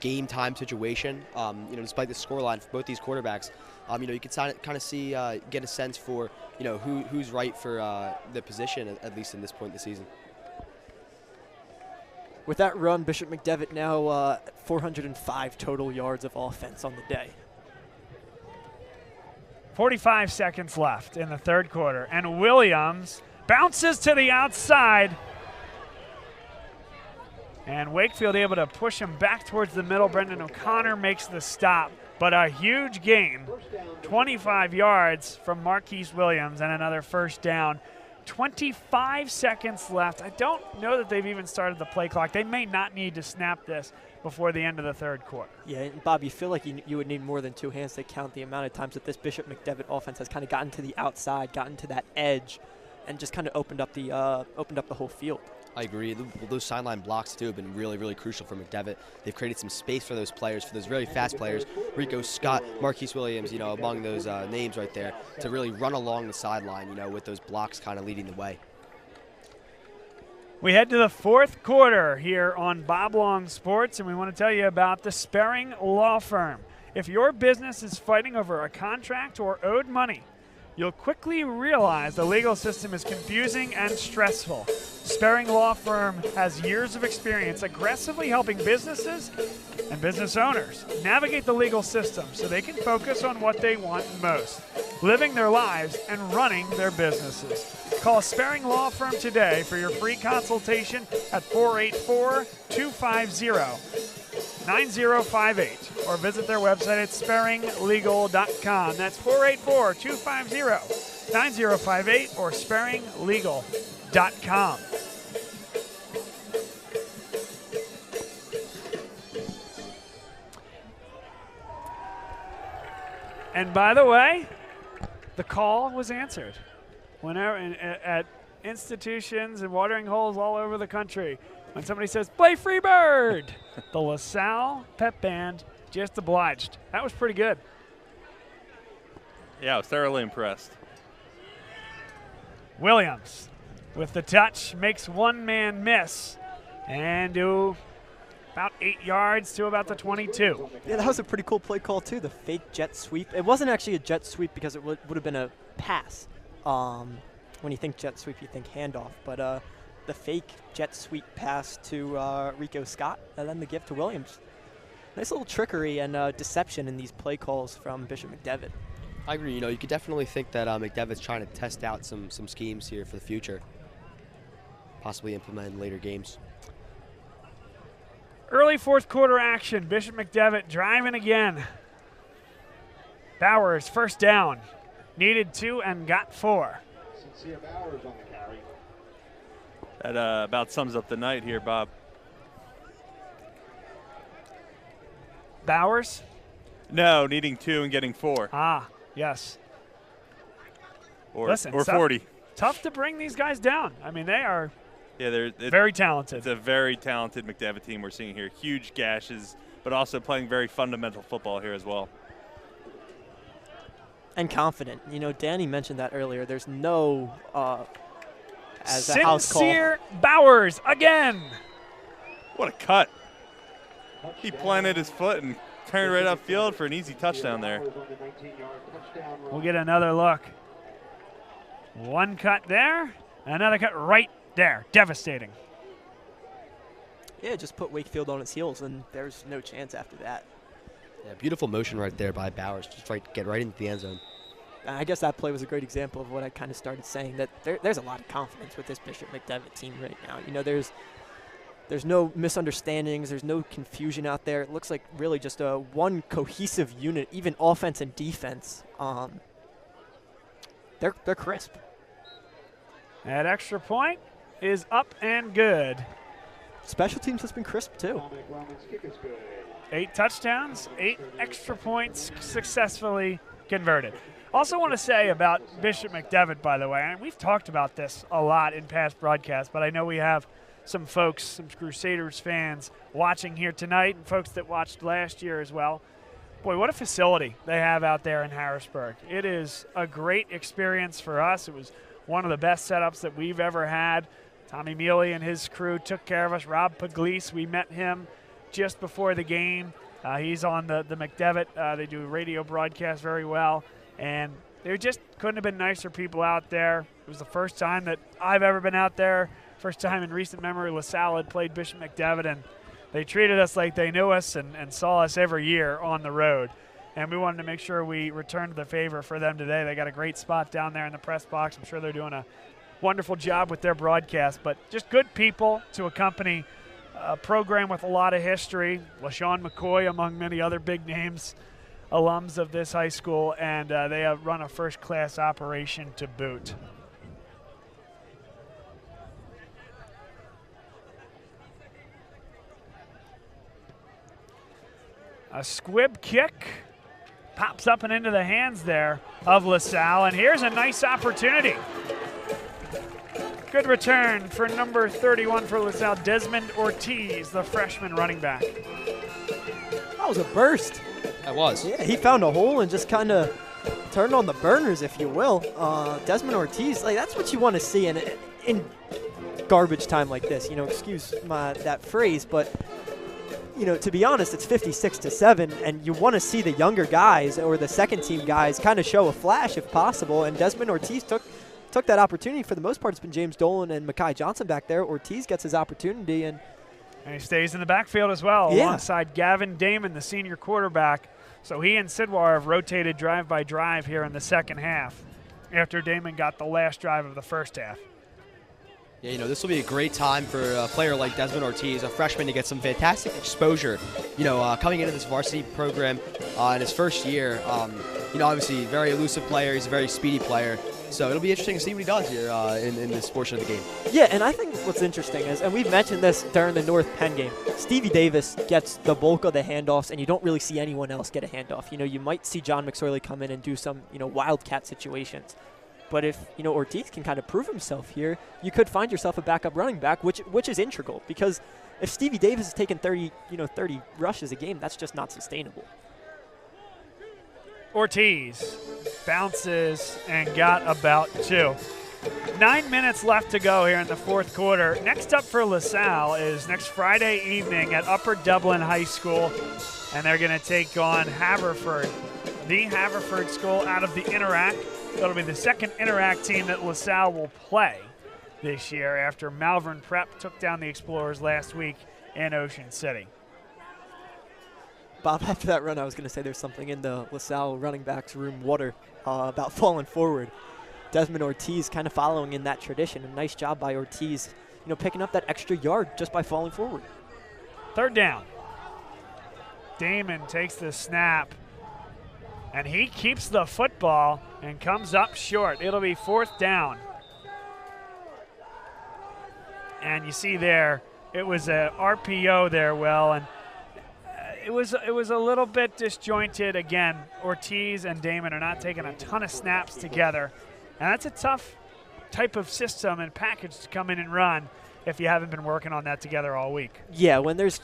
[SPEAKER 7] game time situation. Despite the scoreline for both these quarterbacks, you could kind of see, get a sense for, who's right for the position, at least in this point in the season.
[SPEAKER 6] With that run, Bishop McDevitt now 405 total yards of offense on the day.
[SPEAKER 1] 45 seconds left in the third quarter, and Williams bounces to the outside. And Wakefield able to push him back towards the middle. Brendan O'Connor makes the stop, but a huge gain. 25 yards from Marquise Williams and another first down. 25 seconds left. I don't know that they've even started the play clock. They may not need to snap this before the end of the third quarter.
[SPEAKER 6] Yeah, and Bob, you feel like you would need more than two hands to count the amount of times that this Bishop McDevitt offense has kind of gotten to the outside, gotten to that edge, and just kind of opened up the whole field. I agree.
[SPEAKER 7] Those sideline blocks, too, have been really, really crucial for McDevitt. They've created some space for those players, for those really fast players, Rico Scott, Marquise Williams, among those names right there, to really run along the sideline, with those blocks kind of leading the way.
[SPEAKER 1] We head to the fourth quarter here on Bob Long Sports, and we want to tell you about the Sperring Law Firm. If your business is fighting over a contract or owed money, you'll quickly realize the legal system is confusing and stressful. Sperring Law Firm has years of experience aggressively helping businesses and business owners navigate the legal system so they can focus on what they want most, living their lives and running their businesses. Call Sperring Law Firm today for your free consultation at 484-250-9058 or visit their website at sperringlegal.com. That's 484-250-9058 or sperringlegal.com. And by the way, the call was answered. Whenever at institutions and watering holes all over the country, when somebody says, "Play Freebird," the LaSalle Pep Band just obliged. That was pretty good.
[SPEAKER 4] Yeah, I was thoroughly impressed.
[SPEAKER 1] Williams with the touch makes one man miss and do about 8 yards to about the 22.
[SPEAKER 6] Yeah, that was a pretty cool play call too, the fake jet sweep. It wasn't actually a jet sweep because it would have been a pass. When you think jet sweep, you think handoff. But the fake jet sweep pass to Rico Scott and then the gift to Williams. Nice little trickery and deception in these play calls from Bishop McDevitt.
[SPEAKER 7] I agree. You could definitely think that McDevitt's trying to test out some schemes here for the future, possibly implement in later games.
[SPEAKER 1] Early fourth quarter action. Bishop McDevitt driving again. Bowers, first down. Needed 2 and got 4.
[SPEAKER 4] That about sums up the night here, Bob.
[SPEAKER 1] Bowers?
[SPEAKER 4] No, needing 2 and getting 4.
[SPEAKER 1] Ah, yes.
[SPEAKER 4] Or
[SPEAKER 1] 40. Tough to bring these guys down. I mean, they are very talented.
[SPEAKER 4] It's a very talented McDevitt team we're seeing here. Huge gashes, but also playing very fundamental football here as well.
[SPEAKER 6] And confident. Danny mentioned that earlier. There's no as a house call.
[SPEAKER 1] Sincere Bowers again.
[SPEAKER 4] What a cut. He planted his foot and turned right upfield for an easy touchdown there.
[SPEAKER 1] We'll get another look. One cut there, another cut right there. Devastating.
[SPEAKER 6] Yeah, just put Wakefield on its heels, and there's no chance after that.
[SPEAKER 7] Yeah, beautiful motion right there by Bowers. Just get right into the end zone.
[SPEAKER 6] I guess that play was a great example of what I kind of started saying, that there's a lot of confidence with this Bishop McDevitt team right now. There's no misunderstandings. There's no confusion out there. It looks like really just one cohesive unit, even offense and defense. They're crisp.
[SPEAKER 1] That extra point is up and good.
[SPEAKER 6] Special teams has been crisp, too.
[SPEAKER 1] 8 touchdowns, 8 extra points successfully converted. Also want to say about Bishop McDevitt, by the way, and we've talked about this a lot in past broadcasts, but I know we have some folks, some Crusaders fans watching here tonight and folks that watched last year as well. Boy, what a facility they have out there in Harrisburg. It is a great experience for us. It was one of the best setups that we've ever had. Tommy Mealy and his crew took care of us. Rob Pugliese, we met him just before the game. He's on the McDevitt. They do radio broadcast very well. And there just couldn't have been nicer people out there. It was the first time that I've ever been out there. First time in recent memory LaSalle had played Bishop McDevitt, and they treated us like they knew us and saw us every year on the road. And we wanted to make sure we returned the favor for them today. They got a great spot down there in the press box. I'm sure they're doing a wonderful job with their broadcast. But just good people to accompany a program with a lot of history. LaShawn McCoy, among many other big names, alums of this high school, and they have run a first-class operation to boot. A squib kick pops up and into the hands there of LaSalle, and here's a nice opportunity. Good return for number 31 for LaSalle, Desmond Ortiz, the freshman running back.
[SPEAKER 6] That was a burst.
[SPEAKER 7] That was.
[SPEAKER 6] Yeah, he found a hole and just kind of turned on the burners, if you will. Desmond Ortiz, like, that's what you want to see in garbage time like this. You know, excuse that phrase, but you know, to be honest, it's 56-7, and you want to see the younger guys or the second-team guys kind of show a flash if possible. And Desmond Ortiz took that opportunity. For the most part, it's been James Dolan and Mekhi Johnson back there. Ortiz gets his opportunity, and
[SPEAKER 1] he stays in the backfield as well, alongside Gavin Damon, the senior quarterback. So he and Sidwar have rotated drive by drive here in the second half after Damon got the last drive of the first half.
[SPEAKER 7] Yeah, you know, this will be a great time for a player like Desmond Ortiz, a freshman, to get some fantastic exposure. You know, coming into this varsity program in his first year, you know, obviously very elusive player. He's a very speedy player. So it'll be interesting to see what he does here in this portion of the game.
[SPEAKER 6] Yeah, and I think what's interesting is, and we've mentioned this during the North Penn game, Stevie Davis gets the bulk of the handoffs, and you don't really see anyone else get a handoff. You know, you might see John McSorley come in and do some, you know, wildcat situations. But if, you know, Ortiz can kind of prove himself here, you could find yourself a backup running back, which is integral, because if Stevie Davis is taking 30 rushes a game, that's just not sustainable.
[SPEAKER 1] Ortiz bounces and got about 2. 9 minutes left to go here in the fourth quarter. Next up for LaSalle is next Friday evening at Upper Dublin High School, and they're going to take on Haverford, the Haverford school out of the Interact. That'll be the second Interact team that LaSalle will play this year after Malvern Prep took down the Explorers last week in Ocean City.
[SPEAKER 6] Bob, after that run, I was going to say there's something in the LaSalle running backs room water about falling forward. Desmond Ortiz kind of following in that tradition. A nice job by Ortiz, you know, picking up that extra yard just by falling forward.
[SPEAKER 1] Third down. Damon takes the snap, and he keeps the football and comes up short. It'll be fourth down. And you see there, it was a RPO there, Will, and it was a little bit disjointed. Again, Ortiz and Damon are not taking a ton of snaps together, and that's a tough type of system and package to come in and run if you haven't been working on that together all week.
[SPEAKER 6] Yeah, when there's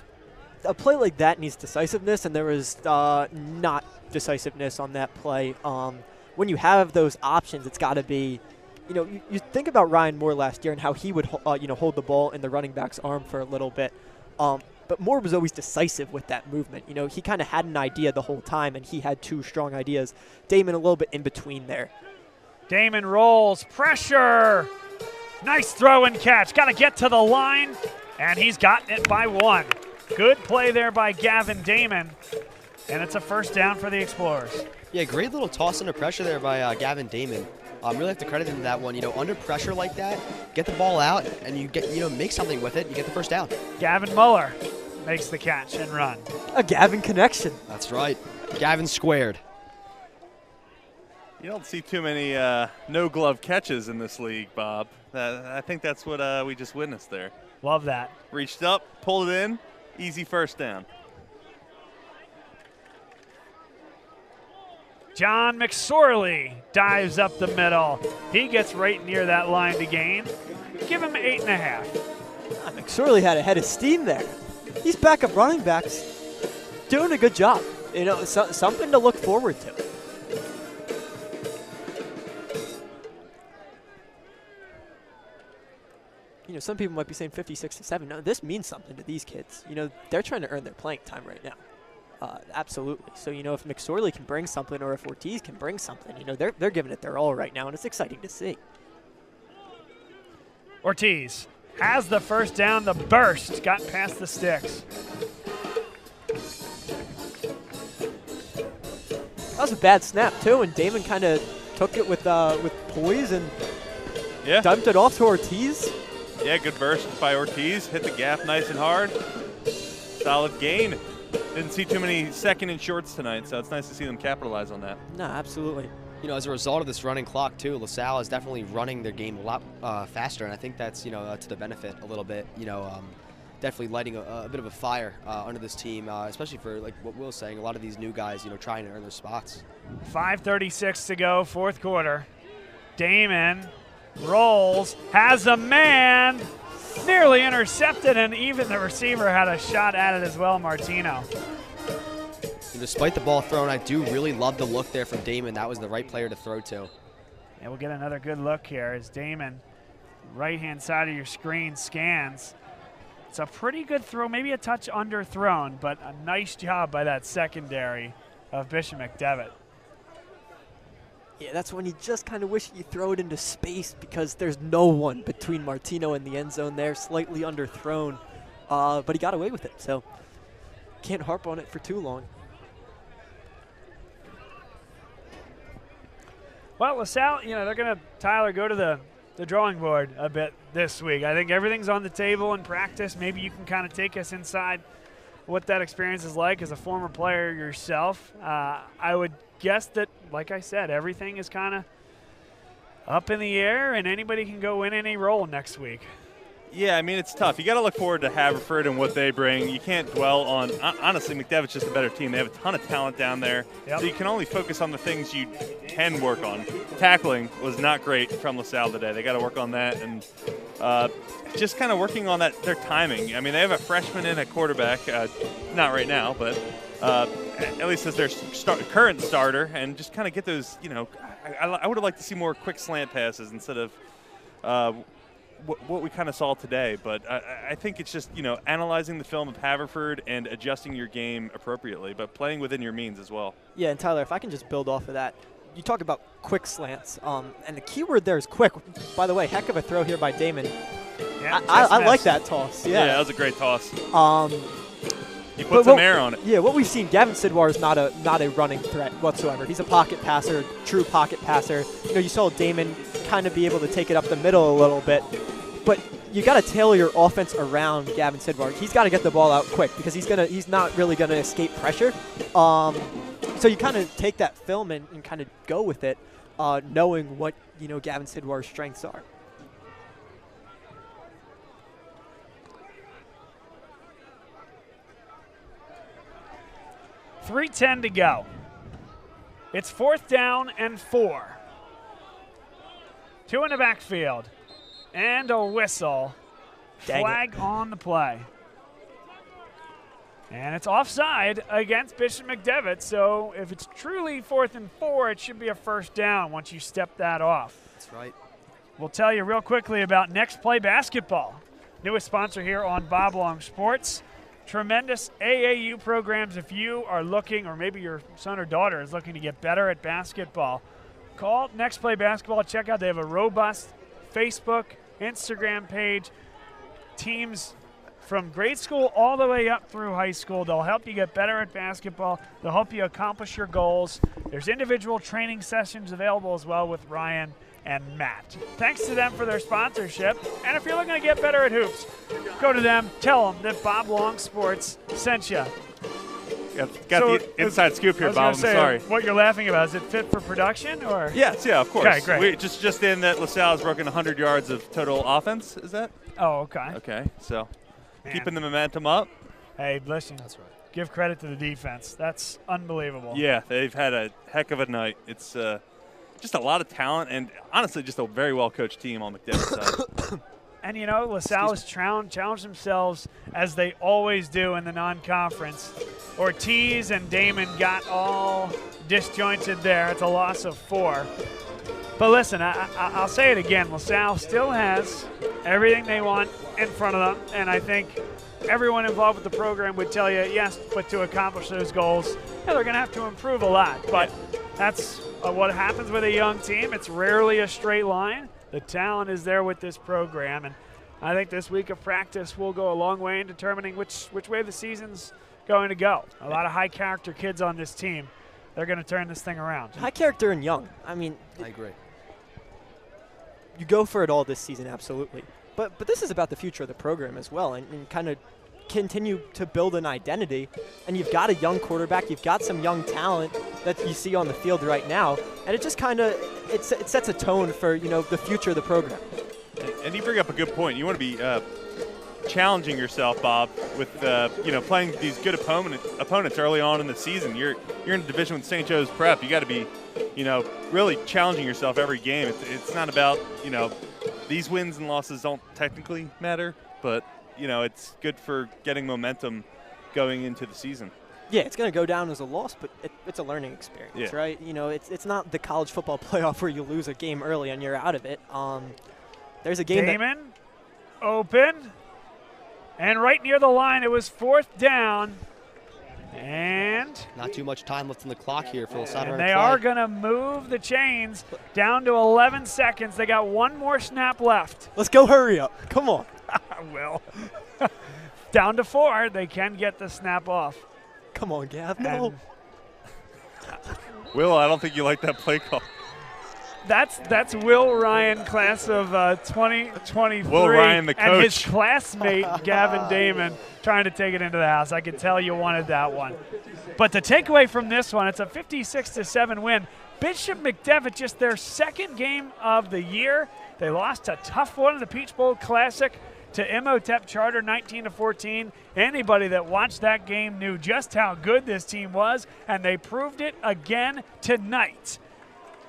[SPEAKER 6] a play like that needs decisiveness, and there was not decisiveness on that play. When you have those options, it's got to be, you know, you think about Ryan Moore last year and how he would hold the ball in the running back's arm for a little bit. But Moore was always decisive with that movement. You know, he kind of had an idea the whole time, and he had two strong ideas. Damon a little bit in between there.
[SPEAKER 1] Damon rolls, pressure. Nice throw and catch. Got to get to the line, and he's gotten it by 1. Good play there by Gavin Damon, and it's a first down for the Explorers.
[SPEAKER 7] Yeah, great little toss under pressure there by Gavin Damon. Really have to credit him to that one. You know, under pressure like that, get the ball out and you get, you know, make something with it. You get the first down.
[SPEAKER 1] Gavin Muller makes the catch and run.
[SPEAKER 6] A Gavin connection.
[SPEAKER 7] That's right. Gavin squared.
[SPEAKER 4] You don't see too many no-glove catches in this league, Bob. I think that's what we just witnessed there.
[SPEAKER 1] Love that.
[SPEAKER 4] Reached up, pulled it in, easy first down.
[SPEAKER 1] John McSorley dives up the middle. He gets right near that line to gain. Give him 8.5.
[SPEAKER 6] McSorley had a head of steam there. These backup running backs doing a good job. You know, something to look forward to. You some people might be saying 50-67. No, this means something to these kids. They're trying to earn their playing time right now. Absolutely. So, if McSorley can bring something or if Ortiz can bring something, they're giving it their all right now, and it's exciting to see.
[SPEAKER 1] Ortiz has the first down. The burst got past the sticks.
[SPEAKER 6] That was a bad snap, too, and Damon kind of took it with poise and dumped it off to Ortiz.
[SPEAKER 4] Yeah, good burst by Ortiz. Hit the gap nice and hard. Solid gain. Didn't see too many second and shorts tonight, so it's nice to see them capitalize on that.
[SPEAKER 6] No, absolutely.
[SPEAKER 7] As a result of this running clock, too, LaSalle is definitely running their game a lot faster, and I think that's, to the benefit a little bit, definitely lighting a bit of a fire under this team, especially for, like what Will was saying, a lot of these new guys, trying to earn their spots.
[SPEAKER 1] 5:36 to go, fourth quarter. Damon rolls, has a man, nearly intercepted, and even the receiver had a shot at it as well, Martino.
[SPEAKER 7] And despite the ball thrown, I do really love the look there from Damon. That was the right player to throw to.
[SPEAKER 1] And we'll get another good look here as Damon, right-hand side of your screen, scans. It's a pretty good throw, maybe a touch underthrown, but a nice job by that secondary of Bishop McDevitt.
[SPEAKER 6] Yeah, that's when you just kind of wish you throw it into space because there's no one between Martino and the end zone there, slightly underthrown. But he got away with it, so can't harp on it for too long.
[SPEAKER 1] Well, LaSalle, they're going to, Tyler, go to the drawing board a bit this week. I think everything's on the table in practice. Maybe you can kind of take us inside what that experience is like as a former player yourself. I would guess that, like I said, everything is kind of up in the air and anybody can go in any role next week.
[SPEAKER 4] Yeah, I mean, it's tough. You got to look forward to Haverford and what they bring. You can't dwell on – honestly, McDevitt's just a better team. They have a ton of talent down there. Yep. So you can only focus on the things you can work on. Tackling was not great from LaSalle today. They got to work on that and just kind of working on their timing. I mean, they have a freshman in at quarterback, not right now, but at least as their current starter, and just kind of get those – I would have liked to see more quick slant passes instead of what we kind of saw today, but I think it's just, analyzing the film of Haverford and adjusting your game appropriately, but playing within your means as well.
[SPEAKER 6] Yeah, and Tyler, if I can just build off of that, you talk about quick slants, and the key word there is quick. By the way, heck of a throw here by Damon.
[SPEAKER 1] Yeah,
[SPEAKER 6] I like that toss. Yeah,
[SPEAKER 4] that was a great toss. You
[SPEAKER 6] But
[SPEAKER 4] put some air on it.
[SPEAKER 6] Yeah, what we've seen, Gavin Sidwar is not a running threat whatsoever. He's a pocket passer, true pocket passer. You know, you saw Damon kind of be able to take it up the middle a little bit. But you got to tailor your offense around Gavin Sidwar. He's got to get the ball out quick because he's not really going to escape pressure. So you kind of take that film and kind of go with it, knowing what Gavin Sidwar's strengths are.
[SPEAKER 1] .310 to go. It's 4th down and 4. 2 in the backfield. And a whistle. Flag on the play. And it's offside against Bishop McDevitt, so if it's truly 4th and 4, it should be a first down once you step that off.
[SPEAKER 7] That's right.
[SPEAKER 1] We'll tell you real quickly about Next Play Basketball. Newest sponsor here on Bob Long Sports. Tremendous AAU programs if you are looking, or maybe your son or daughter is looking to get better at basketball. Call Next Play Basketball. Check out, they have a robust Facebook, Instagram page. Teams from grade school all the way up through high school. They'll help you get better at basketball. They'll help you accomplish your goals. There's individual training sessions available as well with Ryan and Matt. Thanks to them for their sponsorship. And if you're looking to get better at hoops, go to them. Tell them that Bob Long Sports sent you.
[SPEAKER 4] Got the inside scoop here, Bob. I'm sorry.
[SPEAKER 1] What you're laughing about, is it fit for production? Or?
[SPEAKER 4] Yes, yeah, of course.
[SPEAKER 1] Okay, great.
[SPEAKER 4] We just in that LaSalle has broken 100 yards of total offense, is that?
[SPEAKER 1] Oh, okay.
[SPEAKER 4] Okay, so keeping the momentum up.
[SPEAKER 1] Hey, listen.
[SPEAKER 7] That's right.
[SPEAKER 1] Give credit to the defense. That's unbelievable.
[SPEAKER 4] Yeah, they've had a heck of a night. It's just a lot of talent and honestly just a very well-coached team on McDevitt's side.
[SPEAKER 1] And, LaSalle has challenged themselves, as they always do in the non-conference. Ortiz and Damon got all disjointed there. It's a loss of 4. But listen, I'll say it again. LaSalle still has everything they want in front of them. And I think everyone involved with the program would tell you, yes, but to accomplish those goals, they're going to have to improve a lot. But that's what happens with a young team. It's rarely a straight line. The talent is there with this program. And I think this week of practice will go a long way in determining which way the season's going to go. A lot of high-character kids on this team. They're going to turn this thing around.
[SPEAKER 6] High character and young. I mean,
[SPEAKER 7] I agree.
[SPEAKER 6] You go for it all this season, absolutely. But this is about the future of the program as well, and kind of continue to build an identity. And you've got a young quarterback, you've got some young talent that you see on the field right now, and it just kind of it sets a tone for the future of the program.
[SPEAKER 4] And you bring up a good point. You want to be challenging yourself, Bob, with playing these good opponents early on in the season. You're in a division with St. Joe's Prep. You got to be, really challenging yourself every game. It's not about these wins and losses don't technically matter, but it's good for getting momentum going into the season.
[SPEAKER 6] Yeah, it's going to go down as a loss, but it's a learning experience, right? It's not the college football playoff where you lose a game early and you're out of it. There's a game
[SPEAKER 1] Damon, open, and right near the line. It was 4th down, and
[SPEAKER 7] not too much time left on the clock here for LaSalle.
[SPEAKER 1] And they are going to move the chains down to 11 seconds. They got one more snap left.
[SPEAKER 6] Let's go, hurry up. Come on.
[SPEAKER 1] Will. Down to 4. They can get the snap off.
[SPEAKER 6] Come on, Gav. No.
[SPEAKER 4] Will, I don't think you like that play call.
[SPEAKER 1] That's Will Ryan, class of 2023.
[SPEAKER 4] Will Ryan, the coach.
[SPEAKER 1] And his classmate, Gavin Damon, trying to take it into the house. I could tell you wanted that one. But the takeaway from this one, it's a 56-7 win. Bishop McDevitt, just their second game of the year. They lost a tough one in the Peach Bowl Classic to Imhotep Charter, 19-14. Anybody that watched that game knew just how good this team was, and they proved it again tonight.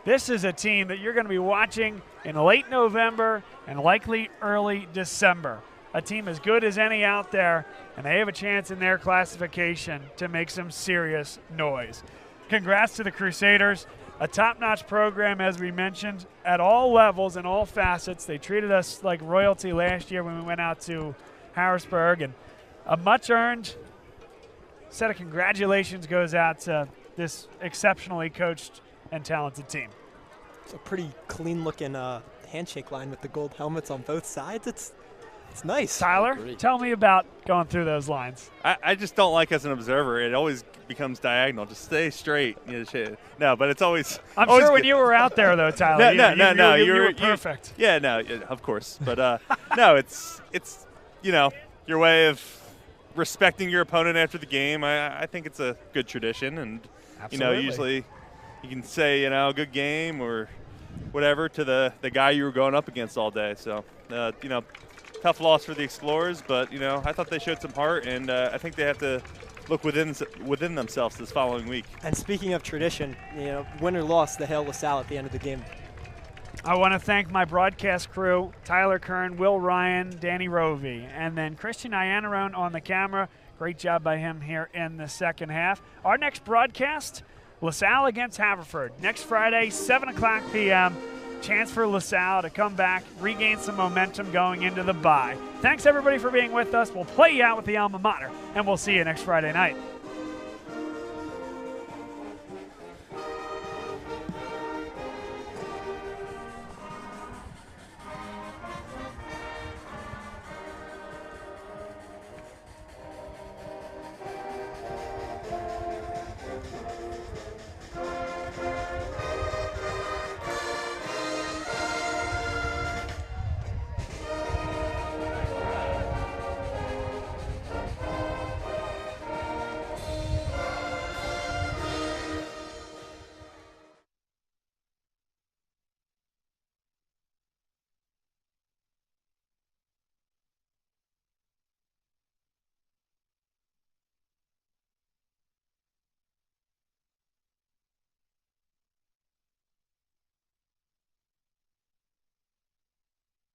[SPEAKER 1] This is a team that you're going to be watching in late November and likely early December. A team as good as any out there, and they have a chance in their classification to make some serious noise. Congrats to the Crusaders. A top-notch program, as we mentioned, at all levels and all facets. They treated us like royalty last year when we went out to Harrisburg, and a much-earned set of congratulations goes out to this exceptionally coached and talented team.
[SPEAKER 6] It's a pretty clean-looking handshake line with the gold helmets on both sides. It's nice.
[SPEAKER 1] Tyler, tell me about going through those lines.
[SPEAKER 4] I just don't like as an observer. It always becomes diagonal. Just stay straight. No, but it's always.
[SPEAKER 1] I'm
[SPEAKER 4] always
[SPEAKER 1] sure when
[SPEAKER 4] good.
[SPEAKER 1] you were out there, though, Tyler.
[SPEAKER 4] No,
[SPEAKER 1] you were perfect.
[SPEAKER 4] No, of course. But no, it's your way of respecting your opponent after the game. I think it's a good tradition, and
[SPEAKER 1] Absolutely.
[SPEAKER 4] Usually you can say good game or whatever to the guy you were going up against all day. So tough loss for the Explorers, but I thought they showed some heart, and I think they have to look within themselves this following week.
[SPEAKER 6] And speaking of tradition, win or loss, the Hail LaSalle at the end of the game.
[SPEAKER 1] I want to thank my broadcast crew, Tyler Kern, Will Ryan, Danny Rovey, and then Christian Iannarone on the camera. Great job by him here in the second half. Our next broadcast, LaSalle against Haverford. Next Friday, 7 o'clock p.m. Chance for LaSalle to come back, regain some momentum going into the bye. Thanks, everybody, for being with us. We'll play you out with the alma mater, and we'll see you next Friday night.